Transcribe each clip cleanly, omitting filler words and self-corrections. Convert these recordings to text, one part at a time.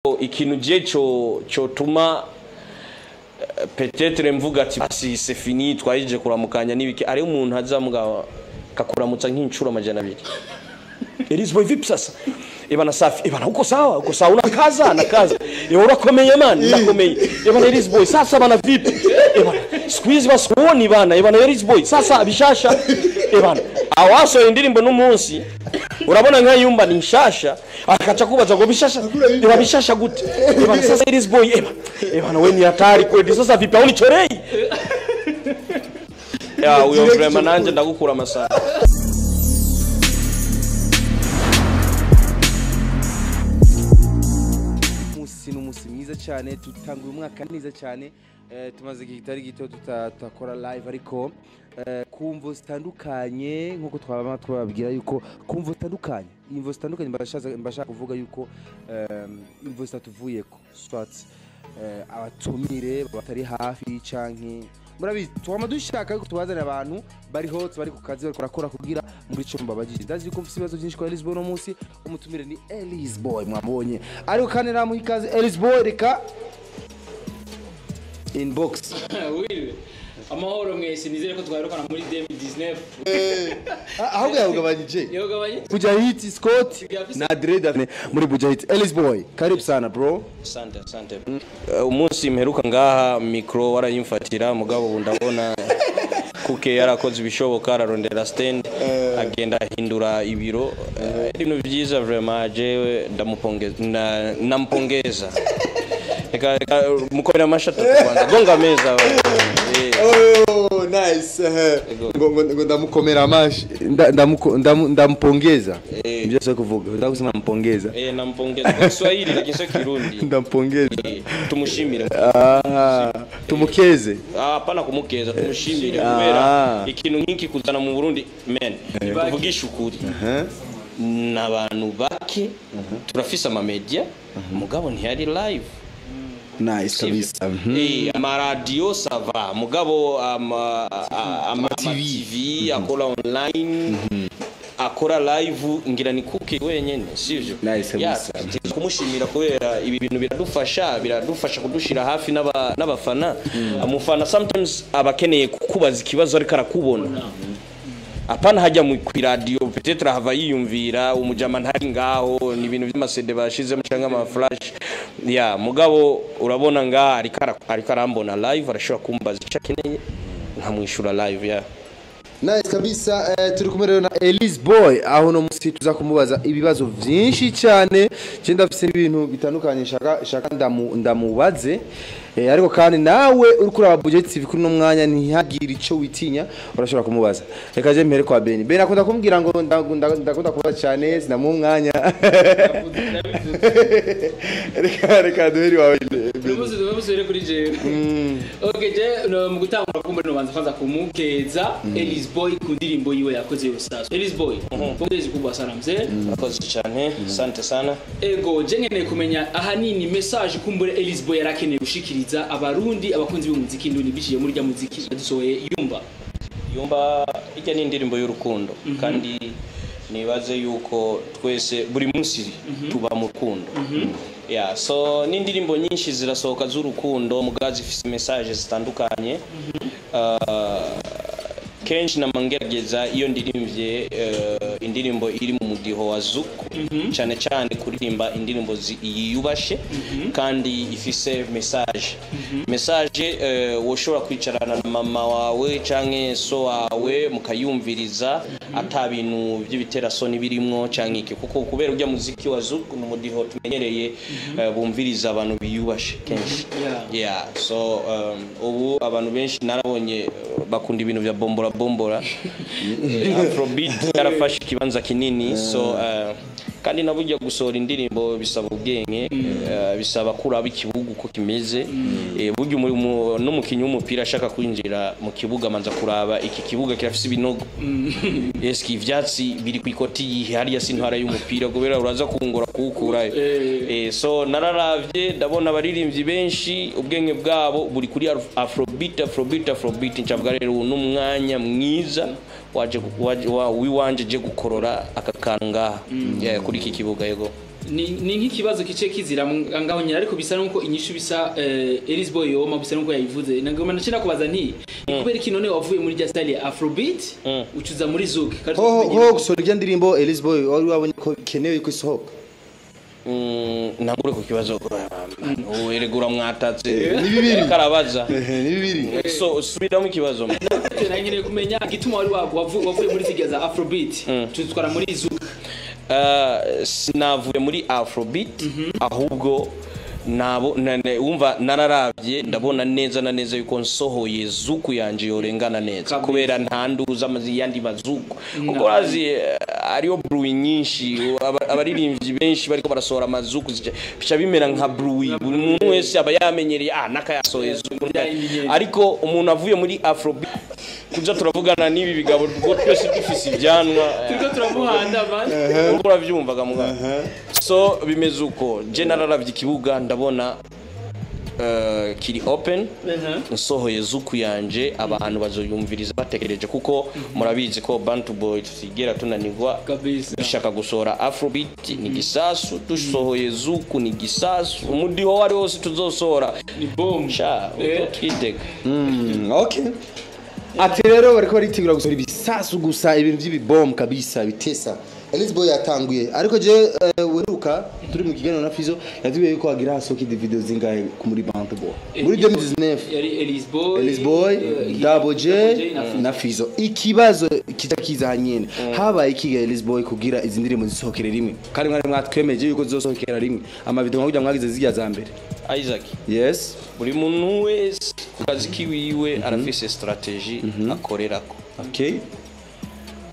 ikintu je cyo tuma peut-être mvuga ati basi c'est fini twayije kuramukanya nibiki ari umuntu azamuga kakuramutsa nk'incuro amajana 2 Elise Boy vipi sasa ebana safi ebana uko sawa unakaza urakomeye man ndakomeye ebana Elise Boy sasa bana vipi ebana squeeze basoni bana ebana Elise Boy sasa bishasha ebana awaso indirimbo n'umunsi urabona nka yumba ni nshasha akaca kubaza ngo bishasha gute ebana sasa Elise Boy ebana we ni hatari kweli sasa vipi au nichorei ya uyo vraiment nanje ndagukura amasaha umunsi mwiza cyane tutanguye umwaka neza cyane tumaze igitari gito tutakora live ariko kumvo zitandukanye nkuko twababwira yuko kumvo zitandukanye mbashaka kuvuga yuko imvo zitatuvuyeko swat abatumire batari hafi canke murabizi twama dushaka yuko tubazana abantu bari hot bari ku kazi bari kurakora kugira muri cyo mbabagije ndazi ko mfite ibibazo byinshi kwa Elise Boy no munsi umutumire ni Elise Boy mwambonye ariko kandi namu ikaze Elise Boy reka inbox wile amahoro mwese nizere ko twarukana muri 2019 ahubwo yagabanyije kuja hit Scott na Dread muri Bujahit Elise Boy karibu sana bro asante umunsi mperuka ngaha micro warayimfatira mugabo ndabona kuke yarakoze ibishoboka ararondera stand agenda hindura ibiro ibintu byiza vraiment jewe ndampongeza eka mukorera amashatu kwanza gonga meza oh nice ngo ndamukomera amashi ndampongeza ibyo sio kuvuga ndakusema mpongeza nampongeza kwa Kiswahili lakini sio Kirundi ndampongeza tumushimire tumukeze hapana kumukeza tumushimire kubera ikintu nkiki kuzana mu Burundi men tuvugisha ukuri n'abantu bake turafise ama media mugabo ntiyari live nice kabisa amaradio sava mugabo ama TV akora online akora live ngira ni kuke wenyene sivyo nice kumushimira kubera ibi bintu biradufasha kudushira hafi n'abafana amufana sometimes abakeneye kukubaza ikibazo ariko arakubona apana hajya mu radio peut-être hava yiyumvira umujama ntari ngaho ni ibintu by'amasede bashize mu cyangwa ama flash ya mugabo urabona nga ariko arambona live arashobora kumbaza cyakeneye nkamwishura live ya nice kabisa turi kumwe rero na Elise Boy aho no musi tuza kumubaza ibibazo byinshi cyane cyenda afise ibintu bitandukanye shaka ndamubaze ariko kandi nawe uri kuri Budget TV kuri no mwanya ntihagire ico witinya urashobora kumubaza reka je mpere kwa Ben akunda kumbwira ngo ndakunda kubaza cyane sinamu mwanya reka duheri wawe Muzi kuri je okay je mu gutangura kumbe no banza kumukeza Elise Boy ku ndirimbo yiwe yakoze rusaso Elise Boy pongezi kubwa sana mzee akoze cyane asante sana ego je nkeneye kumenya ahanini message kumbure Elise Boy yarakeneye gushikiriza abarundi abakunzi b'umuziki ndundi biciye muri rya muziki dusohoye yumba ijya ni indirimbo y'urukundo kandi nibaze yuko twese buri munsi tuba mu rukundo yeah so ni indirimbo nyinshi zirasohoka z'urukundo mugazi ifise message zitandukanye kenshi namangerageza iyo ndirimvye indirimbo iri mu mudiho wa zuku cyane cyane kuririmba indirimbo yiyubashe kandi ifise message woshobora kwicarana na mama wawe canke so wawe mukayumviriza ata bintu by'ibitera soni birimwo canke iki kuko kubera ujya muziki wa zuku mu mudiho tumenyereye bumviriza abantu biyubashe kenshi yeah so ubu abantu benshi narabonye bakunda ibintu bya bombora Afrobeat yarafashe ikibanza kinini so kandi nabujya gusohora indirimbo bisaba ubwenge bisaba kuraba ikibuga uko kimeze buryo n'umukinyi w'umupira ashaka kwinjira mu kibuga manza kuraba iki kibuga kirafise ibinogo eski ivyatsi biri kwikoti yihari ya sintwara y'umupira gobera uraza kungora kuwukura so nararavye ndabona abaririmbyi benshi ubwenge bwabo buri kuri Afrobeat ncabwa rero n'umwanya mwiza waje wiwanje je gukorora akakanga kuri iki kibuga yego ni nk'ikibazo kice kizira ngaho nyine ariko bisa nuko inyishu bisa Elise Boy yoma bisa nuko yayivuze nagoma nacina kubaza nti kubera iki none wavuye muri style ya Afrobeat ucuza muri Zouk ho gusora irya ndirimbo Elise Boy wari wabonye ko kenewe ko isohoka ntangure ku kibazo uregura mwatatse ni bibiri karabaza ni bibiri so subiramo ikibazo nangire kumenya gituma wari wavuye muri zigaza Afrobeat tuzitwara muri Zouk sinavuye muri Afrobeat ahubwo nabo wumva nararavye ndabona neza na neza yuko nsohoye Zouk yanje yorengana neza kubera ntanduza amazi yandi mazuku kuko razi ariyo bruit nyinshi abaririmbyi benshi bariko barasohora amazuku bica bimera nka bruit buri muntu wese aba yamenyereye nakayasohoye Zouk ariko umuntu avuye muri Afrobeat kuja turavugana nibi bigabo twese dufise ibyanwa turiko turamuhanda man uravyumvaga muga so bimeze uko general ikibuga ndabona kiri open nsohoye Zouk yanje abantu bazoyumviriza batekereje kuko murabizi ko Bantu Boy tusigera tunanirwa dushaka gusohora Afrobeat ni gisasu dusohoye Zouk ni gisasu umudiho wari wose tuzosohora ni bomb sha twitega okay ati rero bariko baritegura gusohora ibisasu gusa ibintu by'ibibomb kabisa bitesa Elise Boy yatanguye ariko je weruka turi mu kiganiro na Fizo yatubiye yuko agira hasohoka video zingahe muri Bantu Boy muri 2019 yari Elise Boy Double J na Fizo ikibazo kitakiza nyene habaye ikiga Elise Boy kugira izi ndirimbo zisohokere rimwe kandi mwari mwatwemeje yuko zizosohokera rimwe ama video nk'ujya mwagize zijya za mbere Isaac yes buri muntu wese kukazi kiwiwe arafise strategy akorerako okay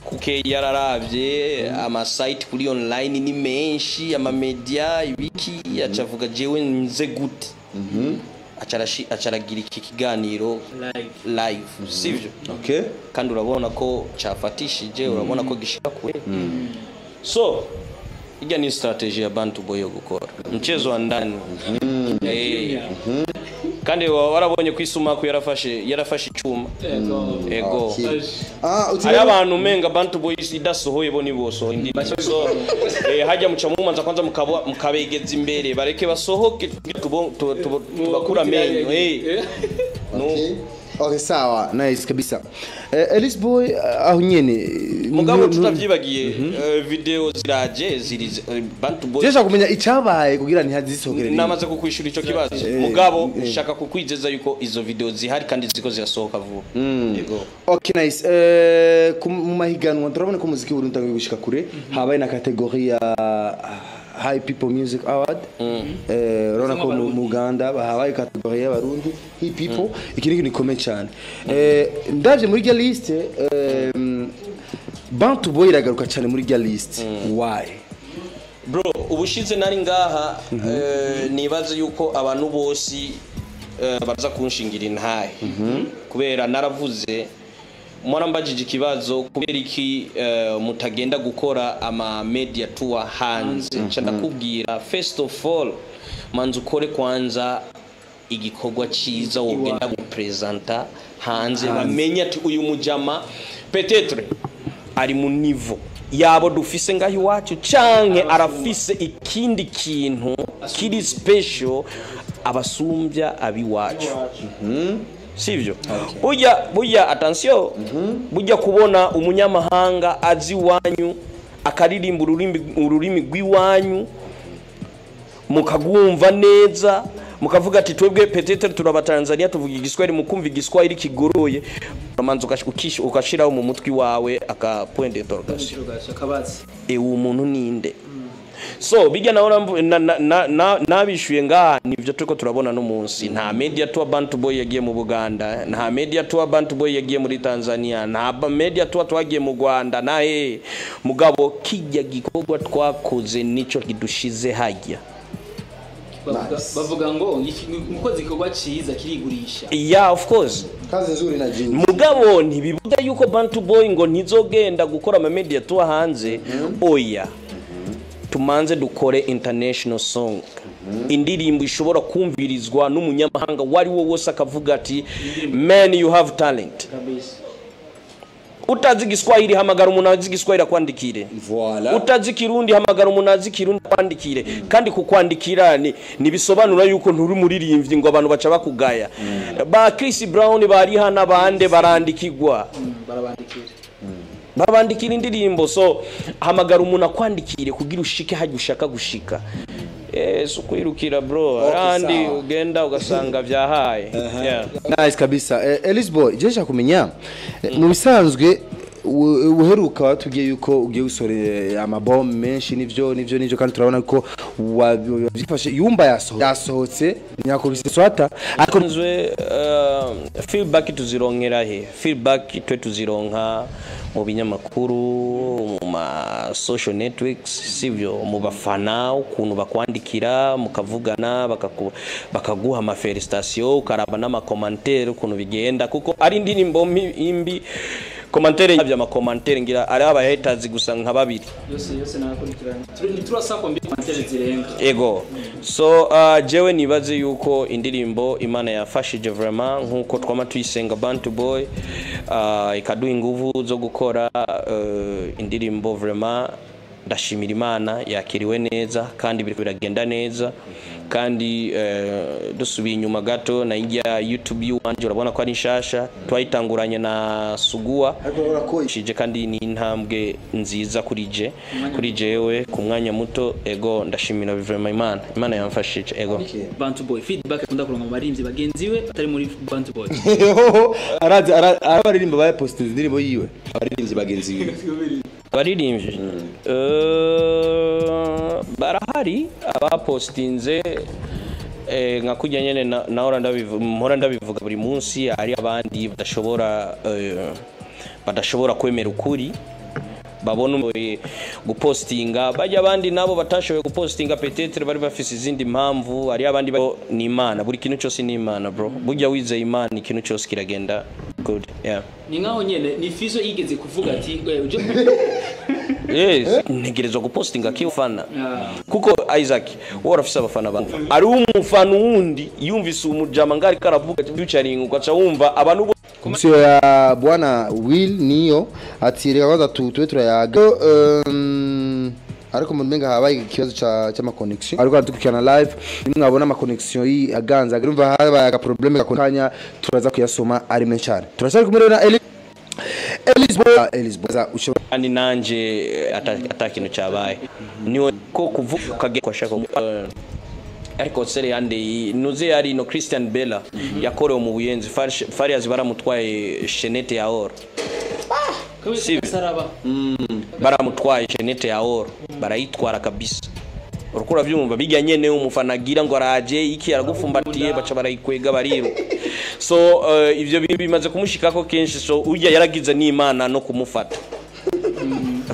kuke yararavye ama site kuri online ni menshi ama media ibiki yacavuga jewe nze gute acaragira iki kiganiro live sivyo okay kandi urabona ko cafatishije urabona ko gishika kure so ijya ni strategy ya Bantu Boy yo gukora mchezo wa ndani kandi warabonye kwisuma ko yarafashe icuma ego ari abantu menga Bantu Boy idasohoye bo niboso indi so hajya muca mumanza kwanza mukabegeza imbere bareke basohoke tubakura menyo no okay sawa nice kabisa Elise Boy aho nyene mugabo tutavyibagiye video ziraje ziri Bantu Boy jesha kumenya icabaye kugira ntihazisohokere namaze kukwishura ico kibazo mugabo ushaka kukwizeza yuko izo video zihari kandi ziko zirasohoka vuba yego okay nice mu mahiganwa turabona ko muziki Burundi tangiye gushika kure habaye na category ya High People Music Award rona ko mu Uganda bahabaye category y'abarundi High People ikindi ni comment cyane ndavye muri list Bantu Boy iragaruka cyane muri list why bro ubushize nari ngaha nibaze yuko abantu bose baza kunshingira intahe kubera naravuze mwana mbajije ikibazo kubera iki mutagenda gukora ama media tour hanze cyanda kubwira first of all manzu kore kwanza igikorwa ciza wogenda gupresenta hanze bamenya ati uyu mujama peut-être ari mu niveau yabo dufise ngaho iwacu canke arafise ikindi kintu kiri special abasumbya abiwacu sivyo burya attention burya kubona umunyamahanga azi wanyu akaririmba ururimi rw'iwanyu mukagumva neza mukavuga ati twebwe peut-être turaba Tanzania tuvuga igiswahili mukumva igiswahili kigoroye uramanza ukashiraho mu mutwi wawe aka point d'interrogation umuntu ninde so bijya nabishuye ngaha nivyo turiko turabona no munsi nta media tour Bantu Boy yagiye mu Buganda nta media tour Bantu Boy yagiye muri Tanzania nta media tour twagiye mu Rwanda nahe mugabo kijya gikorwa twakoze nico kidushize hajya bavuga ngo umukozi gikorwa ciza kirigurisha yeah of course kazi nzuri na jini mugabo ntibibuda yuko Bantu Boy ngo ntizogenda gukora ama media tour hanze oya tumanze dukore international song indirimbo ishobora kumvirizwa n'umunyamahanga wari wo wose akavuga ati man you have talent utazi igiswahili hamagara umuntu azi igiswahili akwandikire Voilà. utazi kirundi hamagara umuntu azi kirundi akwandikire kandi kukwandikira ni bisobanura yuko nturi muririmbyi ngo abantu baca bakugaya ba Chris Brown bari hana bande barandikirwa babandikira indirimbo so hamagara umuntu akwandikire kugira ushike haje ushaka gushika so kwirukira bro arandi ugenda ugasanga vyahaye Nice kabisa. Elisboy jesha kumenya mu bisanzwe uheruka watubwiye yuko ugiye gusore amabomb menshi nivyo kandi turabona ko wabyifashe yumba yasohotse nyakubise swata ariko nzwe feedback tuzironkera he feedback twe tuzironka mu binyamakuru mu ma social networks sivyo mu bafana ukuntu bakwandikira mukavugana bakaguha ama felicitation ukaraba n'ama commentaire ukuntu bigenda kuko ari indirimbo imbi commentaire y'abya ma commentaire ngira ari aba haters gusa nka babiri yose nakurikirana turasako mbi commentaire zirenga ego so jewe nibaze yuko indirimbo Imana yafashije vraiment nkuko twama tuyisenga Bantu Boy ikaduha inguvu zo gukora indirimbo vraiment ndashimira Imana yakiriwe neza kandi biragenda neza kandi dusubiye inyuma gato na ingia YouTube y'uwanje urabona ko ari nshasha twayitanguranye na Sugua shije kandi ni intambwe nziza kuri jewe ku mwanya muto ego ndashimira vraiment Imana yamfashije ego Bantu Boy feedback akunda kuronka mu barimvyi bagenziwe atari muri Bantu Boy arazi abaririmba ba post indirimbo yiwe abarimvyi bagenziwe baririmbye barahari abapostinze nka kujya nyene naora ndabivuga buri munsi ari abandi badashobora kwemera ukuri babona gupostinga bajya abandi nabo batashoboye gupostinga peut-être bari bafise izindi mpamvu ari abandi ni Imana buri kintu cyose ni Imana bro burya wizeye Imana ikintu cyose kiragenda good yeah ni ngaho nyene ni Fizo yigeze kuvuga ati uje yes ntegerezwa gupostinga kiyufana kuko Isaac wora afisa abafana ba ari umufana wundi yumvise umujama ngari karavuga featuring ukaca wumva abantu komisiyo ya bwana Will niyo ati reka kwanza tube turayaga ariko mumenga habaye ikibazo cy'ama connection ariko dukurikirana live mwabona ama connection yi aganza urumva habaye aga problem gakanya turaza kuyasoma ari menshi cyane turashaka kumureba na Elisboy kandi nanje atakintu cyabaye niwe ko kuvuga kage kwashaka ariko sere yande nuze yari no Christian Bella yakorewe mu buyenzi Farias baramutwaye Chenette ya or baramutwaye Chenette ya or barayitwara kabisa urukura byumva bijya nyene umufanagira ngo araje iki aragufumbatiye baca barayikwega bariru so ivyo bimaze kumushikako kenshi so ujya yaragize n'Imana no kumufata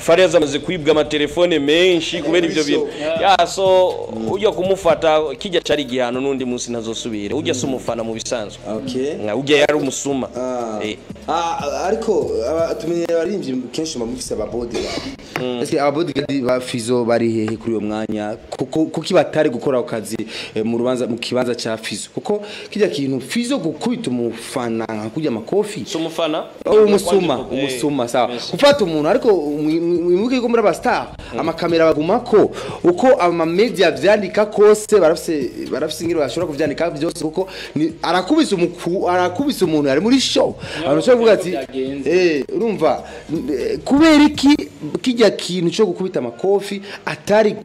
Farias amaze kwibwa amatelefone menshi kubera ivyo bintu so ujya kumufata kijya cari gihano nundi munsi nazosubire ujya sumufana mu bisanzwe okay ujya yari umusuma ariko tumenye barimvye kenshi bamufise ababodyguard ese ababodyguard ba Fizo bari hehe kuri uyo mwanya kuki batari gukora akazi mu rubanza mu kibanza cya Fizo kuko kijya kintu Fizo gukubita umufana kujya makofi sumufana umusuma sawa ufata umuntu ariko mwimuke ko muri abastar amakamera bagumako uko ama media vyandika kose barafise ngiro bashobora kuvyandika byose kuko arakubise umuntu ari muri show arashobora kuvuga ati urumva kubera iki kijya kintu cyo gukubita amakofi atari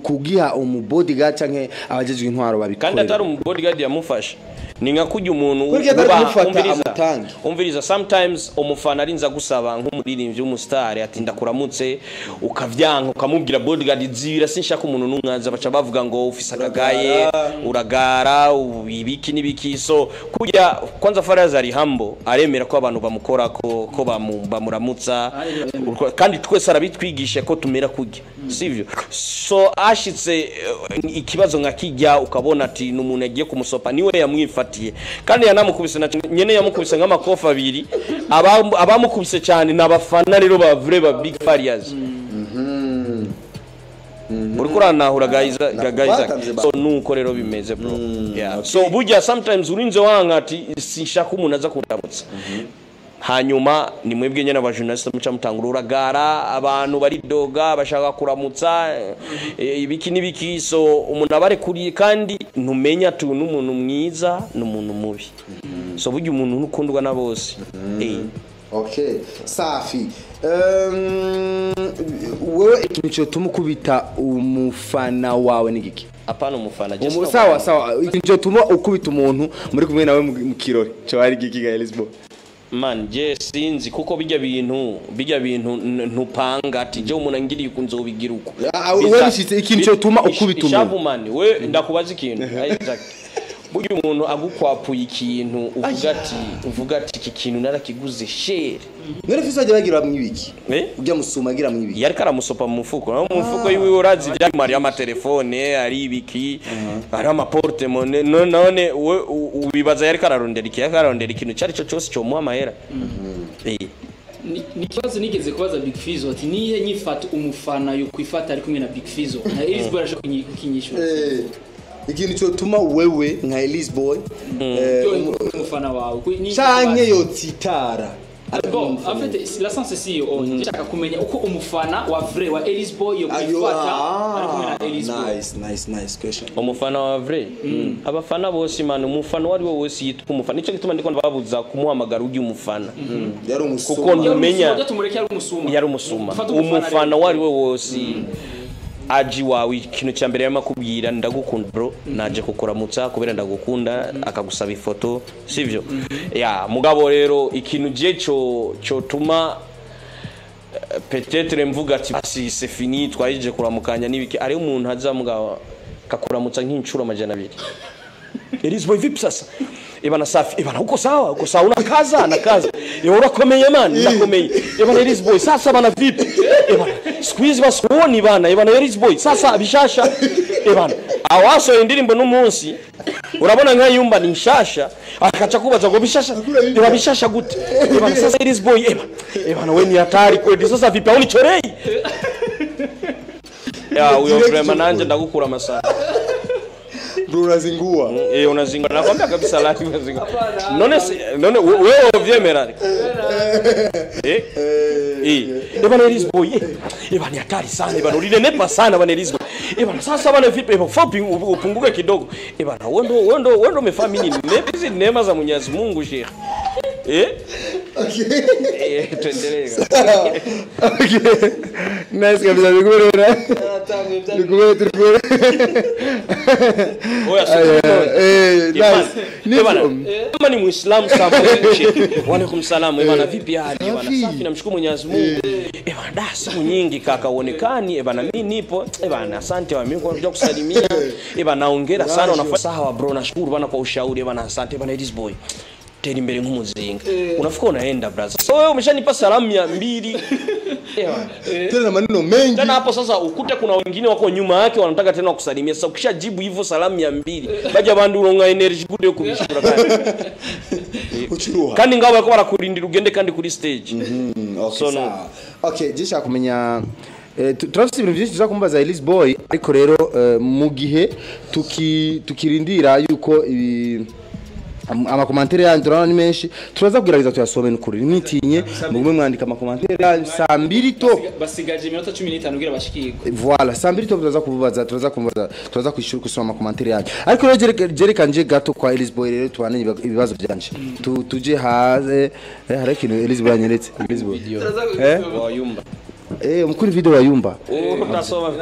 kugiha umubodyguard canke abajejwe intwaro babikora kandi atari umubodyguard yamufasha ni nka kujya umuntu umviriza sometimes umufana arinza gusaba nk'umuririmbyi w'umustar ati ndakuramutse ukavyanka ukamubwira bodyguard zibira sinshaka umuntu numwanza baca bavuga ngo ufisa akagaye uragara ibiki nibiki so kujya kwanza Farias ari humble aremera ko abantu bamukora ko bamuramutsa kandi twese arabitwigisha ko tumera kujya sivyo so ashitse ikibazo nka kijya ukabona ati n'umuntu agiye kumusopa niwe yamwifatiye kandi yanamukubise nyene yamukubise nk'amakofi abiri abamukubise cyane nabafana rero ba vrai ba Big Farias urikurana guys so nuko rero bimeze bro so burya sometimes urinze wanga ati sinshaka umuntu aza kuramutsa hanyuma ni mwebwe nyene abajournaliste muca mutangura uragara abantu bari doga bashaka kuramutsa ibiki nibiki so umuntu abare kuri kandi ntumenya tu n'umuntu mwiza n'umuntu mubi so burya umuntu nukundwa na bose okay safi wewe ikintu cyo tumukubita umufana wawe nigiki apana umufana sawa ikintu cyo tuma ukubita umuntu muri kumwe nawe mu kirori cyo ari giki ga Lisbo man je sinzi kuko bijya bintu ntupanga ati je umuntu angiriye kunzobigira uko wewe bishitse ikintu cyo tuma ukubita umuntu shavu man we ndakubaza ikintu exact burya umuntu agukwapuye ikintu uvuga ati iki kintu narakiguze shere none fiso ajya bagira mwibiki ujya musuma agira mwibiki yari karamusopa mu mufuko no mu mufuko yiwe urazi bya mari amatelefone ari ibiki ari amaporte monnaie none ubibaza yari kararondera ikintu cyari cyo cyose cyo muha mahera ni kibazo nigeze kubaza Big Fizzo ati nihe nyifata umufana yo kwifata ari kumwe na Big Fizzo na Elise Boy arashaka kukinyishura ikintu cyo tuma wewe nka Elise Boy umufana wawe canke yo titara bon en fait la sens c'est nshaka kumenya uko umufana wa vrai wa Elise Boy yo kwifata ari kumwe na Elise Boy nice question umufana wa vrai abafana bose man umufana wari wose yitwa umufana nico gituma ndiko babuza kumuhamagara ugi umufana yari umusuma kuko ntumenya yari umusuma umufana wari wose aji wawe ikintu cya mbere yamakubwira ndagukunda bro naje kukuramutsa kubera ndagukunda akagusaba ifoto sivyo ya mugabo rero ikintu je cyo tuma peut-être mvuga ati si c'est fini twayije kuramukanya nibiki ari umuntu haza mugabo kakuramutsa nk'incuro amajana 2 Elise Boy vipi sasa ibana safi ibana uko sawa unakaza urakomeye man ndakomeye ibana Elise Boy sasa bana vipi ibana squeeze basoni bana ibana Elise Boy sasa bishasha ibana awaso indirimbo n'umunsi urabona nka yumba ni nshasha akaca kubaza ngo bishasha gute ibana sasa Elise Boy ibana we ni hatari kweli sasa vipi au nichorei ya uyo vraiment nanje ndagukura amasaha bro unazingua unazingua nakwambia kabisa lati unazingua none wewe uvyemera bana Elise Boy bana hatari sana bana ulinenepa sana bana Elise Boy bana sasa bana vipi fupi upunguke kidogo bana wendo umefahamu nini hizi neema za Mwenyezi Mungu sheikh okay tuendelee okay nice kabisa nikuona nikuona kama ni Muislamu sababu wa alaykum salaam bana vipi hali bana safi namshukuru Mwenyezi Mungu bana da siku nyingi kaka uonekani bana mimi nipo bana asante wa mimi kuja kusalimia bana naongera sana unafanya sawa bro nashukuru bana kwa ushauri bana asante bana Elise Boy tena mbele nk'umuzinga unafika unaenda brother so wewe umeshanipa salamu 200 tena maneno mengi tena hapo sasa ukute kuna wengine wako nyuma yake wanataka tena kusalimia sasa ukishajibu hivyo salamu 200 baje bandu uronga energy gude kubishura kuchiruha kandi ngabo yako barakurindira ugende kandi kuri stage okay so okay jisha kumenya turafite ibintu byinshi tuzakumbaza Elise Boy ariko rero mu gihe tukirindira yuko amakomantere yanyu turana ni menshi turaza kugerageza tuyasome n'ukuri nitinye mugumwe mwandika amakomantere yanyu saa 2 to basigaje iminota 15 kugira bashikirwe voilà saa 2 to turaza kwishura kusoma amakomantere yanyu ariko rero jerekanje gato kwa Elise Boy rero tubane ibibazo byanje tuje haze hari ikintu Elise Boy yanyeretse Elise Boy wayumba umukuru video wayumba utasoma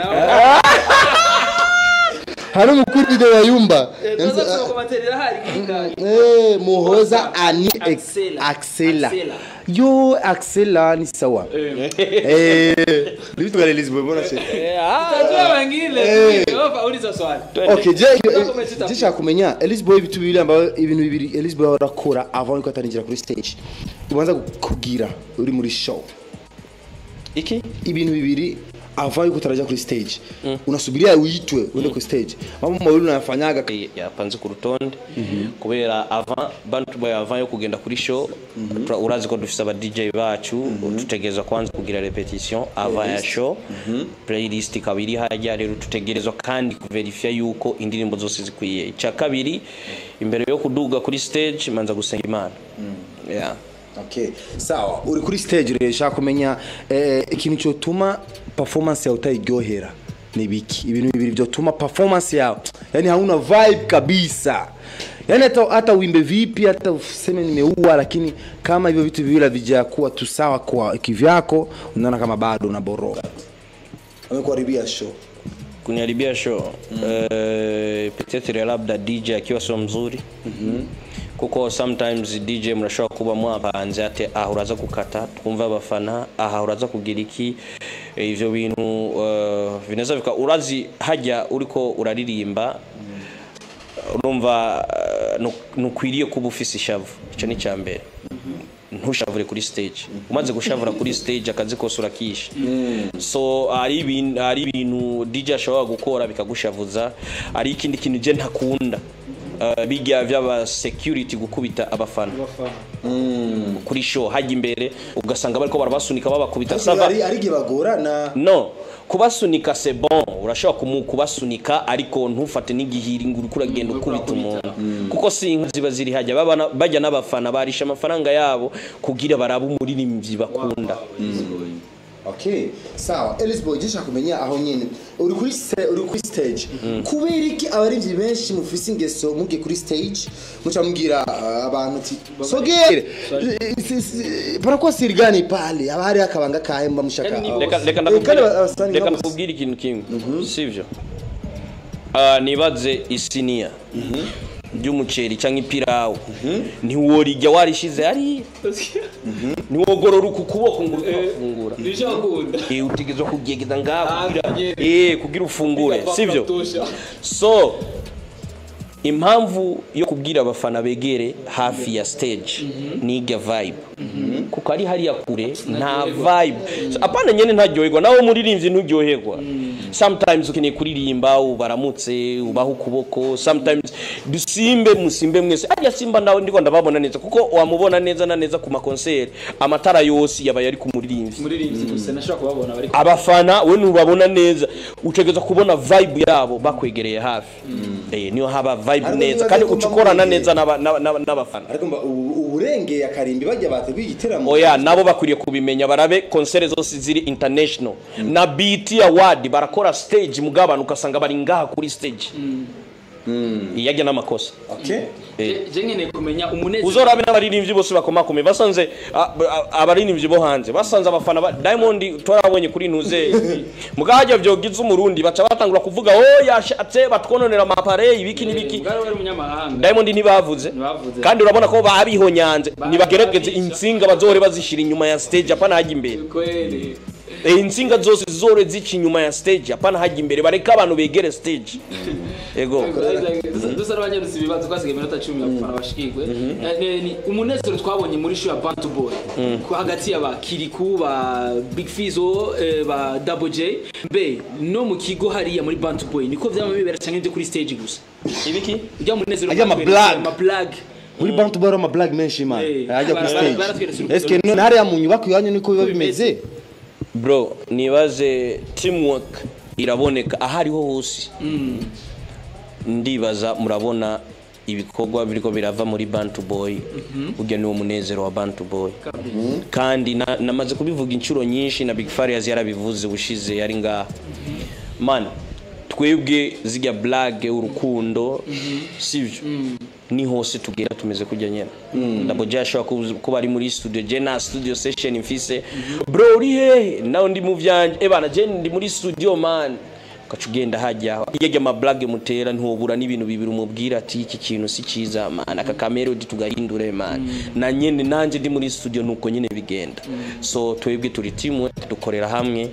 hano mukuru video wayumba muhoza ani Axela yo Axela ni sawa bitu gale Elise Boy mbona se tajua wengine ofa uliza swali okay je kumenya Elise Boy bitu bibiri ambaye ibintu bibiri Elise Boy arakora avant ko atarinjira kuri stage ubanza kugira uri muri show iki ibintu bibiri avant yuko taraja kuri stage unasubiria uitwe uende ku stage mambo mawili unafanyaga yapanze ku rutonde kubera avant bantu boy avant yo kugenda kuri show urazi ko dufise aba DJ bacu tutegerezwa kwanza kugira repetition avant ya show playlist kabiri hajya rero tutegerezwa kandi kuverifya yuko indirimbo zose zikwiye cha kabiri imbere yo kuduga kuri stage manza gusenga Imana Okay, sawa uri kuri stage rero shaka kumenya ikintu cyo tuma performance yawe utayiryohera ni biki ibintu bibiri byo tuma performance yawe yani hauna vibe kabisa yani hata wimbe vipi hata useme nimeua lakini kama hivyo vitu viwili vijakuwa tu sawa kwa kivyako unaona kama bado unaboroga amekuharibia show kuniharibia show peut-être labda DJ akiwa sio mzuri kuko sometimes DJ murashobora kuba mwapanze ate uraza gukata twumva abafana uraza kugiriki ivyo bintu bineza bika urazi hajya uriko uraririmba urumva nukwiriye kuba ufise ishavu ico ni cyambere ntushavure kuri stage umaze gushavura kuri stage akazi kose urakisha so ari ibintu DJ ashobora gukora bikagushavuza ari ikindi kintu je ntakunda bijya vy'aba security gukubita abafana kuri show hajya imbere ugasanga bariko barabasunika babakubita sava ari gibagorana no kubasunika c'est bon urashobora kubasunika ariko ntufate n'igihiri nguri kuragenda ukubita umuntu kuko sinka ziba ziri hajya bajya n'abafana barisha amafaranga yabo kugira barabu umuririmbyi bakunda Okay, sawa. Elisboy gisha kumenya aho nyene. Uri kuri stage. Kubera iki abarimvyi benshi mufise ingeso muge kuri stage muca mugira abantu ati sogere. Para kwa sirigani pale abari akabanga kahemba mushaka. Leka nakubwira ikintu kimwe. Sivyo. Nibaze isinia. Ry'umuceri cyangwa ipirawo ntiworijya warishize ari niwogorora ukuboko ngo ufungura utigeze kugegeza ngaho kugira ufungure sivyo so impamvu yo kubwira abafana begere hafi ya stage niga vibe kuko ari hariya kure nta vibe apana nyene ntaryoherwa nawe muririmbyi nturyoherwa sometimes ukeneye kuririmba ubaramutse ubaho ukuboko sometimes musimbe mwese ajya simba nawe ndiko ndababona neza kuko wamubona neza na neza ku makoncert amatara yose yabaye ari ku muririmbyi gusa nashaka kubabona bari abafana we nubabona neza utegeza kubona vibe yabo bakwegereye hafi niyo haba vibe neza kandi ucukorana neza n'abafana ariko uburenge akarimbi bajya bateguye igiteramo oya nabo bakwiriye kubimenya barabe concert zose ziri international na BET award barakora stage mugabana ukasanga bari ngaha kuri stage iyajya n'amakosa okay je ngene kumenya umunezero uzorabe n'abaririmbyi bose bakomakome basanze abaririmbyi bo hanze basanze abafana ba Diamond twarabonye kuri ntuze mugahajya byogize umurundi baca batangura kuvuga yashatse batwononera amapare ibiki nibiki Diamond ntibavuze kandi urabona ko babihonyanze nibageregeze insinga bazohore bazishira inyuma ya stage apana hajya imbere insinga zose zizore zici inyuma ya stage apana hajya imbere bareka abantu begere stage ego dusarabanye rusibibazo kwasiga iminota 10 abafana bashikirwe ni umunezero twabonye muri show ya Bantu Boy hagati ya Kiriku ba Big Fizzo ba Double J be no mu kigo hariya muri Bantu Boy niko vyamabibera cyane nje kuri stage gusa ibiki ujya munezero ajya ma plug muri Bantu Boy ma plug menshi man ajya kuri stage eske none hariya mu nyubako yanyu niko biba bimeze bro nibaze teamwork iraboneka ahariho hose ndibaza murabona ibikorwa biriko birava muri Bantu Boy ujya niwo munezero wa Bantu Boy kandi namaze kubivuga inshuro nyinshi na Big Farious yarabivuze bushize yari ngaha man twebwe zijya blague urukundo sivyo ni hose tugira tumeze kujya nyene Double ashobora kuba ari muri studio Jena studio session mfise bro uri he naho ndi mu vyanje bana je ndi muri studio man kacugenda hajya yege ma blague mutera ntobura n'ibintu bibiri umubwira ati iki kintu si ciza man aka camera tugahindure man na nyene nanje ndi muri studio nuko nyene bigenda so twebwe turi team dukorera hamwe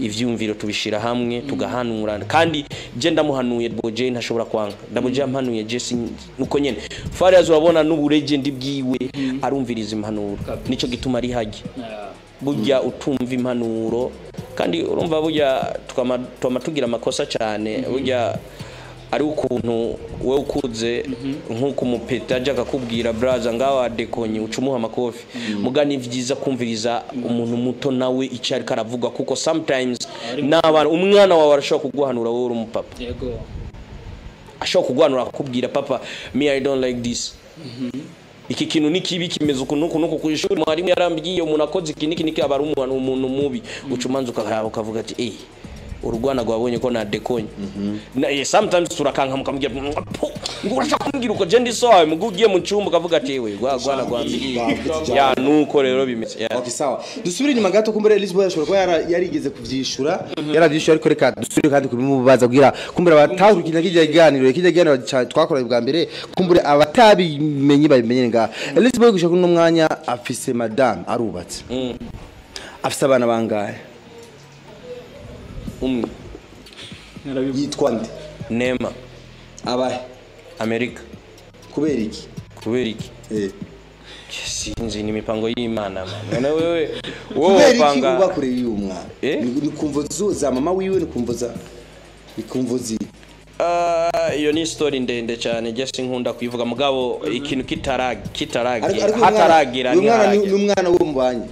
ivyumviro tubishira hamwe tugahanurana kandi je ndamuhanuye Boje ntashobora kwanga Double mpanuye Jesse nuko nyene Farious urabona n'uburegend bwiwe arumviriza impanuro nico gituma ari hajya burya utumva impanuro kandi urumva burya tugira amakosa cyane burya ari ukuntu we ukuze nkuko umupeta aje akakubwira braza ngaho adekonye ucumuha amakofi mugani vyiza kumviriza umuntu muto nawe icari karavuga kuko sometimes n'abana umwana wawe arashobora kuguhanura wowe uri umupapa yego ashobora kuguhanura akubwira papa me I don't like this iki kintu ni kibi kimeze ukuntu nuko ku ishuri mwarimu yarambwiye umuntu akoze iki niki aba ari umuntu mubi ucumanza ukavuga ati urugwana rwabonye ko na dekonye sometimes turakanka mukamubwira ngo urashaka kumbwira uko je ndi soawe mugugiye mu cyumba ukavuga ati we rwagwana rwambwiye ya nuko rero bimeze okay sawa dusubire inyuma gato kumbere Lisboa yashobora ko yarigeze kuvyishura yaravyishura ariko reka dusubire kandi kubimubaza kugira kumbere abatahurukira kiganiro twakora bwa mbere kumbere abatabimenye babimenye nga Lisboa gushaka no mwanya afise madame arubatse afise abana bangahe yitwa nde Nema abahe Amerika kubera iki sinzi ni imipango y'Imana mama none wewe upanga uba kure y'umwana ni kumvo za mama wiwe ni kumvo zi iyo ni story ndende cyane je sinkunda kuyivuga mugabo ikintu hataragira ni umwana wo mubanye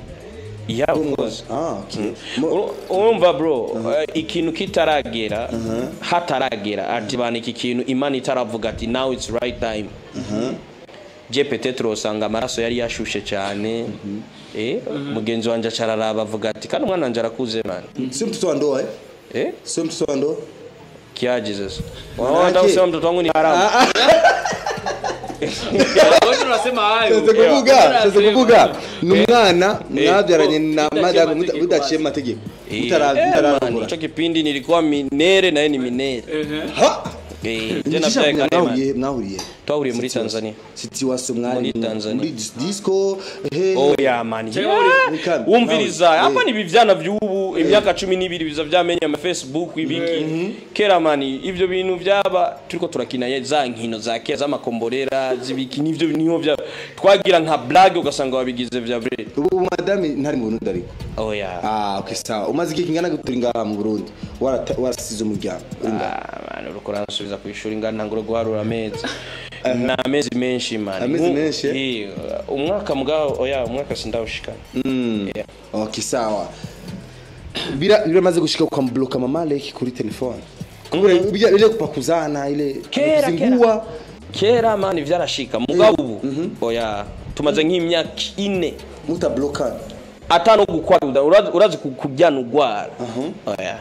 yeah of course okay umva bro ikintu kitaragera hataragera ati bana iki kintu Imana itaravuga ati now it's right time je peut-être usanga amaraso yari yashushe cyane mugenzi wanje acararaba avuga ati kandi umwana wanje arakuze man si mtoto wa ndoa si mtoto wa ndoa kia Jesus wanda usema mtoto wangu ni haramu Sasa kuvuga numwana mwabyaranye na madamu budaciye mategeko utarabura cyo kipindi nilikuwa minere naye ni minere jena mwahuriye twahuriye muri Tanzania situation mwari muri disco ya man umviriza hapa ni bivyana by'ubu imyaka 12 biza byamenye ama Facebook ibiki kera man ivyo bintu byaba turiko turakina za nkino za kera z'amakomborera zibiki nivyo niho bya twagira nka blague ugasanga wabigize vya vrai ubu madame ntari mu Burundi ariko okay sawa umaze iki kingana guturinga mu Burundi warasize umuryango man urukora nsubiza ku ishuri ngana ngoro guharura amezi na amezi menshi man umwaka mugabo umwaka sindawushika okay sawa biramaze gushika kwa mbloka mama leki kuri telefone kumbure bije kupakuzana ile kera man vyarashika mugabo ubu tumaze nk'imyaka 4 mutabloka atano gukwara urazi kubyana ugwara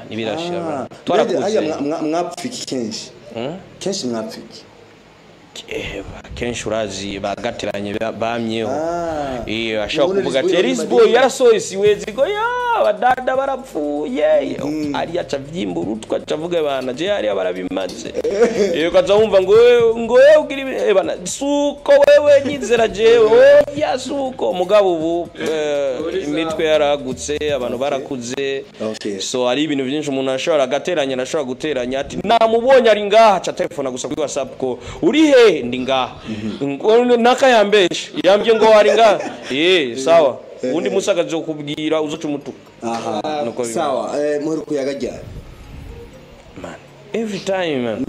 nibirashira twarakuze mwapfiki kenshi mwapfiki kenshi urazi bagateranye bamyeho ashaka kuvuga ati Lisboa yarasoye siwezi go abadada barapfuye ari aca vyimburutwa cavuga bana je ari barabimaze kaza wumva ngo ugira bana suko wewe nyizera jewe yasuko mugabo ubu imitwe yaragutse abantu barakuze so ari ibintu byinshi umuntu ashobora agateranya nashobora guteranya ati namubonye ari ngaha ca telefone gusa kuri WhatsApp ko uri he ndi ngaha nakayambeshe yambye ngo ari ngaha sawa undi musagaje kubwira uzoca umutuku sawa muheru kuyagajya man every time man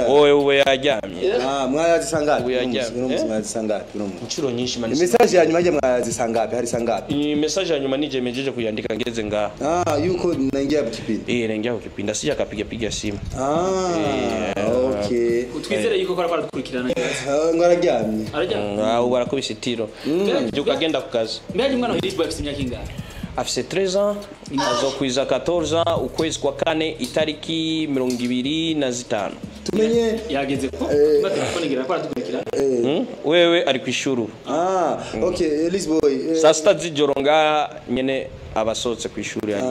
owe yajyamye mwayazisangapi inshuro nyinshi man message ya nyuma je mwayazisangapi hari sangapi message ya nyuma nije mejeje kuyandika ngeze ngaha yuko naingia kipindi naingia kipindi sija kapiga simu okay utwizere yuko kora dukurikirana ngararyamye barakubise tiro byuka agenda ku kazi mbeje mwana wa Lisboa afite imyaka ingahe afise 13 ans azokwiza 14 ans ukwezi kwa kane itariki 25 tumenye yageze ko telefone ngira kwa dukurikira wewe ari kwishuru okay Lisboa sasa zijoronga nyene abasotse kwishuri yani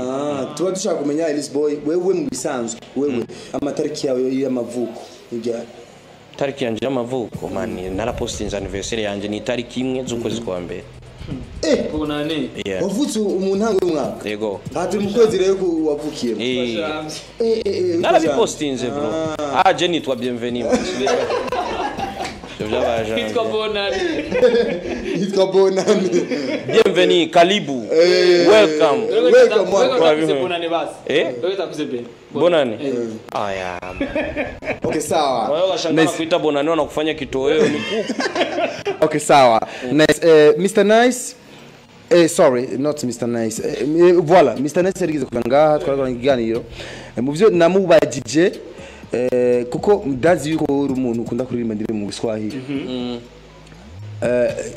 tuba dushaka kumenya Lisboa wewe mu bisanzwe wewe amatariki yawe y'amavuko ijya tariki yanje y'amavuko mani narapostinze anniversaire yanje ni tariki 1 z'ukwezi kwa mbere bonane wavutse umuntango y'umwaka yego hati mu kwezi rero wavukiyemo narapostinze bro je nitwa bienvenue Nitwa bonane bienvenue karibu welcome bonane basi wewe takuze be bonane okay sawa wewe washangana kuita bonane wanakufanya kitoweo ni kuku okay sawa nice Mr Nice sorry not Mr Nice voilà Mr Nice yarigeze kuvanga twakora ikiganiro mu byo namubajije kuko ndazi yuko uri umuntu ukunda kuririmba ndire mu Kiswahili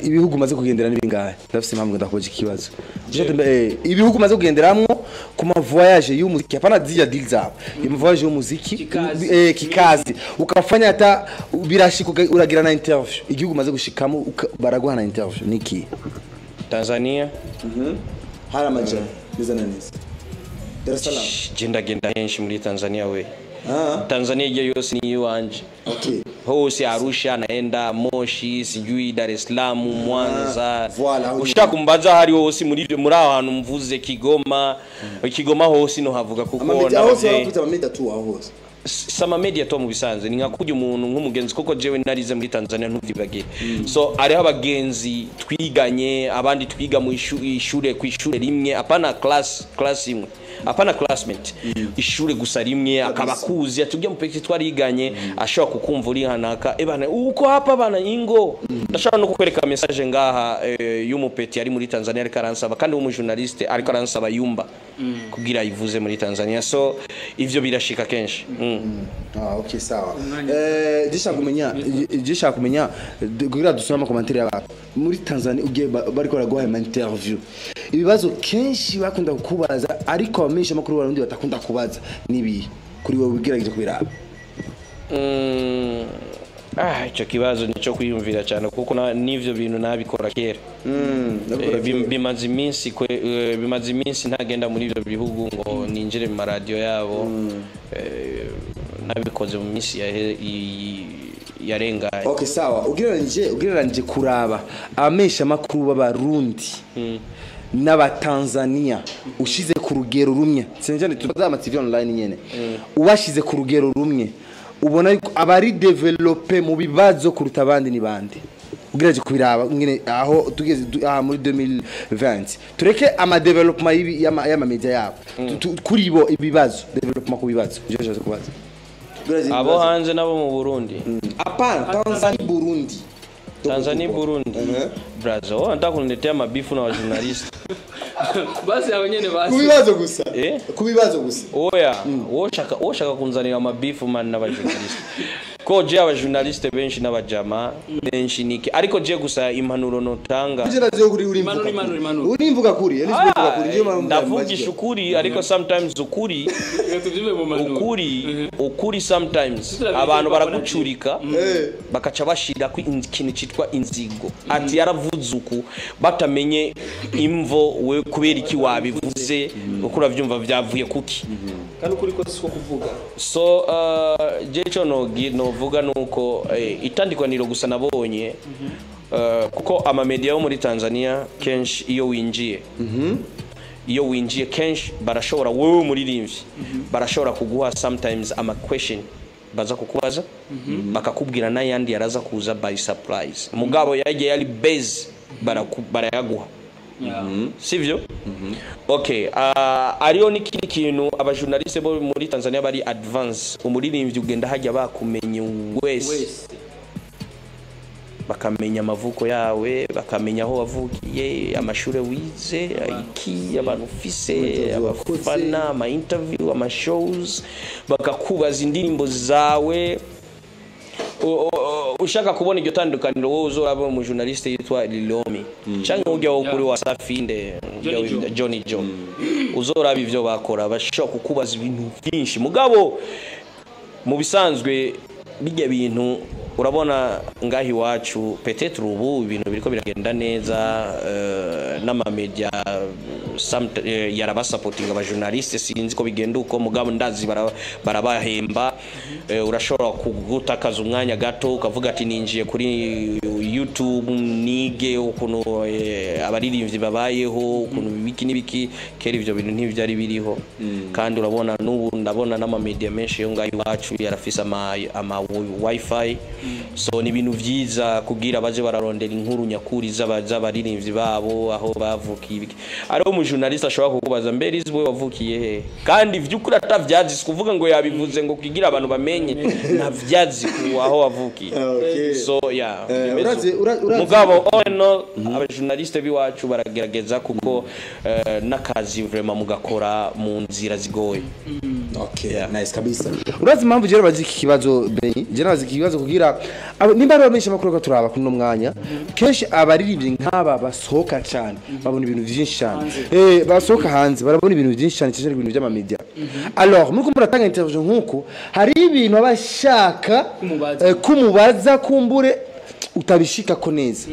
ibihugu maze kugendera n'ibingahe ndafise impamvu ndakoje ikibazo ibihugu maze kugenderamwo ku ma voyage y'umuziki hapana zija deal zabo mu voyage y'umuziki kikazi ukafanya hata birashika uragira na interview igihugu maze gushikamo baraguha na interview niki Tanzania haramaje bizana neza Dar es Salaam genda henshi muri Tanzania we Tanzania igihe yose ni iwanje okay hose Arusha naenda Moshi sijui Dar es Salaam Mwanza voilà, ushaka kumbaza hari hose muri aho hantu mvuze Kigoma hose no havuga kuko n'abavye tu aho hose sama media to mu bisanze ni nkakujya umuntu nk'umugenzi koko jewe narize muri Tanzania ntuvyibagire so ariho abagenzi twiganye abandi twiga mu ishure ku ishure rimwe apana class imwe apana classmate ishure gusa rimwe akabakuzi atubye mu peki twariganye ashobora kukumva uri hanaka ebana uko hapa bana ingo ndashaka no kukwereka message ngaha y'umupeti ari muri Tanzania ariko aransaba kandi umujournaliste ariko aransaba yumba kugira ivuze muri Tanzania so ivyo birashika kenshi okay sawa jisha kumenya kugira dusoma commentaire y'abantu muri Tanzania ugiye bariko baraguha interview ibibazo kenshi bakunda kukubaza ariko abamenyesha makuru barundi batakunda kubaza nibi kuri wowe wigerageje kubiraba icyo kibazo nico kwiyumvira cyane kuko n'ivyo bintu nabikora kera bimaze iminsi ntagenda muri ivyo bihugu ngo ninjire mu radio yabo nabikoze mu minsi yarengaye okay sawa ugereranyije kuraba abamenyesha makuru b'abarundi n'abatanzania ushize ku rugero rumwe senjane tubaza TV online nyene ubashize ku rugero rumwe ubona yuko abari developer mu bibazo kuruta abandi ni bande ugerageje kubiraba ngene aho tugeze muri 2020 tureke ama development y'ama media yabo kuri bo ibibazo development ku bibazo je kubaza abo hanze nabo mu Burundi apana Tanzania Burundi Brazil ndakunetea mabifu na journalist basi abanyene basi kubibazo gusa oya woshaka kunzanira mabifu man n'abajournalist ko je abajournalist benshi n'abajama benshi niki ariko je gusa impanuro notanga urimvuga kuri ndavugisha ukuri ariko sometimes ukuri sometimes abantu baragucurika bakaca bashira ku ikintu citwa inzigo ati yaravuze uku batamenye imvo we kubera iki wabivuze uko uravyumva byavuye kuki kandi ukuri ko siko kuvuga so jecho novuga nuko itandikwaniro gusa nabonye kuko ama media yo muri Tanzania kenshi iyo winjiye kenshi barashobora wewe muririmvye barashobora kuguha sometimes ama question baza kukubaza bakakubwira n'ayandi yaraza kuza by surprise mugabo yagiye yari base barayaguha sivyo okay ariyo nikiri kintu abajournaliste bo muri Tanzania bari advance umuririmbyi ugenda hajya bakumenye wese bakamenya amavuko yawe bakamenya aho wavukiye amashure wize iki abantu ufise abafana ama interview ama shows bakakubaza indirimbo zawe ushaka kubona iryo tandukaniro wowe uzoraba mu journaliste yitwa Lilomi cyangwa ujya wo kuri Wasafinde Johnny John uzoraba ivyo bakora bashaka kukubaza ibintu byinshi mugabo mu bisanzwe bijya bintu urabona ngahi wacu peut-être ubu ibintu biriko biragenda neza n'ama media yaraba supporting aba journaliste sinzi ko bigenda uko mugabo ndazi barabahemba urashobora kugutakaza umwanya gato ukavuga ati ninjiye kuri YouTube nige ukuntu abaririmbyi babayeho ukuntu biki nibiki kera ivyo bintu ntivyari biriho kandi urabona n'ubu ndabona n'ama media menshi yo ngahi wacu yarafisa ama wifi so ni ibintu vyiza kugira baje bararondera inkuru nyakuri z'abaririmbyi babo aho bavukiye ari mu journalist ashobora kukubaza mbere izwe wavukiye he kandi vy'ukuri atavyazi kuvuga ngo yabivuze ngo kugira abantu bamenye ntavyazi aho wavukiye so yeah mugabo ono aba journaliste biwacu baragerageza kuko nakazi vraiment mugakora mu nzira zigoye Okay, nice kabisa. Urazi impamvu je bazi iki kibazo Beni? Je nabazi iki kibazo kugira nimba bamenyesha makuru ko turaba kuno mwanya. Kenshi abaririmbyi nk'aba basohoka cyane, babona ibintu byinshi cyane. Basohoka hanze, barabona ibintu byinshi cyane cyane ibintu by'ama media. Alors, muri muratanga interview nkuko hari ibintu abashaka kumubaza kumbure utabishika ko neza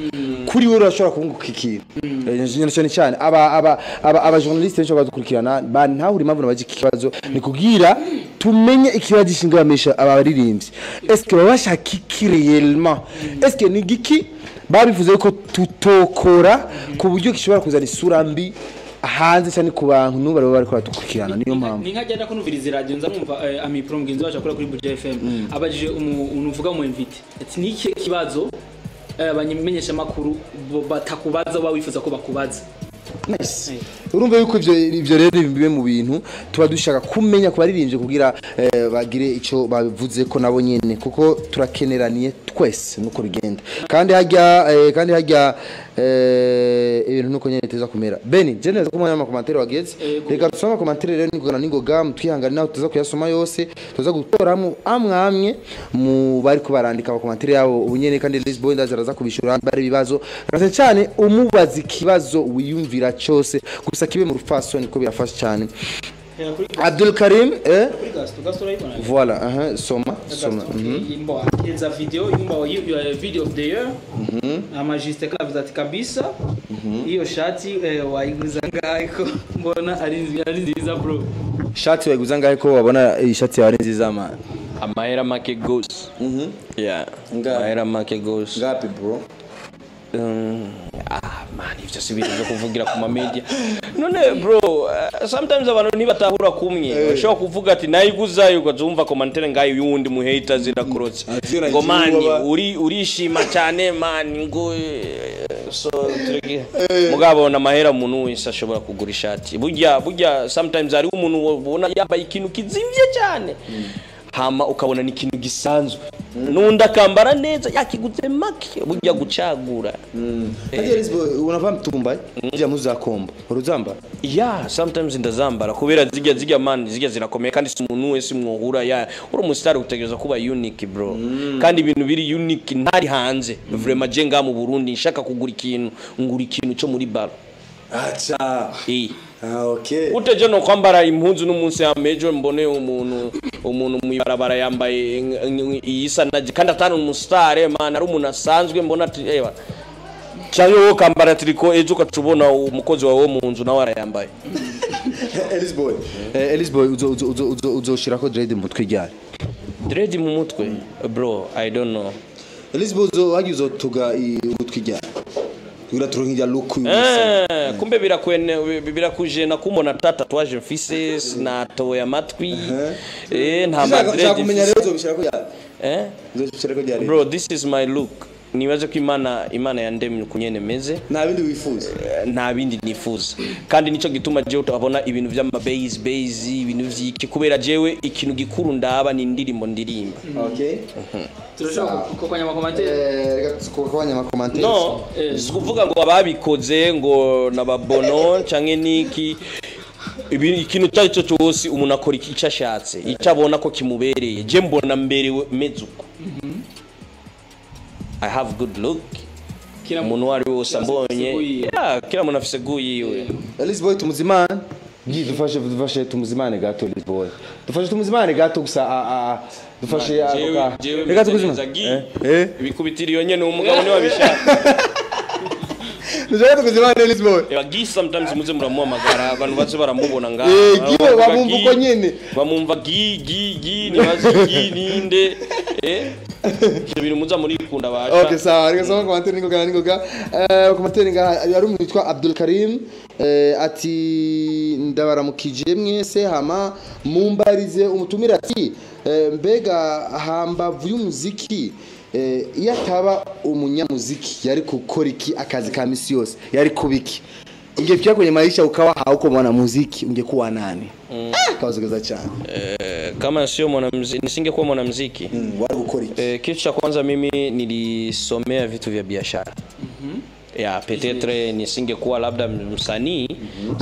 kuri wewe urashobora kubunguka ikintu cyane cyane aba journaliste benshi badukurikirana ntaho uri mpamvu nabaje ikibazo ni kugira tumenye ikibazo gishinga bamesha abaririmbyi est-ce que babashaka iki réellement est-ce que ni giki babivuze ko tutokora ku buryo gishobora kuzana isura mbi hanze cyane ku bantu n'ubare bari kwatukurikirana niyo mpamvu ni nkajya kunuviriza radio nza numva ami promugenzi wacu akora kuri Buja FM abajije unuvuga mu invite ati ni iki kibazo abanyamenyesha makuru batakubaza bawifuza ko bakubaza nice urumva yuko ivyo rero bibe mu bintu tuba dushaka kumenya ku baririmbye kugira bagire ico bavuze ko nabo nyene kuko turakeneraniye twese nuko bigenda kandi hajya ibintu nuko nyene teza kumera Beni je neza ko mu commentaire wageze reka tusoma commentaire rero ningona ningoga mutwihangana naho tuza kuyasoma yose tuza gutoramo amwe mu bari ko barandika mu commentaire yabo ubunyene kandi Lisboy ndazaraza kubishura bari bibazo rase cyane umubazi kibazo wiyumvira cyose gusa kibe mu rufaso niko birafasha cyane Abdul Karim voilà soma imbo akeza video video of the year amajiste clave ati kabisa hiyo shati waiguza ngaho mbona ari nziza bro shati waiguza ngaho ko wabona iyi shati yawe nziza man amahera make goes yeah amahera make goes ngapi bro man ivyo sibiri byo kuvugira ku ma media none bro sometimes abantu nibatahura kumwe bashobora kuvuga ati nayiguzayo ukazumva commentaire ngayo yundi mu haters zirakorotse ngo man urishima cyane man ngo so turege mugabo na mahera umuntu wese ashobora kugura ishati burya sometimes ari umuntu ubona yambaye ikintu kizimvye cyane hama ukabona ni ikintu gisanzwe nunda kambara neza yakiguze make burya gucagura unava mtumba je muzakomba uruzamba sometimes ndazambara kubera zijya man zijya zirakomeye kandi si umuntu wese mwohura uri umustar utegereza kuba unique bro kandi ibintu biri unique ntari hanze vraiment je nga mu Burundi nshaka kugura ikintu ngura ikintu cyo muri bar acha okay uteje no kwambara impunzu n'umunsi ya major mbone umuntu mwibarabara yambaye iyisa naje kandi atanu umustar man ari umuntu asanzwe mbona ati cyangwa wo kambara triko ejo ukatubona umukozi wawe mu nzu nawe arayambaye Elisboy uzoshira ko dread mu mutwe ryari dread mu mutwe bro I don't know Elisboy wagizo tuga umutwe ryari uraturonka look kumbe birakuje na kumbona tatuage mfise na toya amatwi nta madred kumenya rero uzobishira ko ryari uzobishira ko ryari bro this is my look nibaze ko imana yandemye kunyene meze nta bindi wifuza nta bindi nifuza kandi nico gituma je utabona ibintu vy'ama base ibintu vyiki kubera jewe ikintu gikuru ndaba ni indirimbo ndirimba okay turashaka kokanya amakomantere kokanya amakomantere no sikuvuga ngo ababikoze ngo nababono canke niki ikintu cyaco cyose umuntu akora icyo ashatse icyo abona ko kimubereye je mbona mberewe mezuko I have good look umuntu wari wose ambonye kila muntu afise guyiwe Elisboy tumuzimana dufashe tumuzimane gato Elisboy dufashe tumuzimane gato gusa dufashe akoka reka tukuzimana ibikubitiriyo nyene umugabo ni wabishaka Nujya tukuzimana Elisboy gi sometimes muze muramuhamagara abantu baze baramubona ngaho gibo bamumva uko nyene bamumva gi nibaze gi ninde ibintu muza muri kunda bacha okay sawa reka soma commentaire ningoga commentaire yari umuntu witwa Abdul Karim ati ndabaramukije mwese hama mumbarize umutumira ati mbega hambavu y'umuziki iyo ataba umunyamuziki yari gukora iki akazi ka misi yose yari kubiki ingefikia kwenye maisha ukawa hauko mwanamuziki ungekuwa nani kawazogeza cyane kama sio mwanamuziki nisingekuwa mwanamuziki wali gukora iki kitu cha kwanza mimi nilisomea vitu vya biashara ya petetre nisingekuwa labda msanii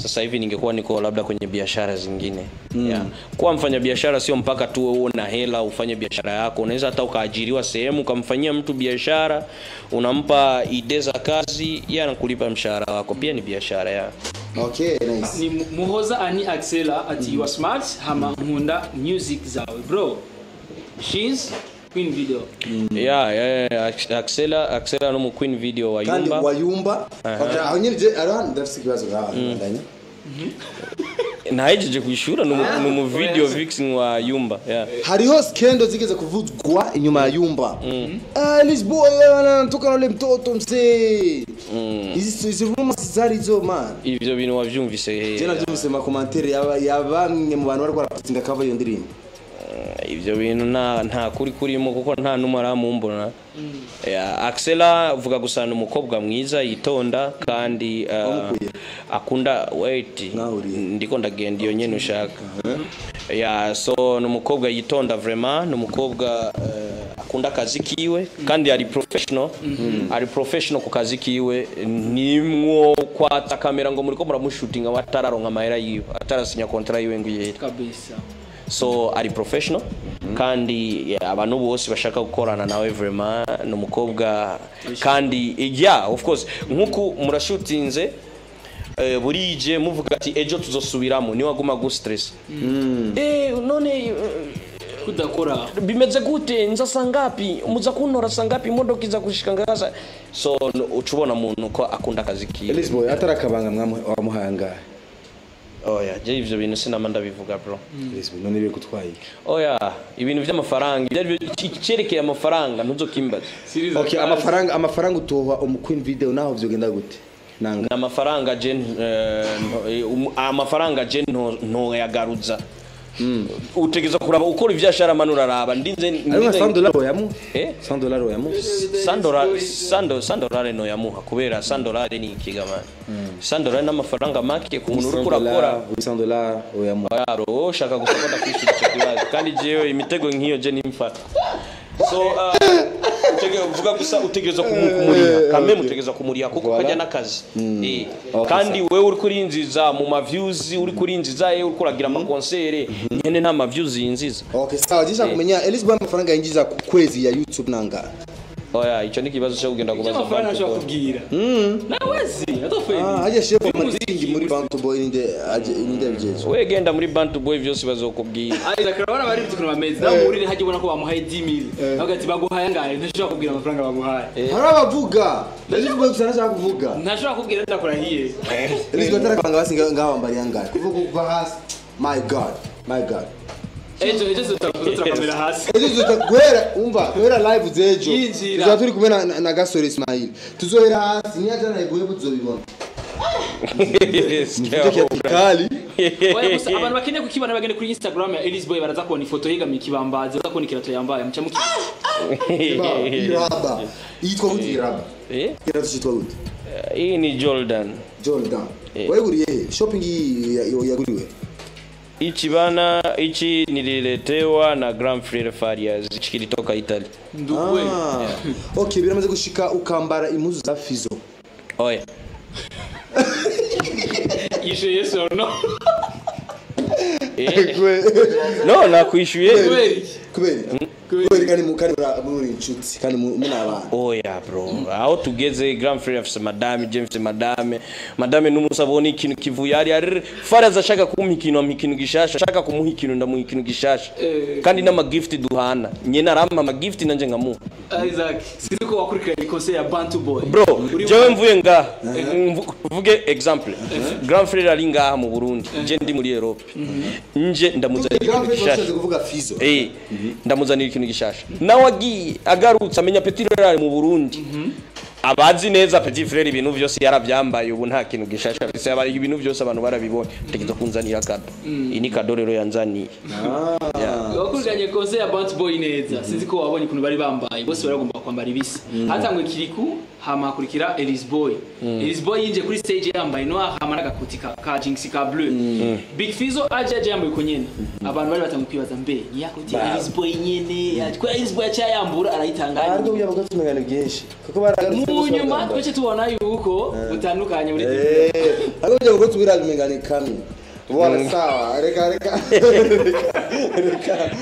sasa hivi ningekuwa niko labda kwenye biashara zingine. Ya kuwa mfanya biashara sio mpaka tu uwe na hela ufanye biashara yako, unaweza hata ukaajiriwa sehemu ukamfanyia mtu biashara, unampa idea za kazi, yeye anakulipa mshahara wako, pia ni biashara ya. Okay, nice. Ni Muhoza ani Axela ati you are smart hama nkunda music zawe bro. She's Queen Video. Axela no mu Queen Video wa Kandi Yumba. wa Yumba. Okay, ahonyirije around ndafise kibazo ndanye. Nahejeje kwishura no mu video vixen wa Yumba. Hariho skendo zigeze kuvuzwa inyuma ya Yumba. This boy anatoka na ule mtoto mzee. Hizi rumors zarizo man. Ivyo bintu wavyumvise. Je navyumvise ma commentaire yabamwe mu bantu bari kwaraputinga cover yo ndirimbo. Ivyo bintu nta kuri kurimo kuko nta numara mumbona. Axela vuga gusana umukobwa mwiza yitonda kandi akunda wait ndiko ndagenda iyo nyene ushaka. So numukobwa yitonda vraiment numukobwa akunda kazi kiwe kandi ari professional. Ari professional ku kazi kiwe nimwo kwata kamera ngo muri ko muramushootinga watararonka mahera yiwe atarasinya contract yiwe nguye Kabisa. So ari professional kandi abantu bose bashaka gukorana nawe vraiment numukobwa kandi of course nkuko murashootinze burije muvuga ati ejo tuzosubiramo ni waguma go stress none kudakora bimeze gute nza sangapi muza kuntora sangapi imodoka iza gushika ngaza so ucubona muntu ko akunda kazi kiwe Elizabeth atarakabanga mwamuhanga. Je ivyo bintu sinamanda bivuga bro. Elizabeth none biye gutwaye. Ibintu vy'amafaranga byari cyerekeye amafaranga ntuzokimbaza. Okay, amafaranga utoha Queen Video naho vyogenda gute? Nanga Amafaranga je nto yagaruza. Utegeza kuraba ukora ivyashara manura raba ndinze $100 yamu $100 yamu $100 no yamuha kubera $100 ni ikigamana $100 n'amafaranga make ku muntu uri kurakora $100 yamu yaro shaka gusokota kwishura cyo kibazo kandi jewe imitego nkiyo je nimfata so vuga gusa utegereza kumuriha kame mutegereza kumuriha kuko kajya nakazi kandi wewe uri kurinziza mu ma views uri kurinziza uri kuragira ama concert nyene nta ma views yinziza. Okay, sawa jisha kumenya Elizabeth amafaranga yinjiza ku kwezi ya YouTube nanga. Ico ni kibazo cyo kugenda kubaza amafaranga ashobora kubwira nawezi atofeni haje chef marketing muri Bantu Boy inde bijeje we genda muri Bantu Boy vyose bazokubwira karabana bari bituko bameze namurire haje ubona ko bamuhaye 10,000 bagati baguhaye ngaye ntashobora kubwira amafaranga bamuhaye harabavuga Elizabeth gusana cyangwa kuvuga ntashobora kubwira ndakurahiye Elizabeth arakanga basinga ngaho mbari yangaye kuvuga kuva hasi my god ejo turakamera hasi ejo tuzaguhera live zejo tuzaturi kumwe na Gasore Ismail tuzohera hasi ni ajana iguhe buzobibona kali abantu bakeneye kukibana bagende kuri Instagram ya Elizabeth baraza kubona ifoto yegamiye kibambazi baza kubona ikirato yambaye mucamuki iraba yitwa gute iraba kirato cyitwa gute iyi ni Jordan weguriye shopping yaguriwe ichi nililetewa na Grand Frere Farias kilitoka Italy. Ndugwe. Okay, biramaze gushika ukambara impuzu za Fizo. Yes or no? No, nakwishuye. Kubera kandi muri inshuti kandi muna abantu. Bro. Aho tugeze Grand Frere afise madame numusaboni ikintu kivuye ari Farias ashaka kumpa ikintu gishasha ashaka kumuha ikintu ndamuha ikintu gishasha kandi n'ama gift duhana nyene arampa ama gift nanje ngamuha. Isaac siniko wakurikiranye concert ya Bantu Boy bro jewe mvuye nga vuge example Grand Frere ari ngaha mu Burundi je ndi muri Europe nje ndamuzanira ikintu gishasha kuvuga Fizo ndamuzanira ikintu gishasha nawe agiye agarutse amenya Petit Frere ari mu Burundi abazi neza Petit Frere ibintu byose yaravyambaye ubu nta kintu gishasha bise abari ibintu byose abantu barabibonye tegezo kunzanira kado ini kado rero yanzaniye wakurikiranye concert ya Bantu Boy neza sinzi ko wabonye kuntu bari bambaye bose baragomba kwambara ibisa hatangwe Kiriku hama hakurikira Elise Boy. Elise Boy yinje kuri stage yambaye no hama n'agakuti ka jinx ka bleu. Big Fizzo aje yambaye uko nyene. Abantu bari batamukwibaza mbe yakuti Elise Boy nyene kwa Elise Boy acha yambura arayitanganya. ariko uya bagatumegana byinshi kuko baragarutse Mu nyuma twese tubona yuko utandukanye muri ariko uya bagatumira bimengana kamwe Wala sawa, reka.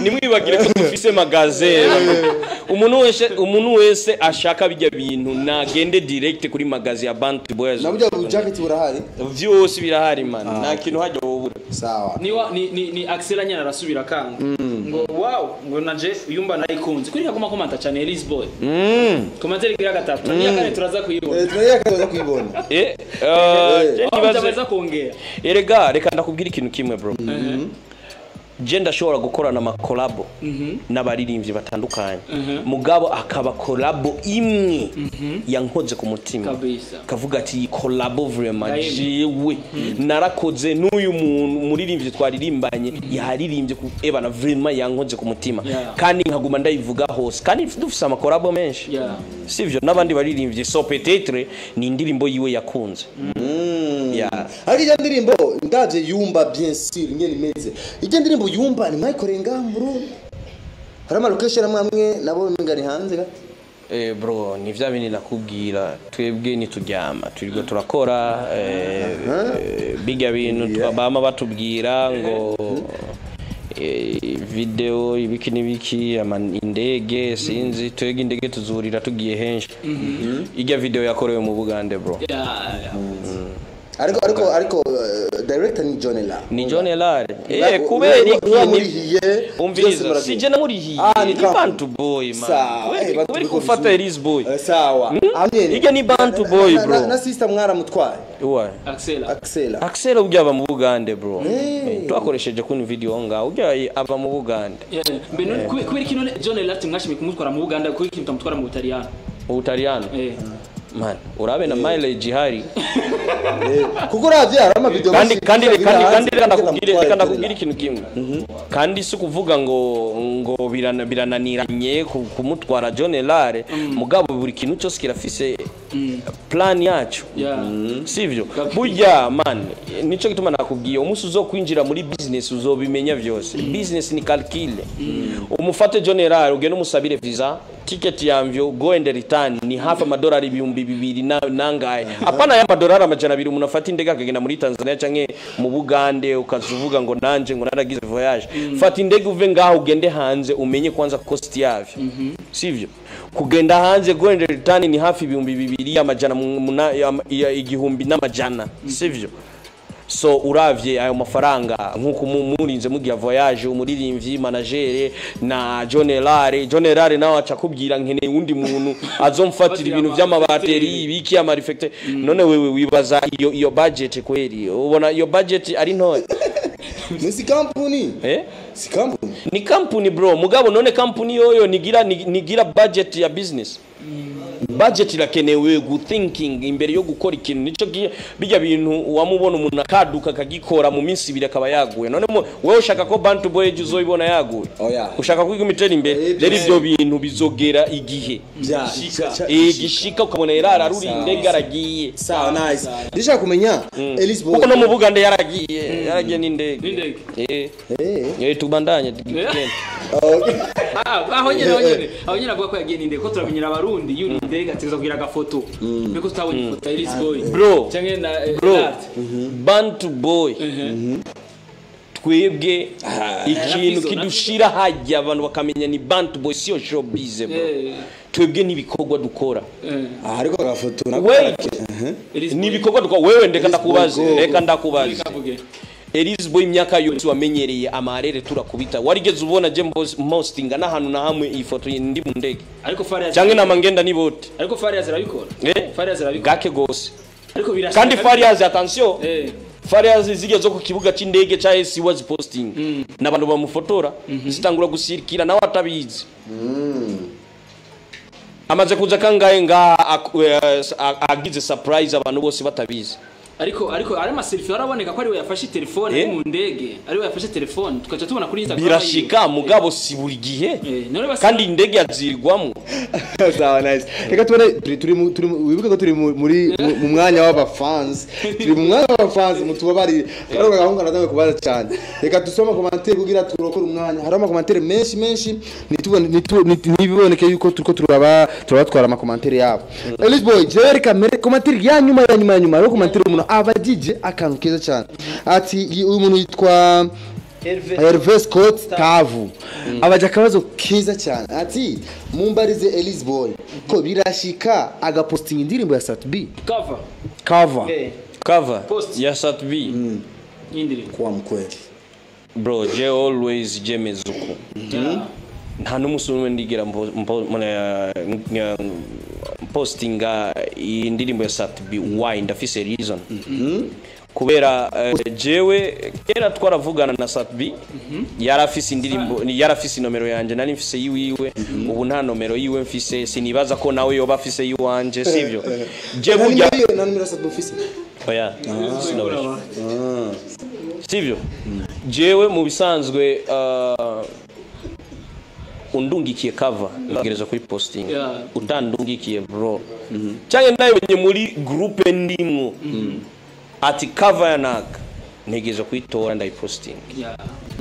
Nimwibagire ko dufise magazine. Umuntu wese ashaka bijya bintu nagende direct kuri magazine ya Bantu Boys. Nabujya bu jacket burahari. Vyose birahari man. Nta kintu hajya wobura. Sawa. Ni Axel nyana arasubira kanga. Ngo wow, ngo naje uyumba nayikunze. Kuri kagoma komanta cyane Elise Boy. Komantere gira gatatu. Niya kane turaza kuyibona. Turaza kuyibona. Baza kongera. Erega reka ndakubwira ikintu kimwe bro. Je ndashobora gukorana ama collab n'abaririmbyi batandukanye. Mugabo akaba collab imwe yankoze ku mutima. Kabisa. Kavuga ati collab vraiment jewe narakoze n'uyu muntu muririmbyi twaririmbanye yaririmbye ku ebana vraiment yankoze ku mutima. Kandi nkaguma ndayivuga hose. Kandi dufise ama collab menshi. Sivyo n'abandi baririmbye so peut-être ni indirimbo yiwe yakunze. Ariko iyo ndirimbo ndavye yumba bien sûr nyene imeze. Iyo ndirimbo yumba ni Michael Ngamburu. Harama location amwe nabo ngari hanze ga. Bro ni vya bini nakubwira twebwe nituryama turiko turakora biga bintu twabama batubwira ngo video ibiki nibiki indege sinzi twege indege tuzurira tugiye henshi ijya video yakorewe mu Bugande bro ariko director ni John Elare. Ni John Elare. Kubera iki umviriza sije namurihiye ni Bantu Boy man. Kubera kufata Elise Boy. Sawa. Ige ni Bantu Boy bro. Na sister mwara mutwaye. Uwa. Axel ujya aba mu Bugande bro. Twakoresheje kuni video nga ujya aba mu Bugande. Kubera kino John Elare mwashimye kumutwara mu Bugande kuko ikintu tamutwara mu Butaliyano. Mu Butaliyano. Man, urabe na mileage hari. Kuko ravye arama video kandi ndakubwira ikintu kimwe. Kandi si kuvuga ngo birananiranye kumutwara John Elare mugabo buri kintu cyose kirafise plan yacu. Sivyo? Burya man, nico gituma nakubwiye umunsi uzokwinjira muri business uzobimenya byose. Business ni calcule. Umufate John Elare ugene umusabire visa, ticket yamvyo go and return ni half $200 nangaye. Apana ya $200 200 umuntu afata indege akagenda muri Tanzania canke mu Bugande ukazuvuga ngo nanje ngo naragize voyage. Fata indege uve ngaho ugende hanze umenye kwanza cost yavyo. Sivyo? Kugenda hanze go and return ni hafi $200 igihumbi n'amajana. Sivyo? So uravye ayo mafaranga nkuko murinze mugiya voyage umuririmbyi manager na John Elare nawe acakubwira nkene undi muntu azomfatira ibintu by'amabateri ibiki ama reflector none wewe wibaza iyo budget kweri ubona iyo budget ari ntoya. Ni company si company ni company bro mugabo none company yoyo nigira budget ya business. Budget irakenewe good thinking imbere yo gukora ikintu nico bijya bintu wamubona umuntu akaduka kagikora mu minsi 2 akaba yaguye none wewe ushaka ko Bantu Boy uzoibona yaguye ushaka kwiga imitera imbere rero ivyo bintu bizogera igihe gishika ukabona Elare aruri indege aragiye. Sawa nice ndishaka kumenya Elise Boy uko no mu Bugande yaragiye n'indege tubandanye aho nyene avuga ko yagiye n'indege ko turamenyera abarundi yuri indege ateza kugira agafoto biko tutabonye ifoto ya Elise Boy cyangwa na Bantu Boy twebwe ikintu kidushira hajya abantu bakamenya ni Bantu Boy sio showbiz bro twebwe nibikorwa dukora ariko agafoto nibikorwa dukora wewe reka ndakubaza Elise Boy imyaka yose wamenyereye amarere turakubita warigeze ubona je postinga n'ahantu na hamwe ifoto ndi mu ndege ariko Fariaz cyangwa namangenda ni bote ariko Fariaz arabikora Fariaz arabikora gake gose ariko birashaka kandi Fariaz attention Fariaz zigeze ku kibuga c'indege cha SC was posting n'abantu bamufotora zitangura gusirikira nawe atabizi amaze kuza kangaye nga agize surprise abantu bose batabizi ariko ari amaselfie araboneka ko ari we yafashe telefone mu ndege ari we yafashe telefone tukaca tubona kuri Instagram birashika mugabo si buri gihe kandi indege yazirwamo sawa nice reka tubone wibuke ko turi muri mu mwanya w'abafans turi mu mwanya w'abafans mutubabari rero gahunga natangiye kubaza cyane reka dusoma commentaire kugira turokora umwanya hari ama commentaire menshi nibiboneke yuko turiko turabatwara ama commentaire yabo Elise Boy je reka mere commentaire ya nyuma yo commentaire umuntu abajije akantu keza cyane ati uyu muntu yitwa Hervé Scott Tavu abaje akabazo keza cyane ati mumbarize Elise Boy ko birashika agaposting indirimbo ya Sat-B cover ya Sat-B indirimbo kwa mkweli bro je always jemezuko nta n'umusumwe ndigira postinga indirimbo ya Sat-B why ndafise reason kubera jewe kera twaravugana na Sat-B yarafise indirimbo yarafise nomero yanje nari mfise yiwiwe ubu nta nomero yiwe mfise sinibaza ko nawe yoba afise yiwanje sivyo je burya na numero Sat-B office oya sivyo jewe mu bisanzwe undungikiye cover ngereza kuri posting utandungikiye bro cyane ndayonye muri groupe ndimwo ati cover yanaka ntegezo kwitora ndayiposting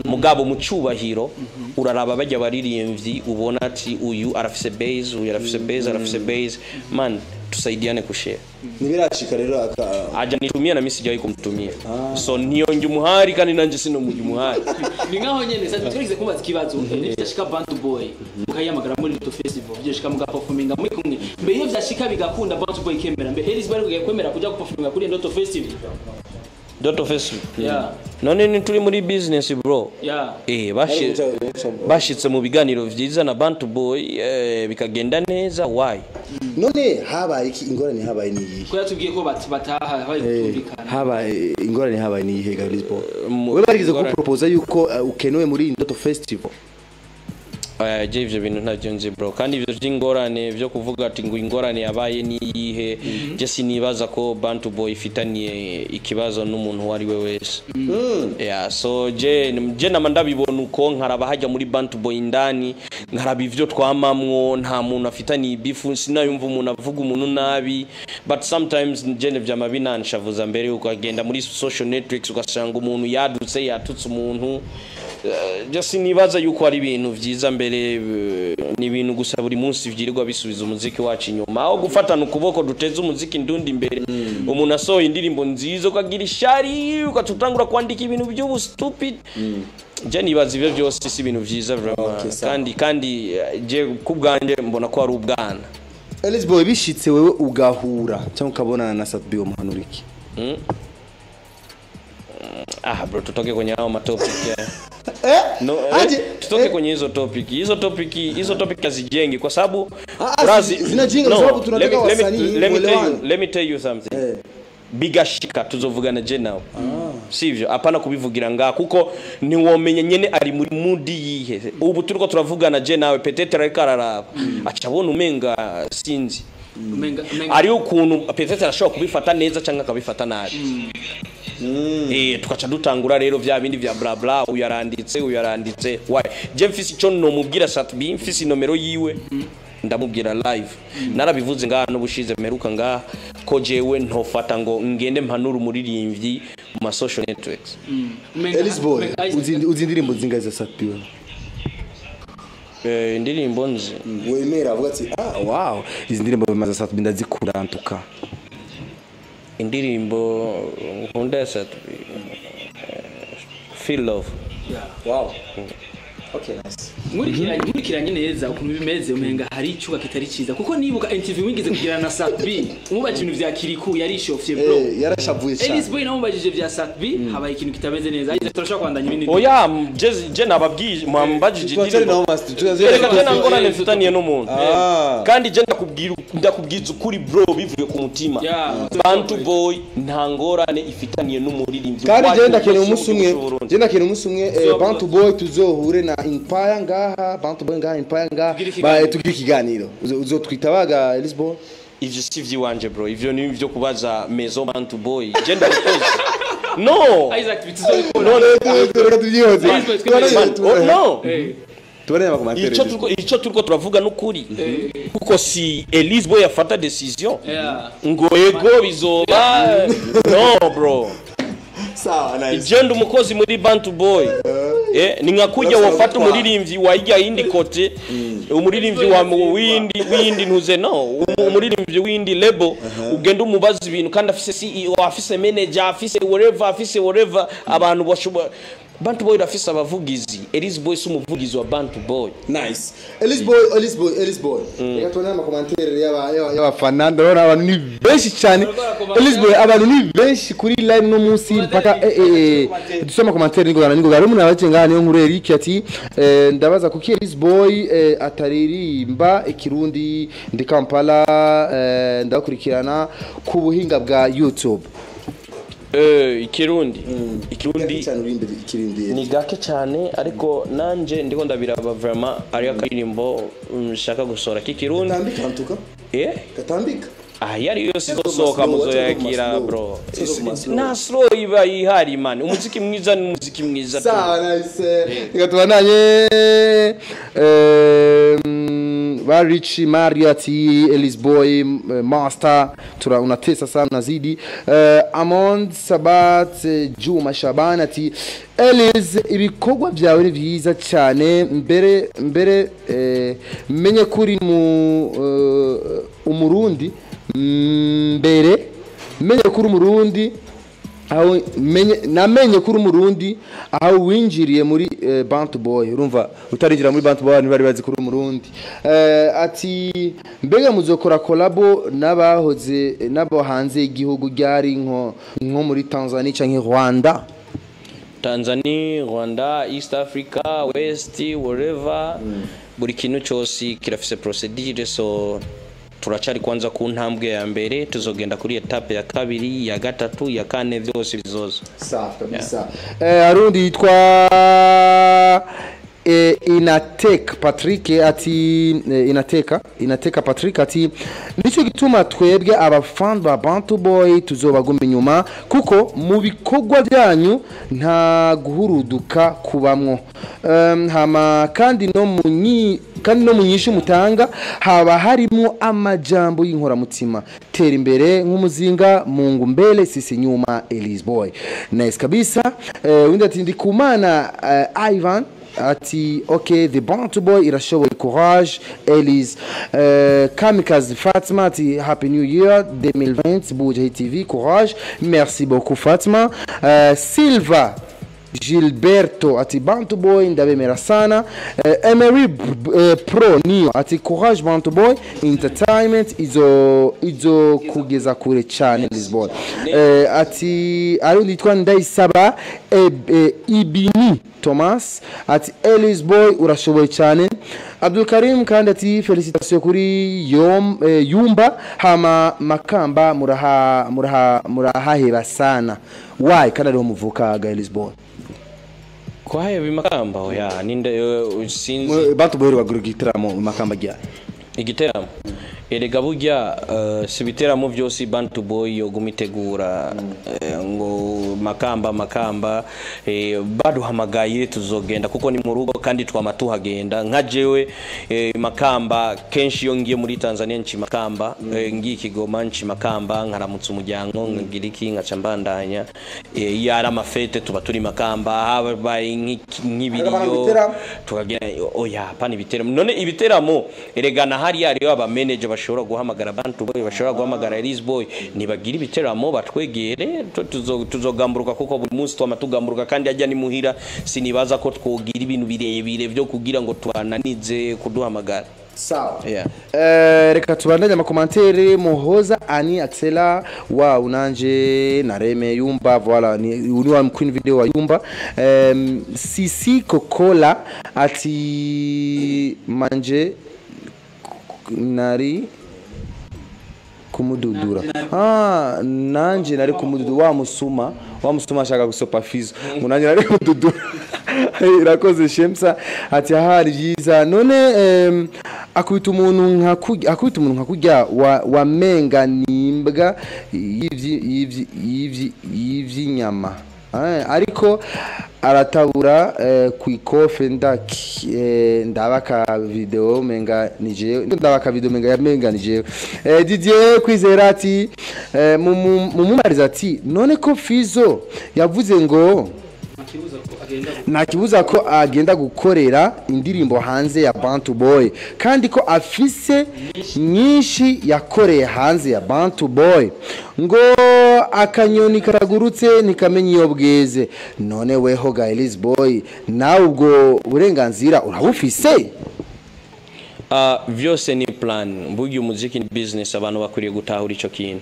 mugabo mu cyubahiro uraraba bajya baririmbyi ubona ati uyu arafise base uyu arafise base man tusaidiane kushare nibirashika rero aja nitumia na message yako kumtumia so niyonje umuhari kandi nanje sino mu umuhari ni ngaho nyene sasa twigeze kumbaza kibazo ndashika Bantu Boy ukayamagara muri Lito Festival byeshika muga performinga muri kumwe mbe iyo byashika bigakunda Bantu Boy kemera mbe Elise Boy kwemera kujya performinga kuri Lito Festival none ni turi muri business bro bashitse mu biganiro vyiza na Bantu Boy bikagenda neza why none habaye iki ingorane habaye ni yihe ko yatubwiye ko bataha habaye kutumvikana habaye ingorane habaye ni yihe Elise Boy we barigeze ko propose yuko ukenewe muri Lito Festival je ivyo bintu ntavyo nzi bro kandi ivyo vy'ingorane vyo kuvuga ati ngo ingorane yabaye ni yihe je sinibaza ko Bantu Boy ifitaniye ikibazo n'umuntu wari we wese so je namandabibona uko nkaraba hajya muri Bantu Boy indani nkaraba ivyo twamamwo nta muntu afitaniye bifu sinayumva umuntu avuga umuntu nabi but sometimes je vyama binanshavuza mbere ukagenda muri social networks ugasanga umuntu yadutse yatutse umuntu just nibaza yuko ari ibintu vyiza mbere ni ibintu gusa buri munsi vyirirwa bisubiza umuziki wacu inyuma aho gufatana ukuboko duteze umuziki ndundi imbere umuntu asohoye indirimbo nziza ukagira ishari ukatutangura kwandika ibintu by'ubu stupid je nibaza ivyo byose si ibintu vyiza vraiment kandi je kubwanje mbona ko ari ubwana Elise Boy bishitse wewe ugahura cyangwa ukabonana na Sat-B umuhanuriki bro tutoke kwenye hao matopic tutoke kwenye hizo topic hazijengi kwa sababu zinajenga kwa sababu tunataka wasanii let me tell you something bigashika tuzovugana je nawe sivyo hapana kubivugira nga kuko ni womenye nyene ari muri mudi yihe ubu turiko turavugana je nawe petetre araraba acabona umenga sinzi ari ukuntu petetre arashobora kubifata neza cyangwa akabifata nabi tukaca dutangura rero vya bindi vya bla bla uyaranditse why je mfisi cyo no mubwira Sat-B mfisi nomero yiwe ndamubwira live narabivuze ngaha no bushize meruka ngaha ko jewe ntofata ngo ngende mpanura umuririmbyi mu social networks Elise Boy uzi indirimbo zingahe za Sat-B indirimbo nzi wemera avuga ati wow izi ndirimbo bimaze Sat-B ndazikurantuka indirimbo nkunda Sat-B feel love wow okay nice nkurikiranye neza ukuntu bimeze umenga hari icyuga kitari ciza kuko nibuka interview wigeze kugirana na Sat-B umubajije ibintu vya Kiriku yari shofye bro yarashavuye cyane Elise Boy namubajije vya Sat-B habaye ikintu kitameze neza aje turashaka kwandanya ibindi je nababwije mwambajije indirimbo reka nangona nefitaniye n'umuntu kandi je ndakubwiza ukuri bro bivuye ku mutima Bantu Boy nta ngorane ifitaniye n'umuririmbyi kandi je ndakeneye umunsi umwe Bantu Boy tuzohure na Empire ngaha Bantu Boy ngaha Empire ngaha tukiri kiganiro uzotwitabaga Elise Boy ivyo si vyiwanje bro, ivyo ni ivyo kubaza Maison Bantu Boy je ndakoze no Isaac bitizobikora no reka tubyihoze no tubone amakomantere ico turiko turavuga n'ukuri kuko si Elise Boy afata decision ngo ego bizoba no bro sawa nice igenda umukozi muri Bantu Boy ni nka kujya wafata umuririmbyi wajya yindi kote umuririmbyi wa windi ntuze no umuririmbyi windi label ugenda umubaza ibintu kandi afise CEO afise manager afise whatever abantu bashobora Bantu Boy rafise abavugizi Elise Boy sumuvugizi wa Bantu Boy nice Elise Boy reka tubone amakomantere y'abafana ndabona abantu ni benshi cyane Elise Boy abantu ni benshi kuri live no munsi mpaka dusoma komantere ngo gari umuntu abacenga niyo nkuru Eric ati ndabaza kuki Elise Boy ataririmba ikirundi ndi Kampala ndakurikirana ku buhinga bwa YouTube ikirundi ni gake cyane ariko nanje ndiko ndabiraba vraiment ari akaririmbo nshaka gusora kikirundi katambika ntuka katambika yari yose izosohoka muzoyagira bro na slow iba ihari man umuziki mwiza ni umuziki mwiza sawa nice reka tubananye Barichi Mariati Elise Boy Master unatesa sana zidi Amond Sabat Juma Shabana ati Elise ibikorwa byawe ni byiza cyane mbere menye kuri mu umurundi mbere menye kuri umurundi aho namenye kuri umurundi aho winjiriye muri Bantu Boy urumva utarinjira muri Bantu Boy ntibari bazi kuri umurundi ati mbega muzokora collabo nabahoze nabo hanze igihugu ryari nko muri Tanzania canke Rwanda Tanzania Rwanda East Africa West wherever buri kintu cyose kirafise procedure so turacari kwanza ku ntambwe ya mbere tuzogenda kuri etape ya kabiri ya gatatu ya kane byose bizoza safi kabisa arundi yitwa Inateka Patrick ati Inateka Patrick ati nico gituma twebwe abafan ba Bantu Boy tuzobaguma inyuma kuko mu bikorwa byanyu nta guhuruduka kubamwo hama kandi no munyisha mutanga haba harimo amajambo y'inkoramutima tera imbere nk'umuzinga mungu mbele sisi nyuma Elise Boy nice kabisa windi ati ndikumana Ivan ati okay the Bantu Boy irashoboye courage Elise Kamikaze Fatma ati happy new year 2020 Buja TV courage merci beaucoup Fatma Silva Gilberto ati Bantu Boy ndabemera sana Emery Pro Nio ati courage Bantu Boy entertainment izo kugeza kure cyane Lisbon ati arundi yitwa Ndayisaba Ibini Thomas ati Elise Boy urashoboye cyane Abdul Karim kandi ati felicitation kuri Yumba hama Makamba murahaheba sana why kana rero muvuka ga Elise Boy kwa hayo bimakamba oya ninde sinzi Bantu Boy bagura gitaramo Makamba gya igiteramo erega burya si biteramo byose Bantu Boy yo gumitegura ngo makamba baduhamagaye tuzogenda kuko ni mu rugo kandi twamatuhagenda nka jewe Makamba kenshi yo ngiye muri Tanzania nci Makamba ngiye Kigoma nci Makamba nkaramutse umuryango ngiriki nkaca mbandanya yara amafete tuba turi Makamba habaye nk'ibiriyo tukagenda oya pani biteramo none ibiteramo erega na hari ariyo aba manager bashobora guhamagara Bantu Boy bashobora guhamagara Elise Boy nibagira ibiteramo batwegere tuzogamburuka kuko buri munsi twamatugamburuka kandi ajya ni muhira sinibaza ko twogira ibintu birebire byo kugira ngo twananize kuduhamagara sawa yeah. Reka tubandanye amakomantere Muhoza Ani Axela wa unanje nareme Yumba voilà ni wa queen video wa Yumba Sisi Kokola ati manje nari kumududura nanje nari kumududura wa musuma ashaka gusopa fizo munanje nari kumududura irakoze Shemsa ati hari byiza none akubita umuntu nka kujya wamenga nimbwa y'ivy'inyama ariko aratabura ku ikofe ndabaka video menga nije ndabaka video menga yamenga nije Didier Kwizera ati mumumariza ati none ko Fizo yavuze ngo nakibuza ko agenda gukorera indirimbo hanze ya Bantu Boy kandi ko afise nyinshi yakoreye hanze ya Bantu Boy ngo akanyoni karagurutse nikamenye iyo bweze none weho ga Elise Boy nawe ubwo burenganzira urabufise vyose ni plan mbugi umuziki ni business abantu bakuriye gutahura ico kintu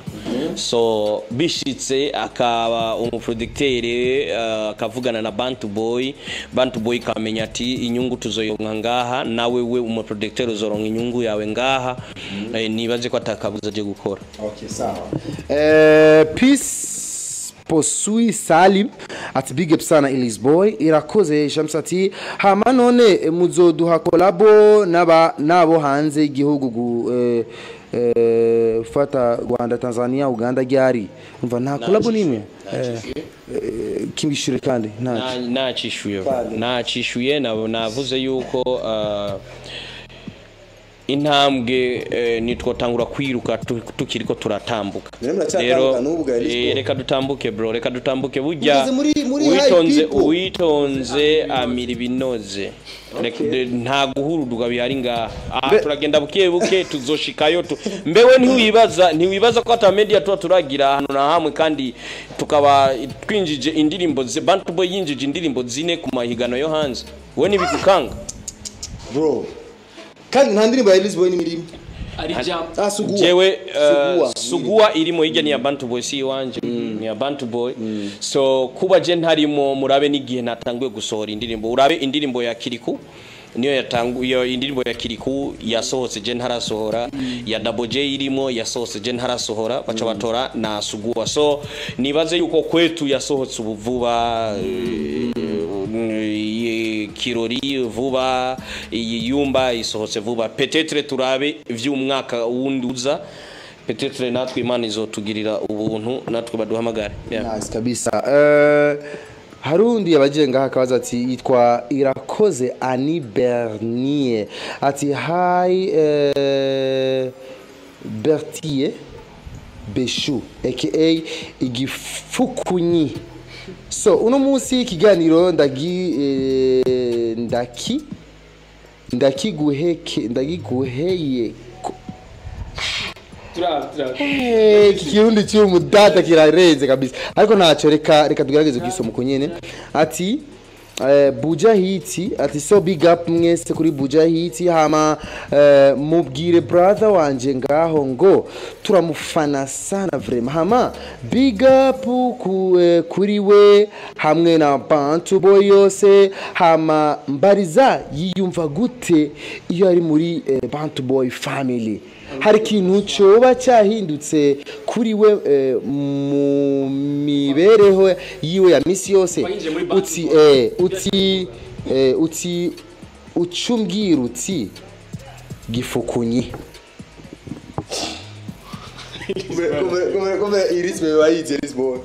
so bishitse akaba umuproducteur akavugana na Bantu Boy kamenya ati inyungu tuzoyonka ngaha nawe we umuproducteur uzoronka inyungu yawe ngaha nibaze ko atakabuza je gukora okay sawa peace Posui Salim ati big up sana Elise Boy irakoze Shamsati hama none muzoduha collabo nabo hanze igihugu fata Rwanda Tanzania Uganda gyari umva nta collabo nimwe kimbishure kandi nacishuye navuze yuko intambwe nitwotangura kwiruka tukiriko turatambuka rero reka dutambuke bro reka dutambuke burya witonze amira binoze nta guhuruduka bihari ngaha turagenda buke tuzoshikayo mbewe ntiwibaza ko ata media turagira hano na hamwe kandi tukaba twinjije indirimbo Bantu Boy yinjije indirimbo zine ku mahigano yo hanze we nibikukanga bro kandi nta ndirimbo ya Elise Boy n'imirimo ari jam jewe Sugua irimo hirya ni ya Bantu Boy si wanje ni ya Bantu Boy so kuba je ntarimo murabe n'igihe natanguye gusohora indirimbo urabe indirimbo ya Kiriku niyo yatanguye indirimbo ya Kiriku yasohotse je ntarasohora ya Double J irimo yasohotse je ntarasohora baca batora na Sugua so nibaze yuko kwetu yasohotse ubuvuba Kirori vuba yiyumba isohotse vuba peut-être turabe vy'umwaka wundi uza peut-être natwe Imana izotugirira ubuntu natwe baduhamagara nice kabisa harundi yabajenga hakabaza ati yitwa Irakoze Ani Bernier ati hi Bertier Beshu aka Igifukunyi so uno munsi ikiganiro ndagiguheye kirundi cy'umudata kirarenze kabisa ariko ntacyo reka tugerageze kwisoma uko nyene ati Buja Hiti ati so big up mwese kuri Buja Hiti hama mubwire brother wanje ngaho ngo turamufana sana vraiment hama big up kuri we hamwe na Bantu Boy yose hama mbariza yiyumva gute iyo ari muri Bantu Boy family hari ikintu cyoba cyahindutse kuri we mu mibereho yiwe ya misi yose uti ucumbwira uti gifukunyi Come Elise Boy wayite Elise Boy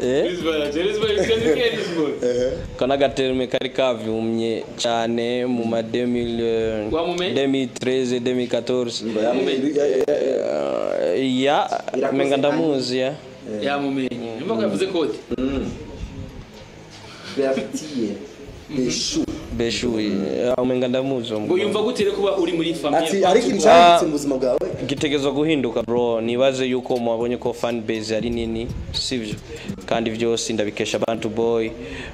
kana gaterme kari kavyumye cyane mu ma 2013 2014 ya menga ndamuzi ya mumenye nimba yavuze code Bertier Beshu umenga ndamuzo ngo yumva gutire kuba uri muri family ati ariko inshaka mu buzima bwawe gitegezo guhinduka bro nibaze yuko mwabonye ko fan base ari nini sivyo kandi vyose ndabikesha Bantu Boy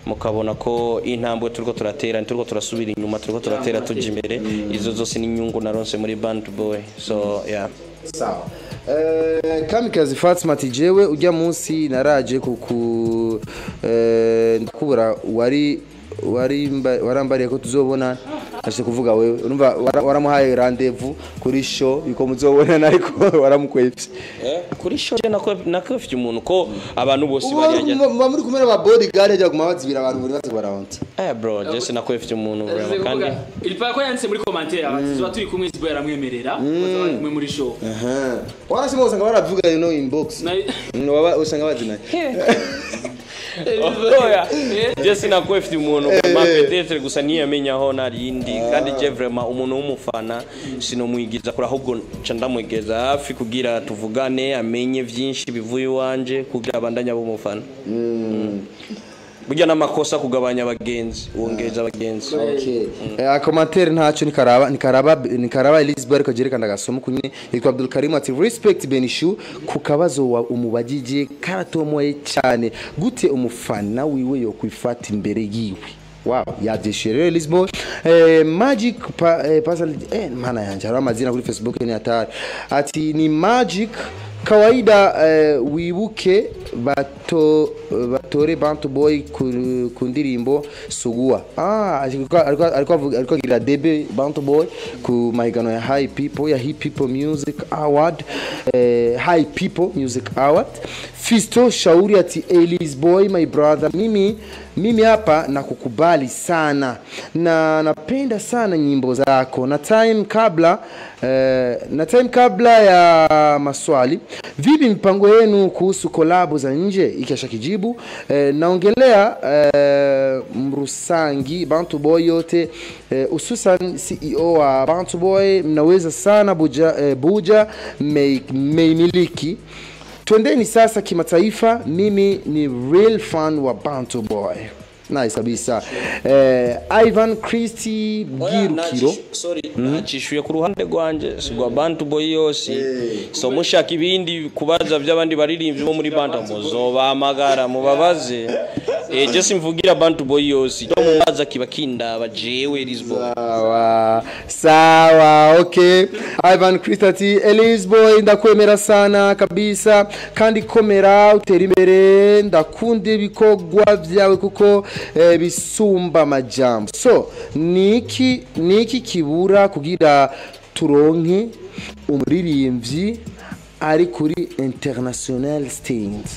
mukabona ko intambwe turiko turatera turiko turasubira inyuma turiko turatera tujya imbere izo zose ni nyungu naronse muri Bantu Boy so yeah sawa Kamikazi Fatima tijewe ujya munsi naraje kuku ndakubura warambariye ko tuzobona ashye kuvuga wewe urumva waramuhaye rendezvous kuri show yuko muzobona ariko waramukwevye kuri show nako afite umuntu ko abantu bose bari muba muri kumwe n'aba bodyguard ajya guma bazibira abantu muri bazi barawunta bro Jesse nako afite umuntu vraiment kandi ilipa ko yanditse muri commentaire tuba turi kumwe Isbo yaramwemerera baza kumwe muri show warasimo usanga baravuga inbox no baba usanga bazina Jesse nako afite umuntu peut-être gusa ntiyamenya aho narindi kandi je vraiment umuntu w'umufana sino mwigiza kuri ahubwo ndamwegeza hafi kugira tuvugane amenye byinshi bivuye wanje kugira abandanya b'umufana burya n'amakosa kugabanya abagenzi wongeza abagenzi commentaire ntacyo nikaraba Elizabeth ariko jerekana gasomo kunye yitwa Abdul Karim ati respect Benishu ku kabazo wa umubagije karatomoye cyane gute umufana wiwe yo kwifata imbere yiwe wow yadeshere Elizabeth magic pasal mana yanje hari amazina kuri Facebook ni atari ati ni magic kawaida wibuke batore Bantu Boy ku ndirimbo Sugua alikuwa gira debe Bantu Boy ku mahigano ya High People Music Award High People Music Award Fisto shauri ati Elise Boy my brother mimi hapa nakukubali sana na napenda sana nyimbo zako na time kabla ya maswali vipi mipango yenu kuhusu collab za nje ikisha kijibu naongelea Mrusangi Bantu Boy yote hususan CEO wa Bantu Boy mnaweza sana buja meimiliki twendeni sasa kimataifa mimi ni real fan wa Bantu Boy nice kabisa Ivan Christie Girukiro sorry nacishuye ku ruhande rwanje sigwa Bantu Boy yose so mushaka ibindi kubaza by'abandi baririmbyi bo muri banda muzobahamagara mubabaze je simvugira Bantu Boy yose to mumaza kibakinda bajewe Lisboa sawa okay Ivan Christie ati Lisboa ndakwemera sana kabisa kandi komera utera imbere ndakunde bikogwa byawe kuko bisumba majambo so niki kibura kugira turonke umuririmbyi ari kuri international stage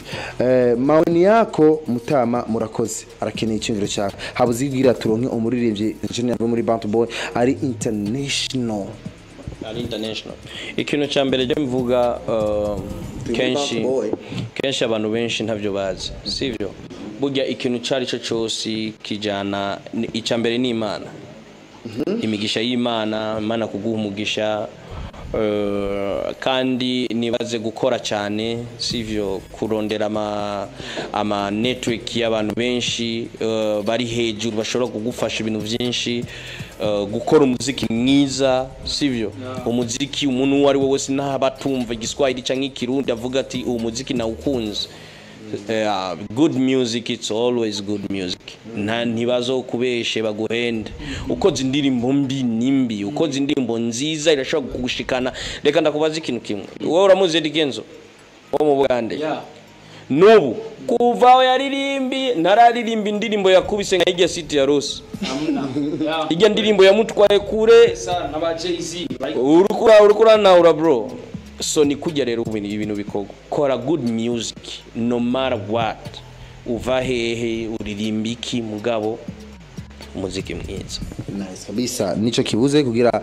maoni yako mutama murakoze arakeneye icyumviro cyane habuzigira turonke umuririmbyi engineer muri Bantu Boy ari international ikintu cyambere cyo mvuga kenshi abantu benshi ntabyo bazi sivyo burya ikintu cyari cyo cyose kijana icyambere ni Imana imigisha y'Imana Imana kuguha umugisha kandi nibaze gukora cyane sivyo kurondera ama network y'abantu benshi bari hejuru bashobora kugufasha ibintu byinshi gukora umuziki mwiza sivyo umuziki umuntu wari wose nabatumva igiswahili cyangwa ikirundi avuga ati uwo muziki na ukunze good music it's always good music ntibazo kubeshe baguhende uko zindirimbo mbi nimbi uko zindirimbo nziza irashobora kugushikana reka ndakubaza ikintu kimwe wowe uramuzi Dikenzo wo mu Bugande nubu kuva yaririmbi nararirimbi indirimbo yakubise nka ijya City ya Rose ijya ndirimbo yamutwaye kure sana ba Jay-Z urukura na bro so ni kujya rero ibintu bikogo kora good music no matter what uva hehe uririmbiki mugabo umuziki mwiza nice kabisa nico kibuze kugira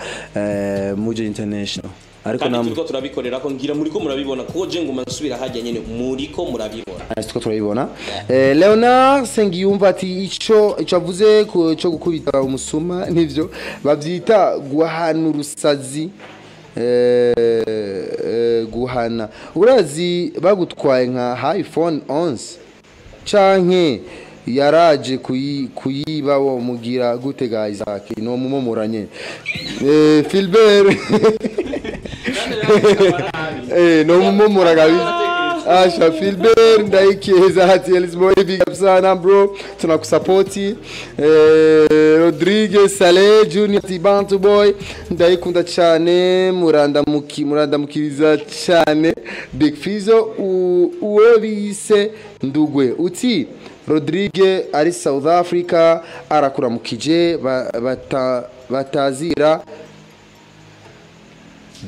muje international ariko namwe turabikorera ko ngira muri ko murabibona ko je nguma nsubira hajya nyene muri ko murabibona tuko turabibona Leonard Sengiyumva ati ico avuze cyo gukubita umusuma nivyo bavyita guhana urusazi guhana urazi bagutwaye nka iPhone 11 canke yaraje kuyiba wo mugira gutega Isaac no mumomoranye Philbert no mumomora gabiza Asha Philbert ndaikeza hati Elisboy big up sana bro tunakusupporti Rodriguez Saleh Junior Bantu Boy ndaikunda cyane murandamukiriza cyane Big Fizo uwo bise ndugwe uti Rodriguez ari South Africa arakuramukije batazira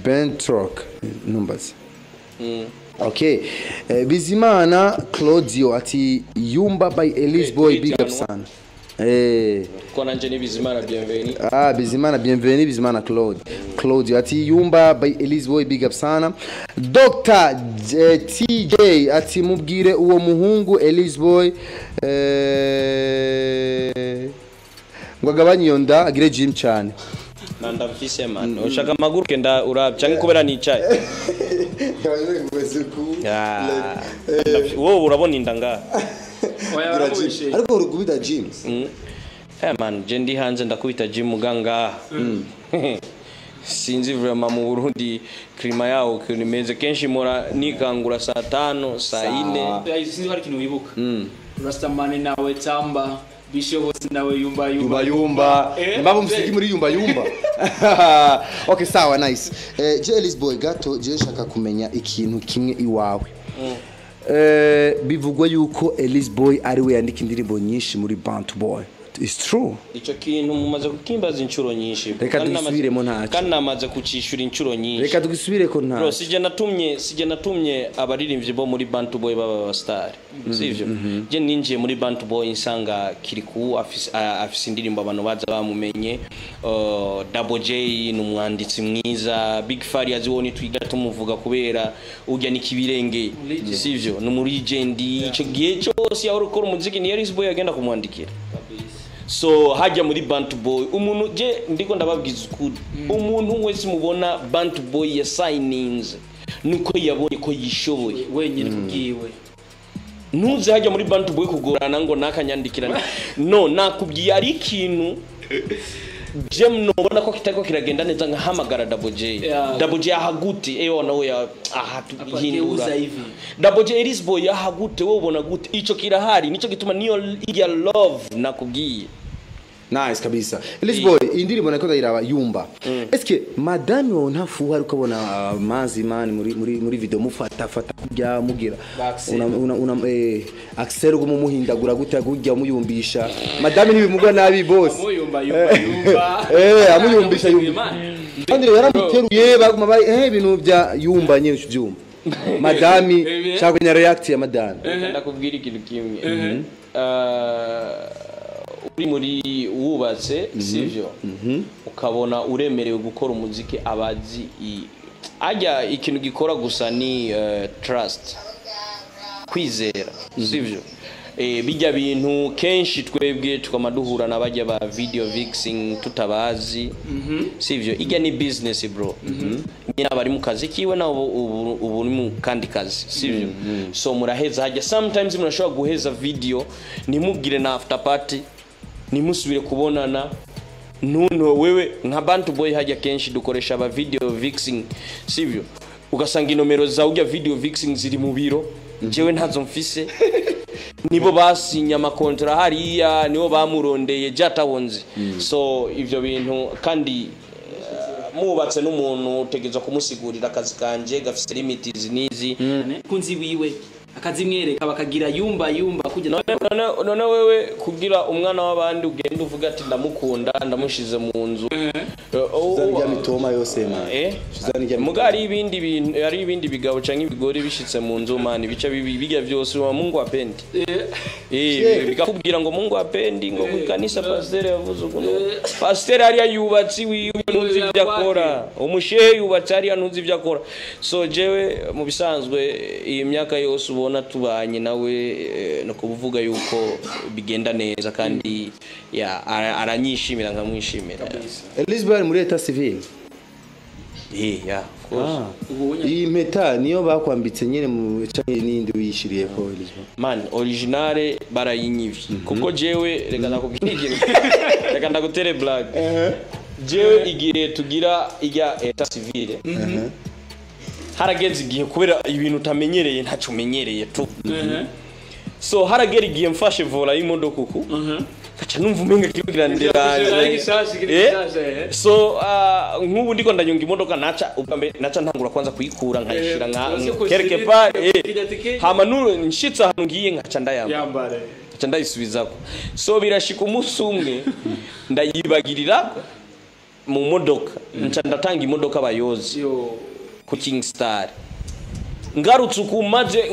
Bentrock numbers Okay. Bizimana Claudio ati Yumba by Elise Boy big up sana. Ko nanje ni Bizimana bienvenue. Bizimana bienvenue Bizimana Claudio ati Yumba by Elise Boy big up sana. Dr. TJ ati mubwire uwo muhungu Elise Boy ngo agabanye iyo nda agire gym cyane. Nanda mfise man. Ushaka amaguru kenda urab cyangwa kubera nicaye. Wowe urabona inda nga. Ariko urukubita gym. Man, je ndi hanze ndakubita gym muganga. Sinzi vraiment mu Burundi klima yaho kimeze kenshi mora nikangura saa 5 saa 4. Sinzi hari kintu wibuka. Rastamani nawe Tamba Bishobose nawe Yumba. Mbabo msiki muri Yumba. Okay, sawa, nice. Je Elise Boy gato je shaka kumenya ikintu kimwe iwawe. Bivugwa yuko Elise Boy ari we yandika indirimbo nyinshi muri Bantu Boy. It's true. Ico kintu mumaze kukimbaza inshuro nyinshi. Reka dusubiremo ntacyo. Kandi namaze kucishura inshuro nyinshi. Reka dusubire ko ntacyo. Bro, sije natumye abaririmbyi bo muri Bantu Boy baba star. Sivyo? Je ninjiye muri Bantu Boy insanga Kiriku afise indirimbo abantu baza bamumenye. Double J numwanditsi mwiza, Big Fari aziboni twiga tumuvuga kubera urya nikibirenge. Sivyo? No muri legend ico gihe cyose yaho ukora umuziki ni Elise Boy agenda kumwandikira. So hajya muri Bantu Boy umuntu je ndiko ndababwiza ukuri umuntu wese mubona Bantu Boy ya signings nuko yabonye ko yishoboye wenyine kubwiwe ntuze hajya muri Bantu Boy kugorana ngo nakanyandikirana no nakubwiye ari ikintu jem nobona ko kitako kiragenda neza nka hamagara Double J ahagute nawe ahatuhindura Double J Elise Boy ahagute wowe ubona gute ico kirahari nico gituma niyo ya love nakubwiye. Nice kabisa. Elise Boy indirimbo nako ndayiraba Yumba. Eske madame wona fuwa ukabona manzi man muri video mufata kujya mugira una Axel go mumuhindagura gute kujya muyumbisha madame nibimugwa nabi boss Yumba amuyumbisha Yumba kandi yaramuteruye baguma bari ibintu bya Yumba nyine cyumba madame shaka nya react ya madame ndakubwira ikintu kimwe uri muri wubatse sivyo ukabona uremerewe gukora umuziki abazi ajya ikintu gikora gusa ni trust kwizera sivyo bijya bintu kenshi twebwe tukamaduhura nabajya ba video vixing tutabazi sivyo ijya ni business bro nyina bari mu kazi kiwe na ubu mu kandi kazi sivyo so muraheza hajya sometimes murashobora guheza video nimugire na after party nimusubire kubonana nuno wewe nka Bantu Boy hajya kenshi dukoresha aba video vixing sivyo ugasanga inomero za ujya video vixing ziri mu biro jewe ntazo mfise nibo basinya amakontra hariya nibo bamurondeye jatabonze so ivyo bintu kandi mubatse n'umuntu utegeza kumusigurira akazi kanje gafise limits nizi kunzi wiwe akazimwereka bakagira Yumba kujya none wewe kugira umwana w'abandi ugenda uvuga ati ndamukunda ndamushize mu nzu ya mitoma yose mugari ibindi bigabo canke ibigori bishitse mu nzu mani bica biga byose wa Mungu apendi bikakubwira ngo Mungu apendi ngo kukanisa pasteur yavuze ngo pasteur ari yubatsi wiwe ntuzi byakora umushehe yubatsi ari ntuzi byakora so jewe mu bisanzwe iyi myaka yose ubona tubanye nawe no kuvuga yuko bigenda neza kandi aranyishimira nkamwishimira. Elise Boy muri Etat Civil of course iyi mpeta niyo bakwambitse nyene mu cyane nindi wishiriye ko Elise Boy man originale barayinyivye kuko jewe reka nakubwira reka ndagutere black jewe igihe tugira ijya Etat Civil harageze igihe kubera ibintu utamenyereye ntacu umenyereye tu so haragera igihe mfashe vola y'imodoka uku kaca numva umenga kibigira nderanje so nk'ubu ndiko ndanyunga imodoka naca ntangura kwanza kuyikura nkayishira nka quelque part hama nshitsa ahantu ngiye nkaca ndayambara kaca ndayisubizako so birashika umunsi umwe ndayibagirira mu modoka nca ndatanga imodoka abayozi ku King Star ngarutse ukumaje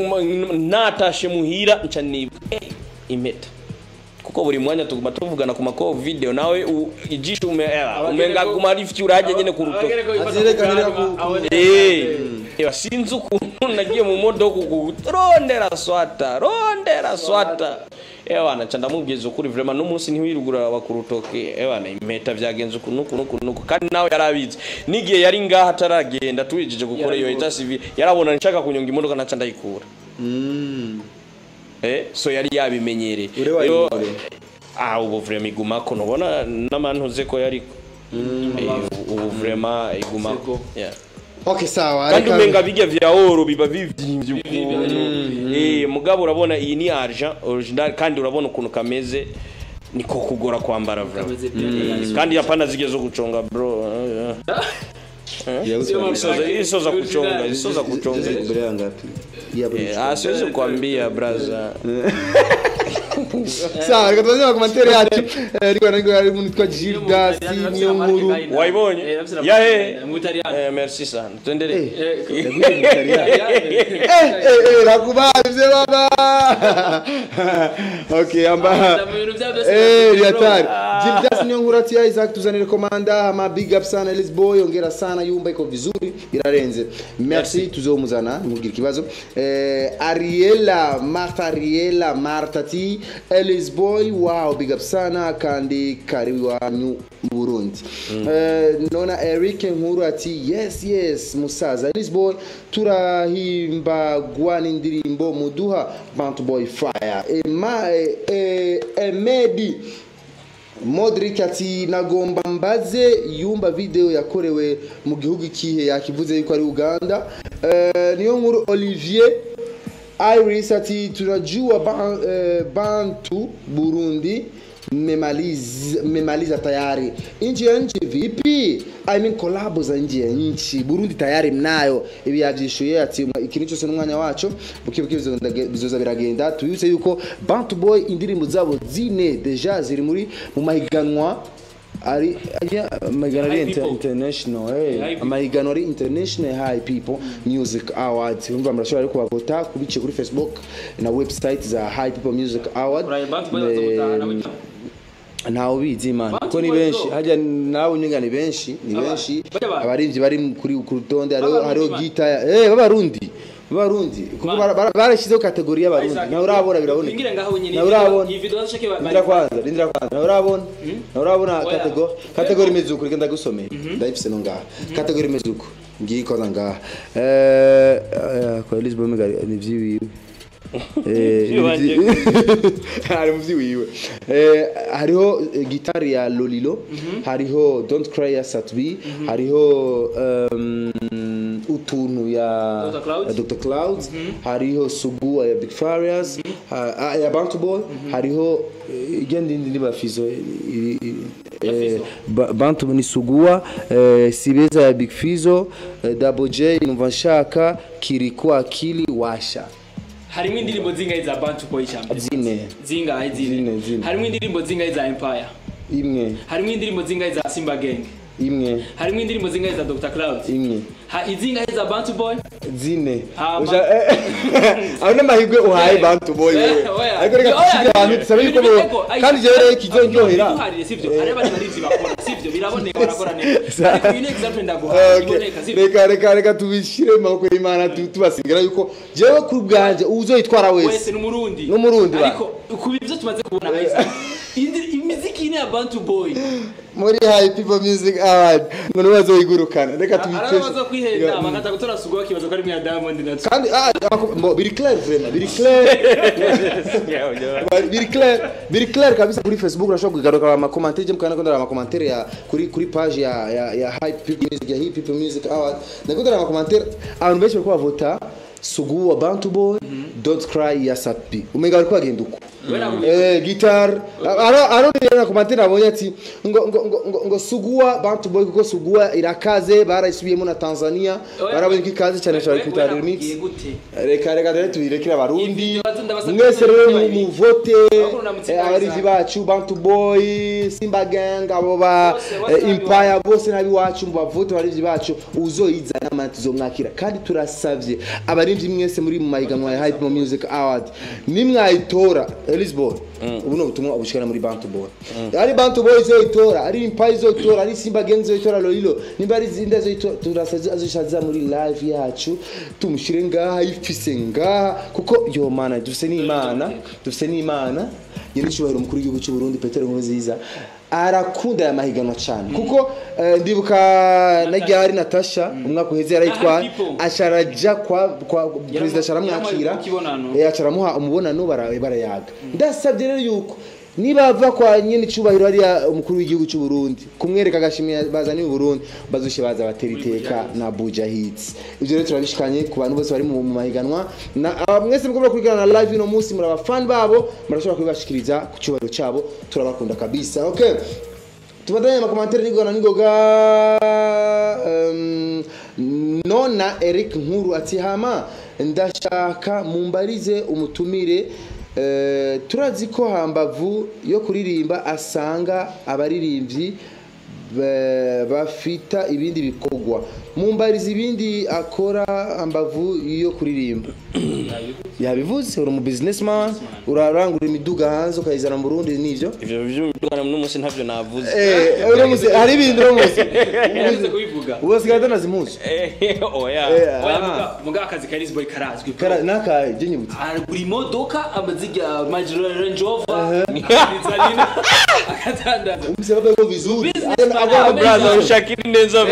natashe muhira nca nibuka impeta kuko buri mwanya tuguma tuvugana ku mako video nawe ijisho umenga guma rifyura haje nyene ku rutoki sinzi ukuntu nagiye mu modoka rondera swata ewana ndamubwiza ukuri vraiment n'umunsi ntiwirugura bakurutoke ewana impeta vyagenze ukuntu kandi nawe yarabizi nigiye yari ngaha ataragenda tuwijije gukora iyo eta civil yarabona nshaka kunyonga imodoka naca ndayikura so yari yabimenyereye ubu vraiment igumako nubona n'amantuze ko yariko ubu vraiment igumako okay sawa kandi umenga bijya vya oro biba bivyimbye mugabo urabona iyi ni argent original kandi urabona ukuntu kameze niko kugora kwambara vraiment kandi yapana zigeze guconga bro isoza kuchonga mbele yangapi siwezi kuambia brother sawa reka tuanze commentaire yacu ariko ari umuntu twa Gildas niyo nkuru waibonye merci sana tuendelee rakubavye baba okay amba riatari Gildas niyo nkuru ati Isaac tuzanire komanda ama big up sana Ellis Boy ongera sana yumba iko vizuri irarenze merci tuzomuzana mugira kibazo Ariela Marta T Ellis Boy wow big up sana kandi karibu wanyu Burundi nona Eric nkuru ati yes musaza Ellis Boy turahimba gwani ndirimbo muduha Bantu Boy fire Medi Modric ati nagomba mbaze yumba video yakorewe mu gihugu kihe yakivuze yuko ari Uganda niyo nkuru Olivier Iris ati tunajua Bantu Burundi memaliza tayari nchi ya nchi vipi collabo za nchi ya nchi Burundi tayari mnayo ibi yavyishuye ati ikintu cyose n'umwanya wacu bukibuke bizoza biragenda tuyuse yuko Bantu Boy indirimbo zabo zine deja ziri mu mahiganwa ari international amahiganwa ari international high people music awards umva murashobora ariko bavota kubice kuri Facebook na website za High People Music Award ntawe bizi man ko ni benshi hajya nawe nyinga ni benshi abarinzi bari kuri kurutonde hariho gita Barundi kuko barashizeho kategori y'abarundi na urabona biraboneka na urabona iyi video zashake rindira kwanza na urabona kategori mezuko reka ndagusomeye ndayifise no ngaha kategori mezuko ngiye ko ngaha kwa Lisbon mega ni vyiwiwe hari muvyiwiwe hariho gitari ya Lolilo hariho Don't Cry ya Satbi hariho utuntu ya Dr. Clouds hariho Sugu ya Big Farias ya Bantu Boy hariho igende bafizo Bantu ni Sugua Sibeza ya Big Fizo Double J numva nshaka kiriko akili washa harimo indirimbo zingahe za Bantu Boy champion zine harimo indirimbo zingahe za Empire imwe harimo indirimbo zingahe za Simba Gang imwe harimo indirimbo zingahe za Dr. Clouds imwe izingahe za Bantu Boy zine abona mahigwe uhaye Bantu Boy wewe ariko reka tushire abantu tusabe yuko kandi je rero kizonjohera duharire sivyo hari abandi barizi bakora sivyo biraboneka barakora neza ariko iyi example ndaguhaye iboneka sivyo reka tubishire mako y'Imana tubasingira yuko jewe ku bwanje uzoyitwara wese n'umurundi ariko kubivyo tumaze kubona imiziki ni ya Bantu Boy muri High People Music Award ngo bazoyigurukana reka tubikeshe arabaza kwihenda bakata gutora Sugo kibazo ko ari mu ya Diamond natwe kandi biri clair vraiment biri clair kabisa kuri Facebook urashobora kugaruka ama commentaire je mukana kondara ama commentaire ya kuri page ya High People Music Award nakondara ama commentaire abantu benshi bako bavota Sugu wa Bantu Boy Don't Cry ya Satbi umenga bari kwagenda uko guitar na commentaire abonye ati ngo Sugua Bantu Boy kuko Sugua irakaze barayisubiyemo na Tanzania barabonye kikaze cyane cyane kwita remix reka rero tuyirekira abarundi mwese rero mu vote abarizi bacu Bantu Boy Simba Gang abo ba Empire bose nabi wacu mu bavote abarizi bacu uzoyizana amati zo mwakira kandi turasavye abari abarimvyi mwese muri mu mahiganwa ya Hype Music Award nimwayitora Lisbon ubu no butumwa ubushikana muri Bantu Boy ari Bantu Boy izoyitora ari Empire izoyitora ari Simba Gang izoyitora Lolilo nimba ari zindi izoyitora turashaza muri live yacu tumushire ngaha ifise ngaha kuko yo mana dufise n'Imana yeni cyubahiro mukuru w'igihugu cy'u Burundi Petero Nkurunziza arakunda ya mahiganwa cyane kuko ndibuka najya ari Natasha umwaka uheze yarayitwa asharaja kwa president sharamwakira yacaramuha umubonano barayaga ndasabye rero yuko nibava kwa nyene cyubahiro ari umukuru w'igihugu cy'u Burundi kumwereka agashimye bazanye mu Burundi bazushe baza bateriteka na Buja Hits ivyo rero turabishikanye ku bantu bose bari mu mahiganwa mwese mukobora kurigana na live no munsi muri abafan babo murashobora kubashikiriza ku cyubahiro cyabo turabakunda kabisa okay tubadanye amakomantere nigoga nona Eric Nkuru ati hama ndashaka mumbarize umutumire turazi ko hambavu yo kuririmba asanga abaririmbyi bafita ibindi bikogwa mumbariza ibindi akora hambavu yo kuririmba yabivuze uri mu businessman urarangura imiduga hanze ukayizana mu Burundi nivyo ivyo by'imiduga n'umunsi ntavyo navuze uramutse hari ibindi uramutse kubivuga ubasigara nazimuzi oya muga akazi ka Lisboy karazwi naka je nyibutse buri modoka amaziga Range Rover nizalina akatandaza umsebe ko vizuri agora brother ushakiri neza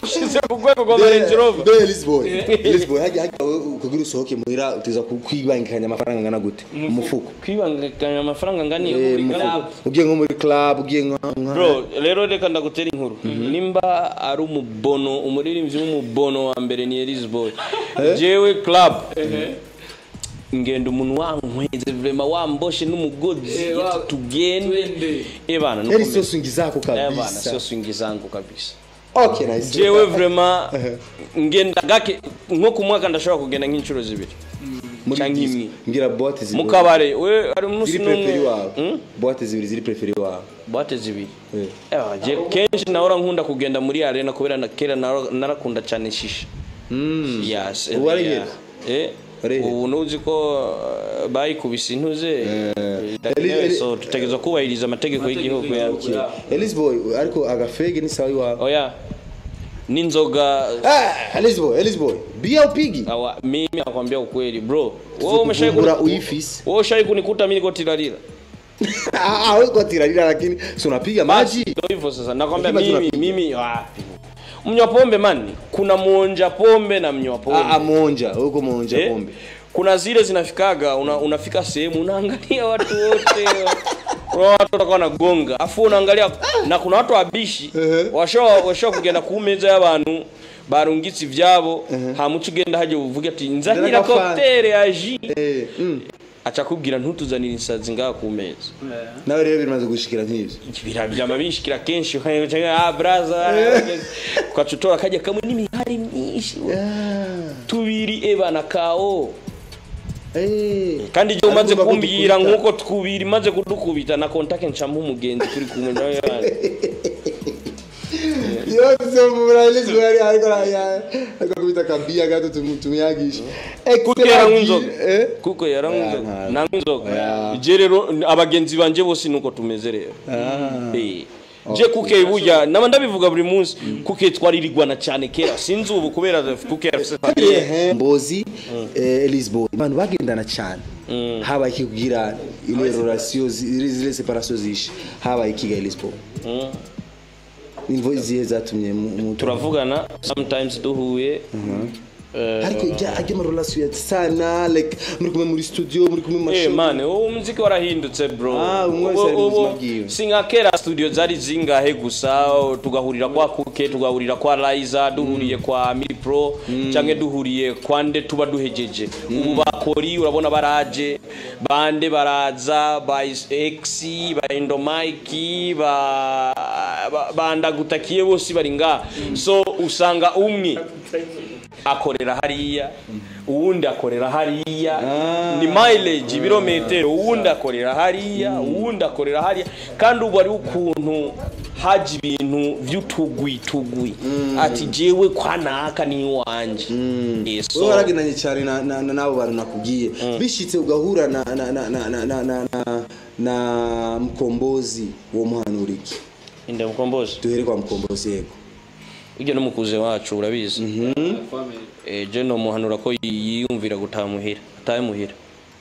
ushize ku rwego rwa Range Rover Lisboy hajya kugira usohoke muhira utiza kwibangikanya amafaranga ngana gute umufuko kwibangikanya amafaranga ngani ugiye nko muri club ugiye nka bro rero reka ndagutera inkuru nimba ari umubono umuririmbyi w'umubono wa mbere ni Lisboy jewe club ngenda umuntu wankweze vraiment wamboshe n'umugozi tugende ebana nuko eri swingi zako kabisa ebana sio swingi zangu kabisa okay nice jewe vraiment ngenda gake nko ku mwaka ndashobora kugenda nk'inshuro zibiri muri ngira boîte zibiri mukabare we ari umunsi boîte zibiri ziri preferi wawe boîte zibiri je kenshi naora nkunda kugenda muri arena kubera na kera narakunda cyane shisha yes ubu nuzi ko bayikubise intuze so tutegeza kubahiriza amategeko y'igihugu yacu Lisboy ariko agafege ni sawa iwawe oya ninzoga Lisboy bia upigi mimi nakwambia ukweli bro wewe umeshaikura uifisi wewe ushaikukuta mimi niko tirarira wewe kwa tirarira lakini si unapiga maji ndio hivyo sasa nakwambia mimi mnywa pombe mani kuna muonja pombe na mnywa pombe muonja huko muonja pombe kuna zile zinafikaga unafika sehemu unaangalia watu wote watu watakuwa na gonga afu unaangalia na kuna watu wabishi washo kugenda ku meza y'abantu barungitse ivyabo hamucigenda haje uvuga ati nzahira cocktail yaji acakubwira ntutuzanira insazi ngaha ku meza nawe rero bimaze gushikira nk'ivyo birabyama bishikira kenshi brother kwacutora kaje kamwe n'imihari myinshi tubiri ebana kao kandi je umaze kumbira nkuko twubiri maze kudukubita na contact ncampa umugenzi kuri kumwe nawe yose murales bari ariko akakubita kambia gato tumuyagisha kukera ngunzoga kuko yarangunzoga nangunzoga je rero abagenzi banje bose nuko tumeze rero je kuke ibuya naba ndabivuga buri munsi kuke twaririrwana cyane kera sinzi ubu kubera kuke Mbozi Lisboy abantu bagendana cyane haba ikikugira ile relation zile separation zishi haba ikiga Lisboy Invo iziye zatumye turavugana sometimes duhuye ariko ajya mu relation sana like muri kumwe muri studio muri kumwe masho man umuziki warahindutse bro singa kera studio zari zingahe gusa tugahurira kwa kuke tugahurira kwa Liza duhuriye kwa Mili Pro canke duhuriye kwande tuba duhejeje ubu bakori urabona baraje bande baraza ba X ba Indomike banda gutakiye bose bari nga so usanga umwe akorera hariya uwundi akorera hariya ni mileage ibirometero uwundi akorera hariya uwundi akorera hariya kandi ubu ari ukuntu haje ibintu vy'utugwi ati jewe kwanaka ni wanje so wewe waragendanye cyane nabo bantu nakubwiye bishitse ugahura na Mkombozi wo muhanuriki inde Mkombozi duhere kwa Mkombozi yego ujye no mukuze wacu urabizi je no muhanura ko yiyumvira gutamuhira atamuhira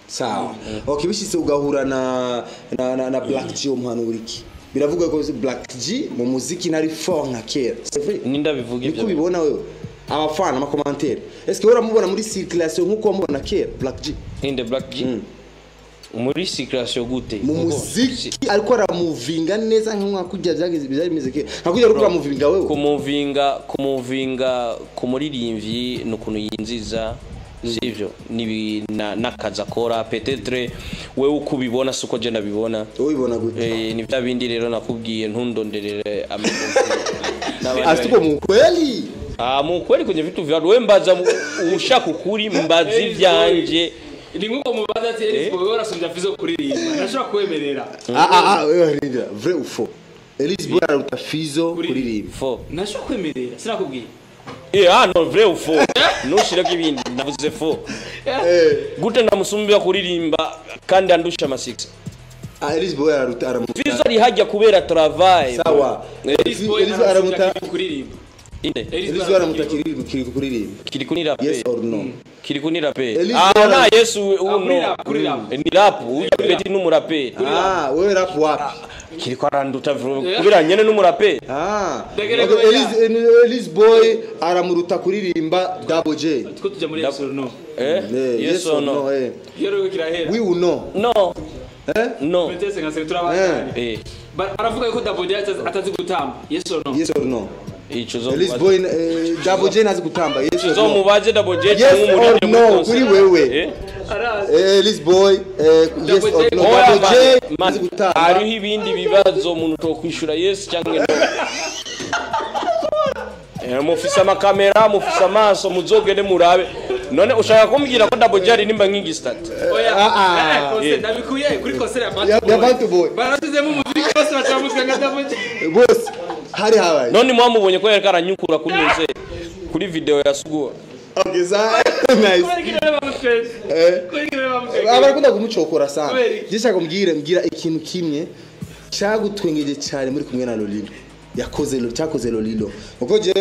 sawa okay bishitse ugahura na Black G wo muhanuriki biravuga ko Black G mu muziki nari fort nka kera ninda bivuga ibyo bibona wewe abafana ama commentaire est-ce que uramubona muri circulation nkuko wamubona kera Black G inde Black G muri circulation gute mu muziki ariko aramuvinga neza nk'akujya byageze bizari bimeze kera nakujya rukura muvinga wewe kumuvinga kumuririmvyi n'ukuntu yinziza sivyo ni nakaza kora peut-être wewe ukubibona suko je nabibona ubibona gute ni bya bindi rero nakubwiye ntundonderere asiko mu kweli mu kweli kwenye vitu vya wewe mbaza ushaka ukuri mbazi vyanje ni nkuko mubaza ati Elise Boy warasumvya Fizo kuririmba nashobora kwemerera wewe rindira vrai ou faux Elise Boy aruta Fizo kuririmba faux nashobora kwemerera sinakubwiye no vrai ou faux nushira kibindi navuze faux gute ndamusumbya kuririmba kandi andusha masix Elise Boy aruta aramuta Fizo ari hajya kubera travail sawa Elise Boy aramuta kuririmba inde Elise Boy aramuta kuririmba kiri kuni rap yes or no kiri kuni rap na Yesu uno ni rap ubeti n'umurape wewe rap wapi kiri kwa randuta kubera nyene n'umurape Elise Boy aramuruta kuririmba Double J two tujya muri Yes or No yes or no yero kirahera we will know no no petese nka turabana baravuga yuko Double J atazi gutamba yes or no ico zo Elise Boy Double J nazi gutamba yes zo mubaze Double J cyangwa no kuri wewe Elise Boy yes or no Double J nazi gutamba ariho ibindi bibazo umuntu to kwishura yes cyangwa no mufisa amakamera mufisa amaso muzogende murabe none ushaka kumbwira ko Double J ari nimba nkingi stat ndabikuye kuri concert ya Bantu Boy barasizemo umuziki bose bacamuzwe nka Double J bose hari habaye none mwamubonye ko yareka aranyukura kunyuze kuri video ya Suguwa okay nice abarakunda kumucokora sana gishaka mbwira ikintu kimwe cyagutwengeje cyane muri kumwe na Lolilo cyakoze Lolilo uko je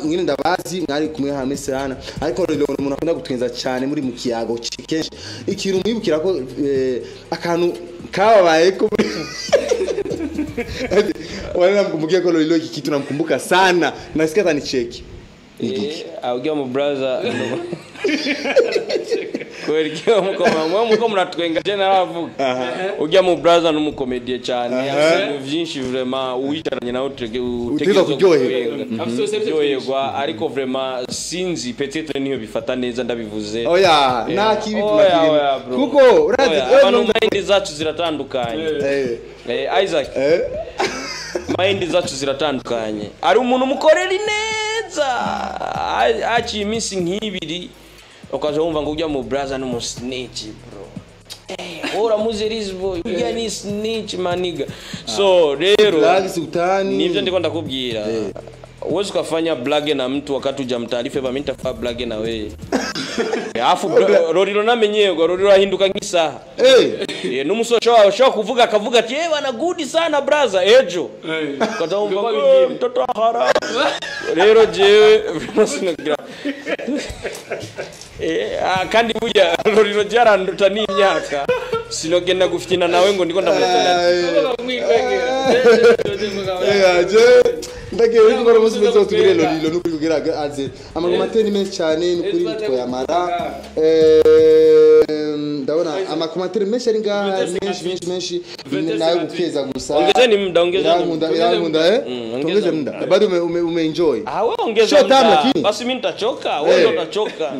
ngine ndabazi mwari kumwe hamwe sana ariko Lolilo umuntu akunda gutwenza cyane muri mukiyago kenshi ikintu mwibukira ko akantu kabaye ko wala namkumbukia kwa Lolilo iki kitu namkumbuka sana nasikia hata nicheki augia mu brother kweli kio mko mnatwenga tena aravuga ugia mu brother n'umukomedie cyane afite byinshi vraiment uwitaranye nawe utegeza kuryoherwa ariko vraiment sinzi peut-être niyo bifata neza ndabivuze oya nta kibi tunakigena kuko urazi abantu mind zacu ziratandukanye Isaac mind zacu ziratandukanye ari umuntu mukorera neza aci iminsi nk'ibiri ukaje wumva ngo ujya mu brother no mu snitch bro ora Elise Boy ujya ni snitch maniga so rero nivyo ndiko ndakubwira uwezi ukafanya blage na mtu wakati hujamtaarifa mimi nitafanya blage na wewe afu Lolilo namenyego Lolilo ahinduka nk'isaha n'umusosho wawe shaka kuvuga akavuga ati bana good sana brother ejo kadaumva mtoto hara rero jewe sinagira kandi burya Lolilo jaranduta n'imyaka sinogenda gufitana nawe ngo ndiko ndamutana ndage uri gukora umunsi mwiza tugire Lolilo n'ukuri kugira aze amakomateri menshi cyane n'ukuri twoyamara ndabona amakomateri menshi ari ngaha menshi nayo gukeza gusa ongeze ni muda tongeze muda bado umeenjoy wewe ongeza muda basi mimi nitachoka wewe ndo utachoka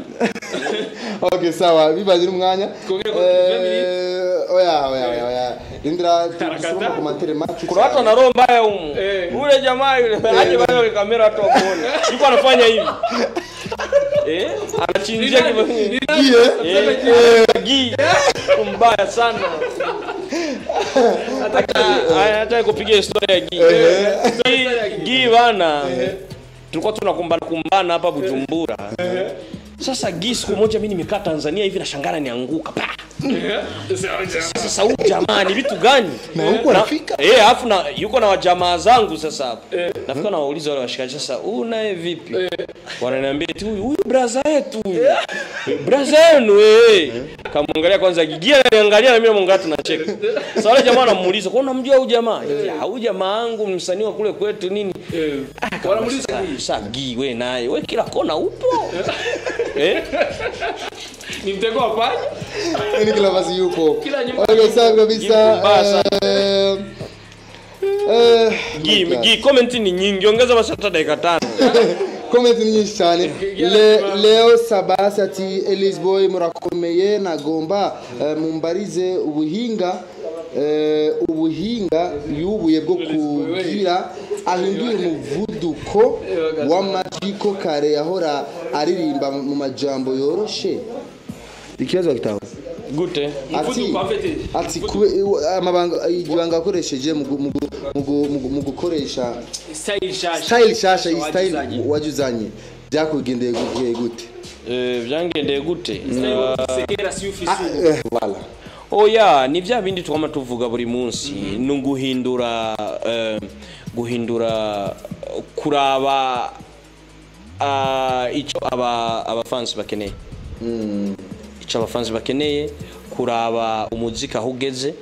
okay sawa bibaze n'umwanya oya indra tusoma komateri machu kuna watu wanaromba ule jamaa yule aje bado kamera tu muone yuko anafanya hivi anachinjia gi mbaya sana. Hata kupigia story ya Gi bana. Tulikuwa tunakumbana hapa Bujumbura. Sasa Gi siku moja mimi nimekaa Tanzania hivi nashangana nianguka. Sasa huyu jamani vitu gani? Na huko anafika. Alafu na yuko na wajamaa zangu sasa hapo. Nafika na wauliza wale washikaji sasa huyu naye vipi? Wananiambia tu huyu brother yetu. Brother yenu Kamwangalia kwanza Gigi ananiangalia na mimi namwangalia tunacheka. Sasa wale jamaa wanamuuliza, "Kwa unamjua huyu jamaa?" "Huyu jamaa wangu msanii wa kule kwetu nini?" Wanamuuliza sasa Gigi wewe naye, wewe kila kona upo. Ni mtego wa panya. Ni kila basi yupo. Kila nyumba. Okay, sawa kabisa. Gigi comment ni nyingi, ongeza basi hata dakika 5. Comment ni nyingi cyane. Leo Sabasi ati Elise Boy murakomeye nagomba mumbarize ubuhinga yubuye bwo kugira ahinduye umuvuduko w'amajiko kare yahora aririmba mu majambo yoroshe. Ikibazo gitaho gute ati amabanga igibanga akoresheje mu gukoresha style shasha style wajuzanye byakugendeye gute byangendeye gute sekera si ufisi voilà oya ni bya bindi twama tuvuga buri munsi guhindura kuraba icyo abafans bakeneye icyo abafans bakeneye kuraba umuziki aho ugeze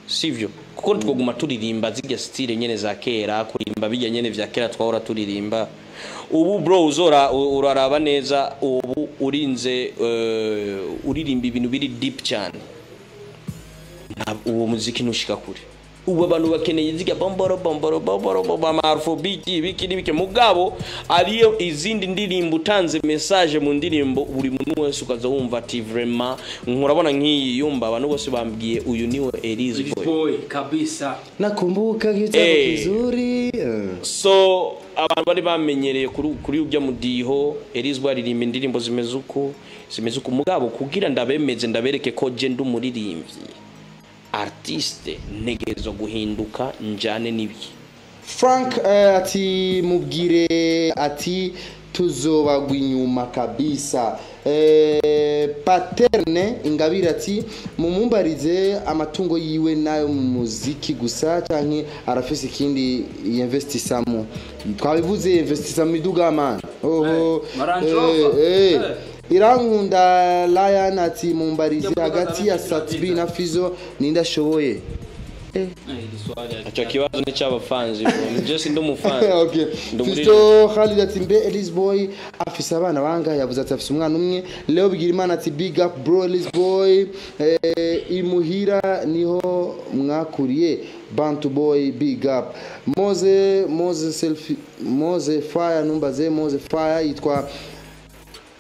sivyo kuko twoguma turirimba zige style nyene za kera kurimba bijya nyene vya kera twahora turirimba ubu bro uraraba neza ubu urinze uririmba ibintu biri deep cyane uwo muziki nushika kure ubu abantu bakeneye ziga bomboro afrobeat biki mugabo ariyo izindi ndirimbo utanze message mu ndirimbo buri muntu wese ukaza wumva ati vraiment nkurabona nk'iyi yumba abantu bose bambwiye uyu niwe Elise Boy kabisa nakumbuka kitabo kizuri so abantu bari bamenyereye kuri ujya mudiho Elise Boy aririmba indirimbo zimeze uko mugabo kugira ndabemeze ndabereke ko je ndumuririmbyi artiste negezo guhinduka njane nibiki Frank ati mubwire ati tuzobagwa inyuma kabisa Paterne Ingabire ati mumumbarize amatungo yiwe nayo mu muziki gusa canke arafise ikindi investisamo twabivuze investisamo iduga man Irankunda Lion ati mumbarize hagati ya Satbi na Fizo nindashoboye acho kibazo ni cyaba fans je sindo mufans okay Fizo Khalid ati mbe Elise Boy afise abana banga yavuze ati afise umwana umwe Leo Bigirimana ati big up bro Elise Boy imuhira niho mwakuriye Bantu Boy big up Mose Fire numbaze Mose Fire yitwa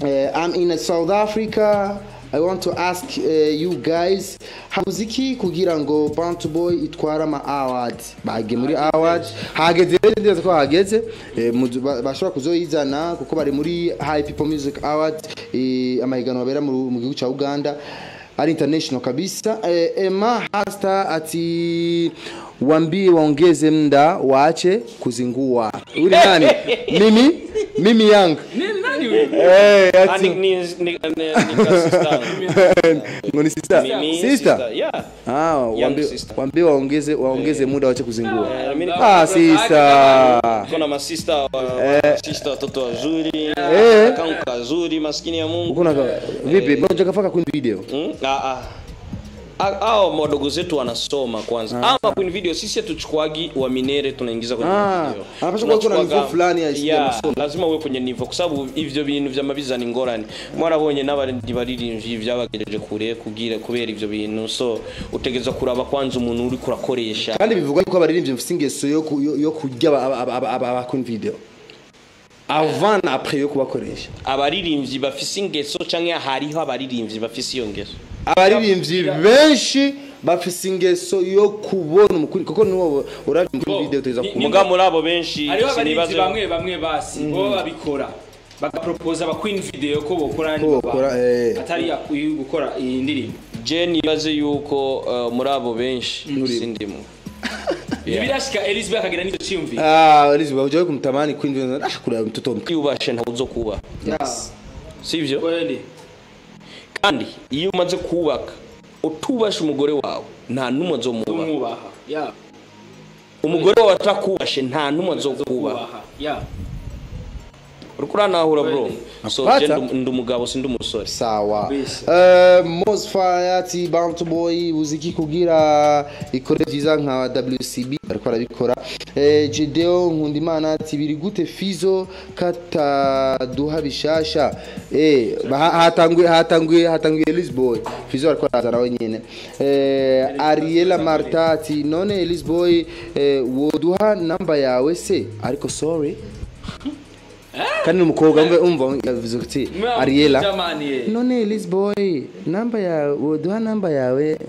I'm in South Africa. I want to ask you guys habuziki kugira ngo Bantu Boy itwara ma awards bage muri awards hageze ndetse ko hageze bashobora kuzoyizana kuko bari muri High People Music Awards amahiganwa abera mu gihugu cya Uganda ari international kabisa Emma Hasta ati wambie waongeze muda waache kuzingua uri nani mimi yangu ati ni sister yeah wambie waongeze muda waache kuzingua sister kuna sister watoto wazuri akaunka wazuri maskini ya Mungu kuna vipi mmoja kafaka kwenye video madogo zetu wanasoma kwanza ama kwenye video sisi tuchukuagi wa minere tunaingiza kwenye video anapaswa kuwa na niveau fulani ya masomo lazima uwe kwenye niveau kwa sababu ivyo bintu vya mabiza ni ngorane mwarabonye n'abandi baririmvye vyabagejeje kure kugira kubera ivyo bintu so utegeza kuraba kwanza umuntu uri kurakoresha kandi bivugwa ko abaririmbye mfise ingeso yo kujya aba kwenye video avant après yo kubakoresha abaririmbyi bafise ingeso canke hariho abaririmbyi bafise iyo ngeso abaririmbyi benshi bafise ingeso yo kubona umukuri kuko niwo uravye mu video teza kumuga muri abo benshi sinibaze bamwe basi bo babikora bagapropose aba queen video ko bokora atari gukora iyi ndirimbo Jane ibaze yuko muri abo benshi sindimo Nibirashika Elizabeth akagira n'icyo cyumvi. Elizabeth uje kumtamani kwinjira kureba mtoto yubashe ntabuzo kuba. Yes. Sivyo? Kweli. Kandi iyo umaze kubaka utubashe umugore wawe nta numwe azomubaha. Tumubaha. Yeah. Umugore wawe atakubashe nta numwe azokubaha. Yeah. Urukura nahura bro. So je ndumugabo sindi umusore. sawa Most Fire ati Bantu Boy uziki kugira ikore vyiza nka WCB ariko arabikora Gedeo Nkundimana ati biri gute Fizo kataduha bishasha hatanguye Elizboy Fizo ariko arazana wenyene Ariela Marta ati none Elizboy woduha namba yawe se ariko sorry kandi umukobwa umva yavuze ati Ariela none Elizboy namba yawe woduha namba yawe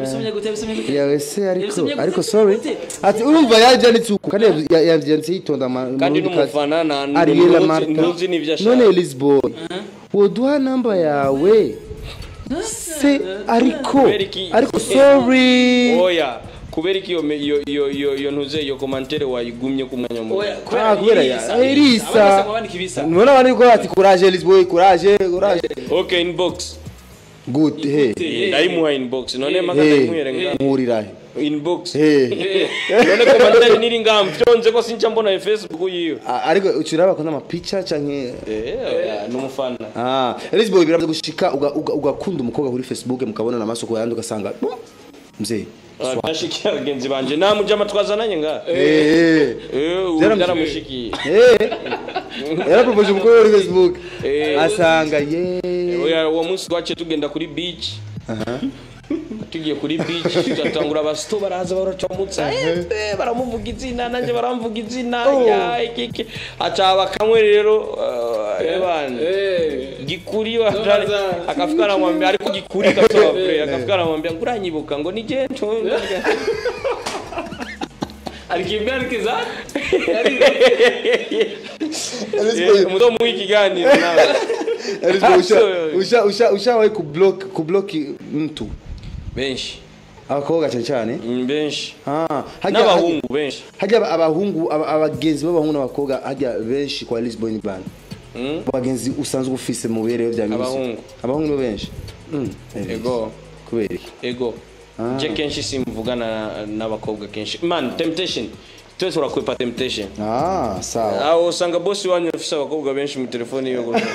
Bisomye gute yawe se ariko sorry ati urumva yaje nitsuku kandi yavyanditse yitonda kandi numufana na Ariela Marta ntuzi nivyashaka none Elizboy woduha namba yawe se ariko sorry oya kubera iki iyo ntuze iyo commentaire wayigumye ku mwanya mu kubera Elisa none bari ko ati courage Elizboy courage okay inbox good ndaimuha inbox none makata imwirenga murira inbox none commentaire niri ngamvyonze ko sinca mbona Facebook yiyo ariko uciraba ko n'amapicha canke numufana Elizboy biravuze gushika ugakunda umukobwa kuri Facebook mukabona namaso ko yandi ugasanga mzee Nashikia bagenzi banje namuje amatwazananye nga yaramushikiye yarapropose umukobwa kuri Facebook asanga oya uwo munsi wace tugenda kuri beach tugiye kuri beach tugatangura abasto baraza baracamutsa baramuvuga izina nanje baramvuga izina ya ikiki acaba kamwe rero ebana gikuri watari akafikara mwambia ariko gikuri katoba pre akafikara mwambia nguranyibuka ngo ni gento alikimbia nikiza mudo muikiganiro nawe ushawahi kublock mtu benshi abakobwa cyane benshi n'abahungu benshi hajya abahungu abagenzi b'abahungu n'abakobwa hajya benshi kwa Lisbon band abagenzi usanzwe ufise mu bereho bya misi abahungu benshi ego kubera ego je kenshi simvugana n'abakobwa kenshi man temptation twese urakwepa temptation sawa aho usanga boss wanyu afise abakobwa benshi mu telefone yo gusa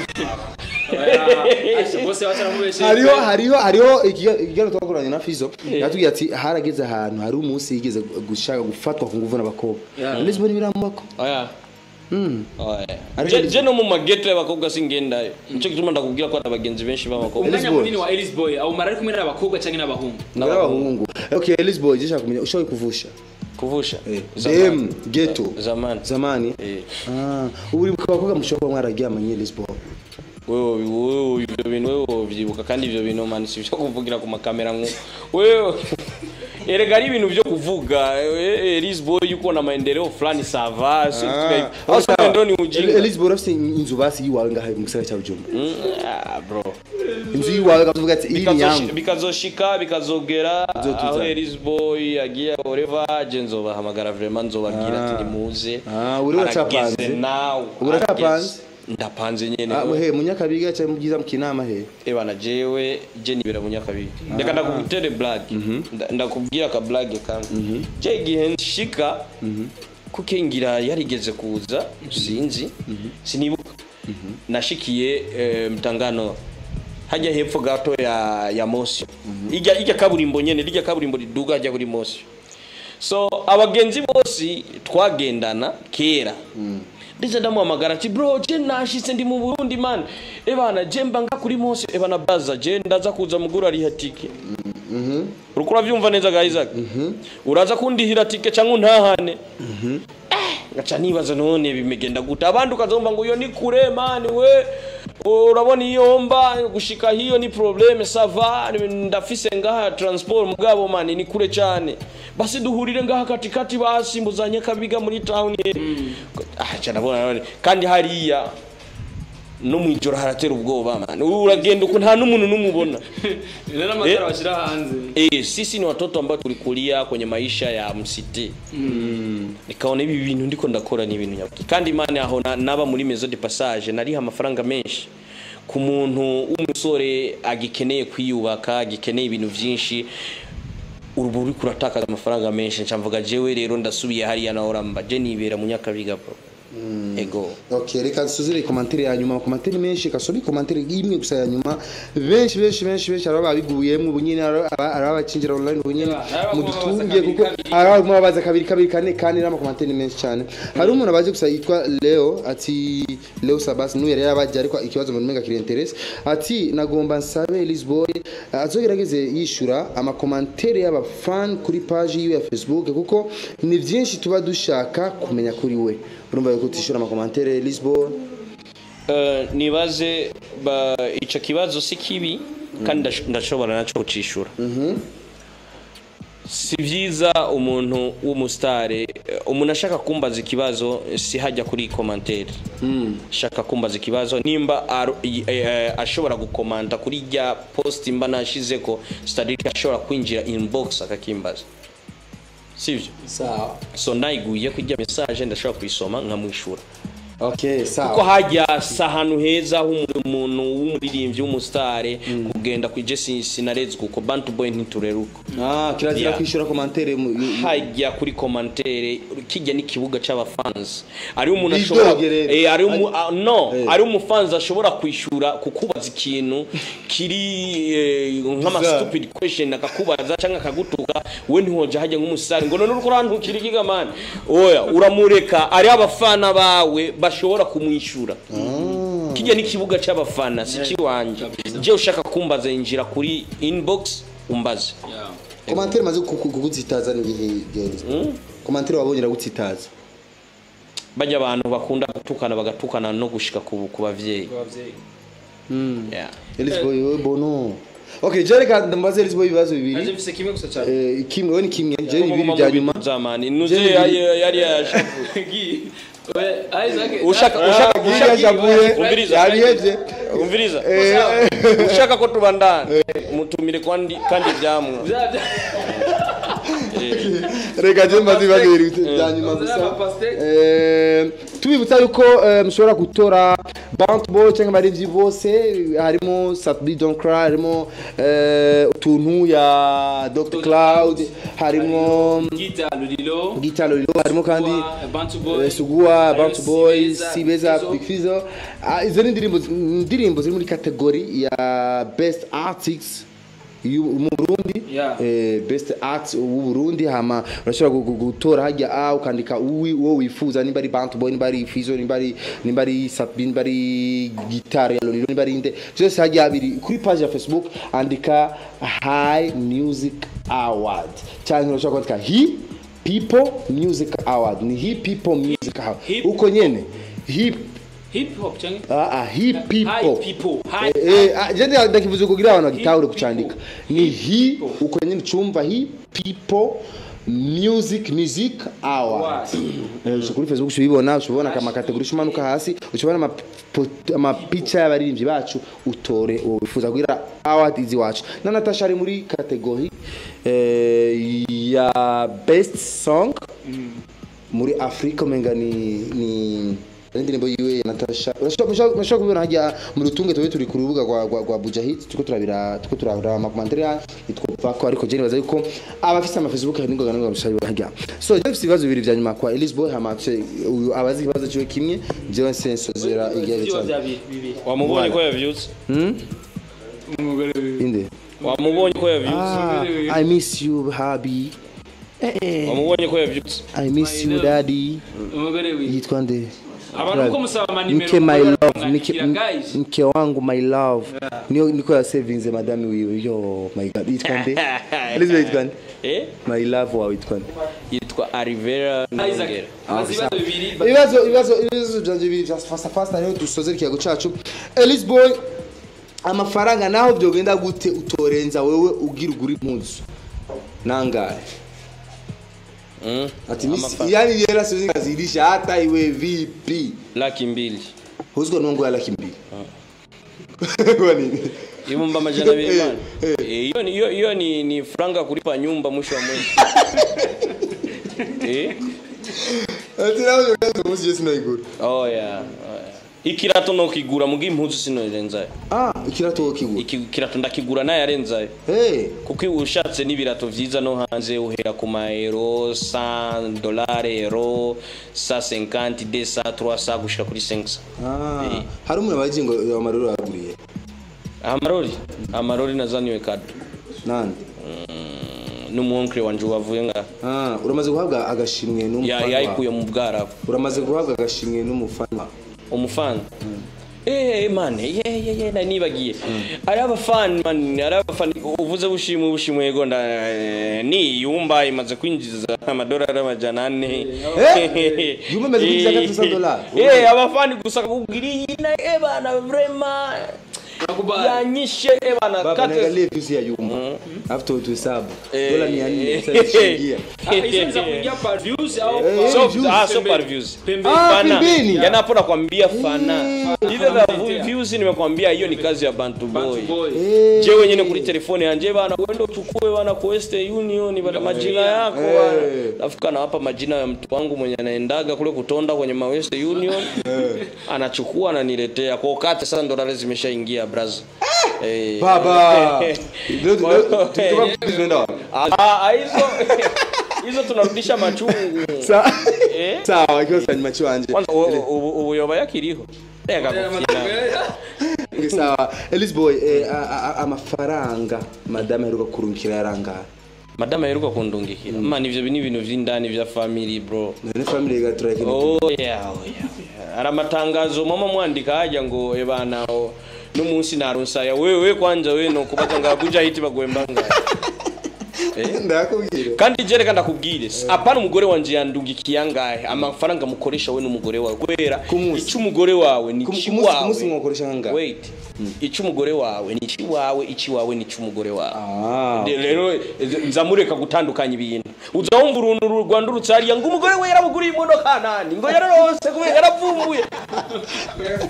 hariho igero twakoranye na Fizo yatubwiye ati harageze ahantu hari umunsi yigeze gushaka gufatwa ku nguvu n'abakobwa Lisbon biramubako je no mu mageto y'abakobwa singendayo nico gituma ndakubwira ko abagenzi benshi b'abakobwa umwanya munini wa Elizboy au marari kumwe n'abakobwa cyangwa n'abahungu okay Elizboy je shaka kumenya ushoboye kuvusha ghetto zamani uri bakobwa mushobora mwararyamanye Elizboy wewe ibyo bintu wewe byibuka kandi ibyo bintu man si byo kuvugira ku makamera ngo wewe erega ari ibintu byo kuvuga Elizboy yuko na maendeleo fulani sava sio ndoni ujinga Elizboy afite inzu basi yiwawe ngaha mu gisagara cya Bujumbura bro inzu yiwawe kavuga ati iyi nyango bikazoshika bikazogera aho Elizboy yagiye whatever genzo bahamagara vraiment nzobagira ati muze uri uracapanze uracapanze ndapanze nyene munyakabiga cyane mugiza mukinama bana jewe je nibera munyakabiga ndeka ndakugutere black ndakubwira ka black kandi je gihe nshika kukengira yarigeze kuza sinzi sinibuka nashikiye mtangano hajya hepfo gato ya Mosi ijya kaburimbo nyene rijya kaburimbo riduga hajya kuri Mosi so abagenzi bose twagendana kera ndize ndamuhamagara ati bro je nashitse ndi mu Burundi man ebana je mbanga kuri Mose ebana baza je ndaza kuza mugura ari hatike urukura vyumva neza ga Isaac uraza kundihira tike cyangwa untahane ngaca nibaza none bimegenda guta abandi ukazomba ngo iyo ni kure man we urabona iyo mba gushika hiyo ni probleme sava ndafise ngaha transport mugabo man ni kure cyane basi duhurire ngaha katikati basimbuzanye kabiga muri town cyane bona kandi hariya no mwijoro haratera ubwoba man uragenda uko nta n'umuntu numubona nena matara bashira hanze sisi ni watoto ambao tulikulia kwenye maisha ya msiti nikaona hivi bintu ndiko ndakora ni ibintu nyabaki kandi imana aho naba muri maison de passage nariha amafaranga menshi ku muntu w'umusore agikeneye kwiyubaka agikeneye ibintu byinshi urubu uri kuratakaza amafaranga menshi ncamvuga jewe rero ndasubiye hariya na oramba je nibera mu nyakabiga bro ego okay reka suzire commentaire ya nyuma commentaire menshi kasobi commentaire imwe gusa ya nyuma benshi araba babiguyemo ubunyine araba bacinjira online ubunyine mudutungiye kuko araba mubabaza kabiri kane kandi n'ama commentaire menshi cyane hari umuntu abaje gusa yitwa Leo ati Leo Sabas n'uye yabaje ariko ikibazo mu menga kiri interest ati nagomba nsabe Lisboy azogerageze yishura ama commentaire y'aba fan kuri page yiwe ya Facebook kuko ni byinshi tuba dushaka kumenya kuri we urumva yuko tishura ama commentaire Lisboa nibaze ico kibazo si kibi kandi ndashobora naco kucishura si byiza umuntu w'umustare umuntu ashaka kumbaza ikibazo si hajya kuri commentaire shaka kumbaza ikibazo nimba ashobora gukomanta kuri rya post imba nashizeko stadika ashobora kwinjira inbox akakimbaza sivyo sawa so nayiguye kujya message ndashobora kuyisoma nkamwishura okay sawa kuko hajya sahanu heza umuntu w'umuririmbyi w'umustare kugenda kuje sinarezwe kuko Bantu Boy ntitureruko kirazira kwishura commentaire hajya kuri commentaire kijya n'ikibuga c'abafans ari umuntu ashobora ari umufans ashobora kwishura kukubaza ikintu kiri nk'ama stupid question akakubaza cyangwa akagutuka we ntihoje hajya nk'umusare ngo none uruko randukira ikigamana oya uramureka ari abafana bawe bashobora kumwishura kijya n'ikibuga c'abafana si kiwanje je ushaka kumbaza injira kuri inbox umbaze commentaire maze kuguzitaza n'igihe commentaire wabonyera gutsitaza bajya abantu bakunda gutukana bagatukana no gushika ku bavyeyi Lisboy bono okay jere ka ndambaze Lisboy bibazo bibiri aje mfise kimwe gusa cyane kimwe ni kimwe je bibiri bya nyuma zamani nuze yari yashavu ushaka yabihevye umviriza ushaka ko tubandana mutumire kandi byamwe reka je mbazi bagiri byanyuma gusa tubibutsa yuko mushobora gutora Bantu Boy cyangwa abarivyi bose harimo Saturday Don't Cry harimo utuntu ya Dr Cloud harimo Guitar Lolilo harimo kandi Bantu Boy Sugua Bantu Boy Sibeza Big Fizzo izo ndirimbo ziri muri category ya Best Artists mu Burundi best act u Burundi hama urashobora gutora hajya ukandika wo wifuza nimba ari Bantu Boy nimba ari Fizzo nimba ari Sabin bari Guitar ya Lolilo nimba ari inde byose hajya abiri kuri page ya Facebook andika High Music Award cyangwa urashobora kwandika People Music Award ni People Music Award uko nyene hip hop cyangwa hip people je ndakivuze kugira abantu bagitahure kucandika ni uko nyine cyumva people music award kuri Facebook ushobona kama kategori shumanuka hasi ushobona ama picha y'abaririmbyi bacu utore wifuza kugira award izi wacu na Natasha ari muri kategori ya best song muri Africa menga ni indirimbo yiwe Natasha urashobora kubona hajya mu rutunge turi ku rubuga rwa Bujahit tuko turabira ama commentaire itwopfa ko ariko je nibaza yuko abafite ama Facebook n'ingoga n'abashari hajya so je ibibazo bibiri bya nyuma kwa Lisboa hamace abazi ikibazo cyo kimwe je sensozera igihe cyane wamubonye ko yavyutse inde wamubonye ko yavyutse I miss you habi wamubonye ko yavyutse I miss you daddy yitwa nde abantu musaba manimero Mke my love mke wangu my love niko ya savings madame wiwe yo my god itwande Elizabeth itwande my love wa itwande yitwa Arivera Nongera ibibazo byanje biri fast rero dusozera kiyago cacu Elizabeth amafaranga naho byogenda gute utorenza wewe ugira uguri impunzu nangaye ati yani yera sizinga zirisha hata iwe vipi laki 2 huziko nongo ya laki 2 Kwa nini? ibumba amajana 2 bana hiyo ni franga kulipa nyumba mwisho wa mwezi. Ati nawe umuntu Yesu no igura. Oh yeah. Ikirato no kigura mugi impuzu sinorenza. Ikirato kigura. Ikirato ndakigura naye arenza. Kuko ushatse n'ibirato vyiza no hanze uhera ku maero $100 euro 150 200 300 gushika kuri 500. Hari umuntu baje ngo amarori aguriye. Amarori nazaniwe kado. Nani? N'umuonkre wanje wavuye nga. Uramaze guhabwa agashimwe n'umufana. Yayikuye mu bwarafu. Uramaze guhabwa agashimwe n'umufana. Umufana. Man, nibagiye. Ari abafana man, ari abafana uvuze bushimwe yego ni yumba imaze kwinjiza amadolari amajana 4. Yumba imaze kwinjiza $400. Abafana gusa kubwira bana vraiment yanyishe bana baba nagalie views ya yumba after to sub dola 400 sasa shilingia hizo kuingia per views au so per views bana yanapona kwambia fana ile za views nimekwambia hiyo ni kazi ya Bantu Boy. Je wenyewe kuri telefone yanje bana wende uchukue bana ku Western Union bana majina yako bana nafika na hapa majina ya mtu wangu mwenye anaendaga kule kutonda kwenye ma Western Union anachukua ananiletea kwa wakati sasa ndo dolari zimeshaingia brazo. Baba. Hizo tunarudisha machungu. Sawa, ikiwa sasa ni machu anje. Kwanza uyoba yakiriho. Tega kufina. Sawa, Elise Boy amafaranga madame heruka kurungikira yaranga. Madame heruka kundungikira. Man ivyo bini bintu vy'indani vya family bro. Ni family gatura kini. Oh yeah. Ara matangazo mama mwandika haja ngo ebana n'umunsi naronsaya wewe kwanja we no kubaza ngabuja hiti bagwembanga. Ndakubwira. Kandi jereka ndakubwire. Apana umugore wanje yandungikiye ngahe amafaranga mukoresha we n'umugore wawe kwera icu umugore wawe ni ici wawe. Kumusi mwakoresha ngahe? Wait. Icu umugore wawe ni ici wawe ici wawe ni icu umugore wawe. Rero nzamureka gutandukanya ibintu. Uzawumva uruntu rwandurutse ari ngo umugore we yarabuguriye imodoka nani ngo yararose kubera yaravumbuye.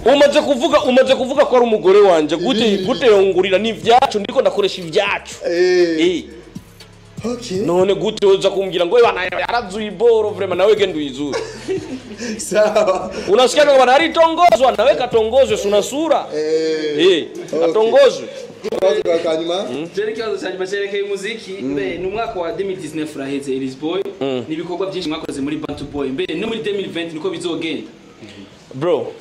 Umaze kuvuga ko ari umugore wanje gute yongurira ni ivyacu ndiko ndakoresha ivyacu. Okay. None gute uza kumbwira ngo bana yarazuye iboro vraiment nawe genda uyizure. Sawa. Unasikia ngo bana aritongozwa nawe katongozwe suna sura. Atongozwe. Kwa kanyuma. Jerekezo cyane basereke umuziki mbe ni umwaka wa 2019 raheze Elise Boy nibikorwa byinshi mwakoze muri Bantu Boy mbe no muri 2020 niko bizogenda. Bro.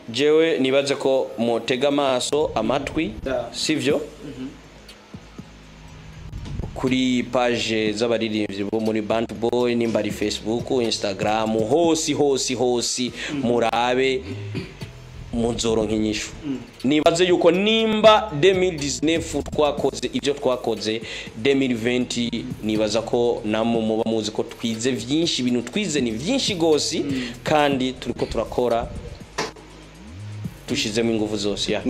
Jewe nibaze ko motega amaso amatwi sivyo? Kuri page z'abaririmbyi bo muri Bantu Boy nimba ari Facebook, Instagram, hosi murabe muzoro nkinyishu. Nibaze yuko nimba 2019 twakoze ibyo twakoze 2020 nibaza ko namwe muba muzi ko twize byinshi ibintu twize ni byinshi gosi kandi turiko turakora tushizemo ingufu zose ya.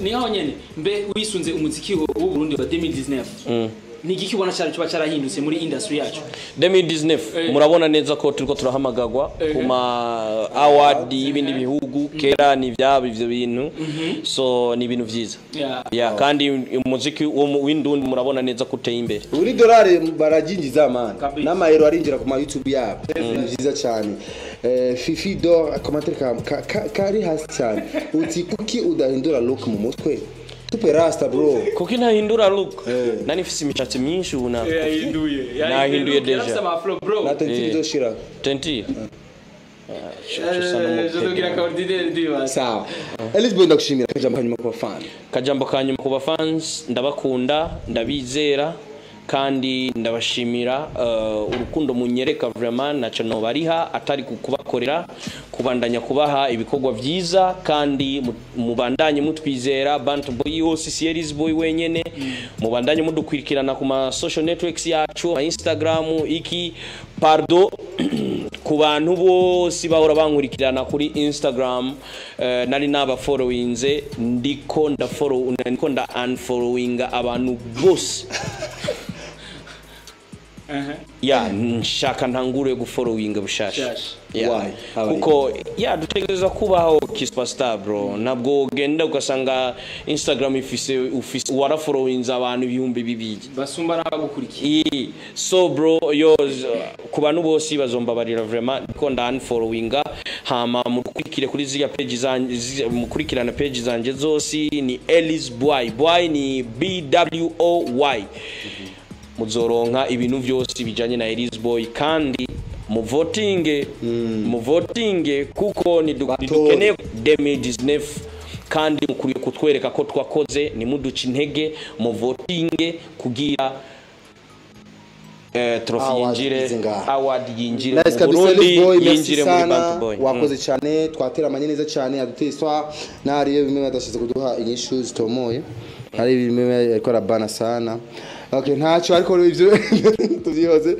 Ni ngaho nyene mbe wisunze umuziki w'u Burundi wa 2019. Ni giki ubona cyane cyo cyarahindutse muri industry yacu 2019 murabona neza ko turiko turahamagagwa kuma award ibindi bihugu kera ni byabo ivyo bintu so ni ibintu vyiza kandi umuziki w'indundi murabona neza ko uteye imbere uri dolari barajinjiza man n'amayero arinjira ku ma YouTube yabo ni vyiza cyane Fifi d'or commentaire kari hasi cyane uti kuki udahindura look mu mutwe super rasta bro kuki nahindura look nani fisi imishatsi myinshi una nahinduye deja na tenti doshira tenti sawa Elise Boy ndakushimira kajambo kanyuma ku fans ndabakunda ndabizera kandi ndabashimira urukundo munyereka vraiment naco no bariha atari kubakorera kubandanya kubaha ibikorwa vyiza kandi mubandanye mutwizera Bantu Boy yose Elise Boy wenyene mubandanye mudukwirikirana ku ma social networks yacu Instagram iki pardo ku bantu bose bahora bankurikirana kuri Instagram nari naba followinze ndiko nda unfollowinga abantu bose ya nshaka ntangure gufollowinga bushasha Bushasha. Yeah. Why? How kuko ya dutegereza kubaho Superstar bro nabwo ugenda ugasanga Instagram ifise warafollowinza abantu ibihumbi bibiri basumba n'abagukurikiye so bro yo ku bantu bose bazombabarira vraiment ko ndanfollowinga hama mukurikire kuri ziriya page zanje mukurikirana page zanje zose ni Ellis Boy Boy ni BWOY muzoronka ibintu byose bijanye na Ellis Boy kandi muvotinge kuko ni dukeneye 2019 kandi mukuriye kutwereka ko twakoze ni muduca intege muvotinge kugira trophy yinjire award yinjire Nice mu kabisa Burundi Ellis Boy, merci yinjire muri sana. Bantu Boy Wakoze cyane twatera amanye neza cyane aduteye swa nariye bimwe badashize kuduha inyishu zitomoye hari bimwe ariko arabana sana okay ntacyo ariko ibyo tuvyihoze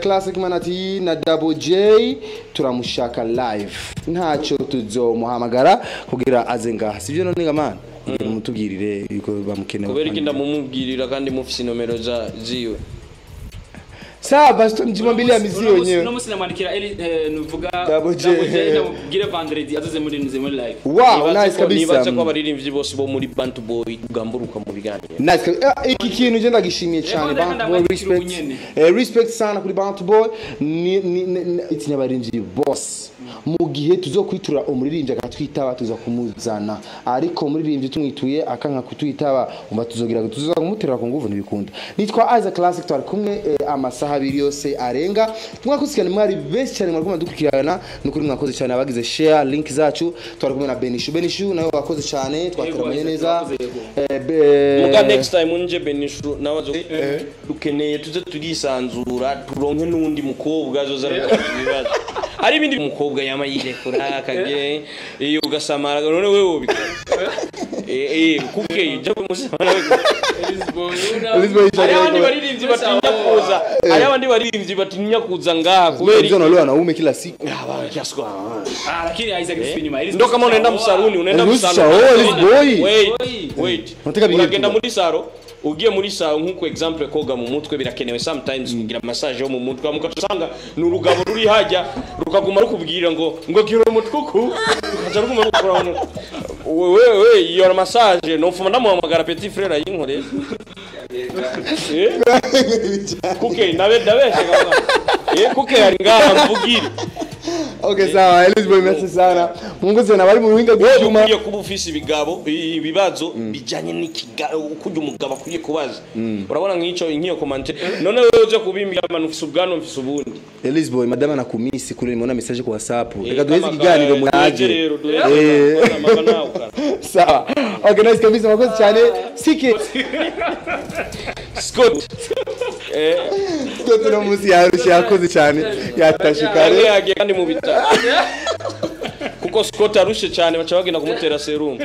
classic manati na Double J turamushaka live ntacyo tuzomuhamagara kugira aze ngaha sivyo none ngamana mutubwirire yuko bamukeneye kubera iki ndamumubwirira kandi mufise nomero ziwe sawa basi njimambili ya mizi wenyewe no musi namwandikira nuvuga Double J gire vendredi azoze muri live wow nice kabisa nibaza ko abaririmbyi bose bo muri Bantu Boy ugamburuka mu biganiro nice iki kintu je ndagishimiye cyane Bantu Boy respect sana kuri Bantu Boy itinya abaririmbyi boss mu gihe tuzokwitura umuririmbyi akatwitaba tuza kumuzana ariko umuririmbyi tumwituye akanka kutwitaba umba tuzogira tuza kumutera ku nguvu ntibikunda nitwa Isaac Classic twari kumwe amasaha abiri yose arenga mwakusikana mwari benshi cyane mwariko madukirana nukuri mwakoze cyane abagize share link zacu twari kumwe na Benishu nawe wakoze cyane twateranye neza muga next time unje Benishu nawe dukeneye tuze turisanzura turonke nundi mukobwa azoza ibibazo hari ibindi mukobwa yama yirekura akage iyo ugasamara none wewe ubikora kuke je musamara hari abandi baririmbyi batinya kuza ngaha kubera ibyo nalo naume kila siku lakini Isaac Spinima ndo kama unaenda msaruni wait unagenda muri saro ugiye muri saro nkuko example koga mu mutwe birakenewe sometimes kugira massage yo mu mutwe mukatusanga n'urugabo ruri hajya rukaguma rukubwira ngo gira umutwe uku ukaza ruguma rukora wewe iyo massage no fuma ndamuhamagara petit frère yinkore kuke ndabeshe kuke ari ngaha mvugire okay sawa Ellis Boy merci sana munguze nabari mu buhinga bw'ijuma ugiye kuba ufise ibibazo bijanye n'ikigabo kujya umugabo akwiye kubaza urabona nk'iyo comment none wewe uje kubimbira abantu ufise ubwanwa mfise ubundi Ellis Boy madama na kumisi kule nimeona message kwa WhatsApp reka duheze ikiganiro muyaje sawa okay nice kabisa mwakoze cyane sike Scott Scott no musi yakoze cyane yatashikare yagiye kandi mu bitaro kuko Scott arushe cyane baca bagenda kumutera serum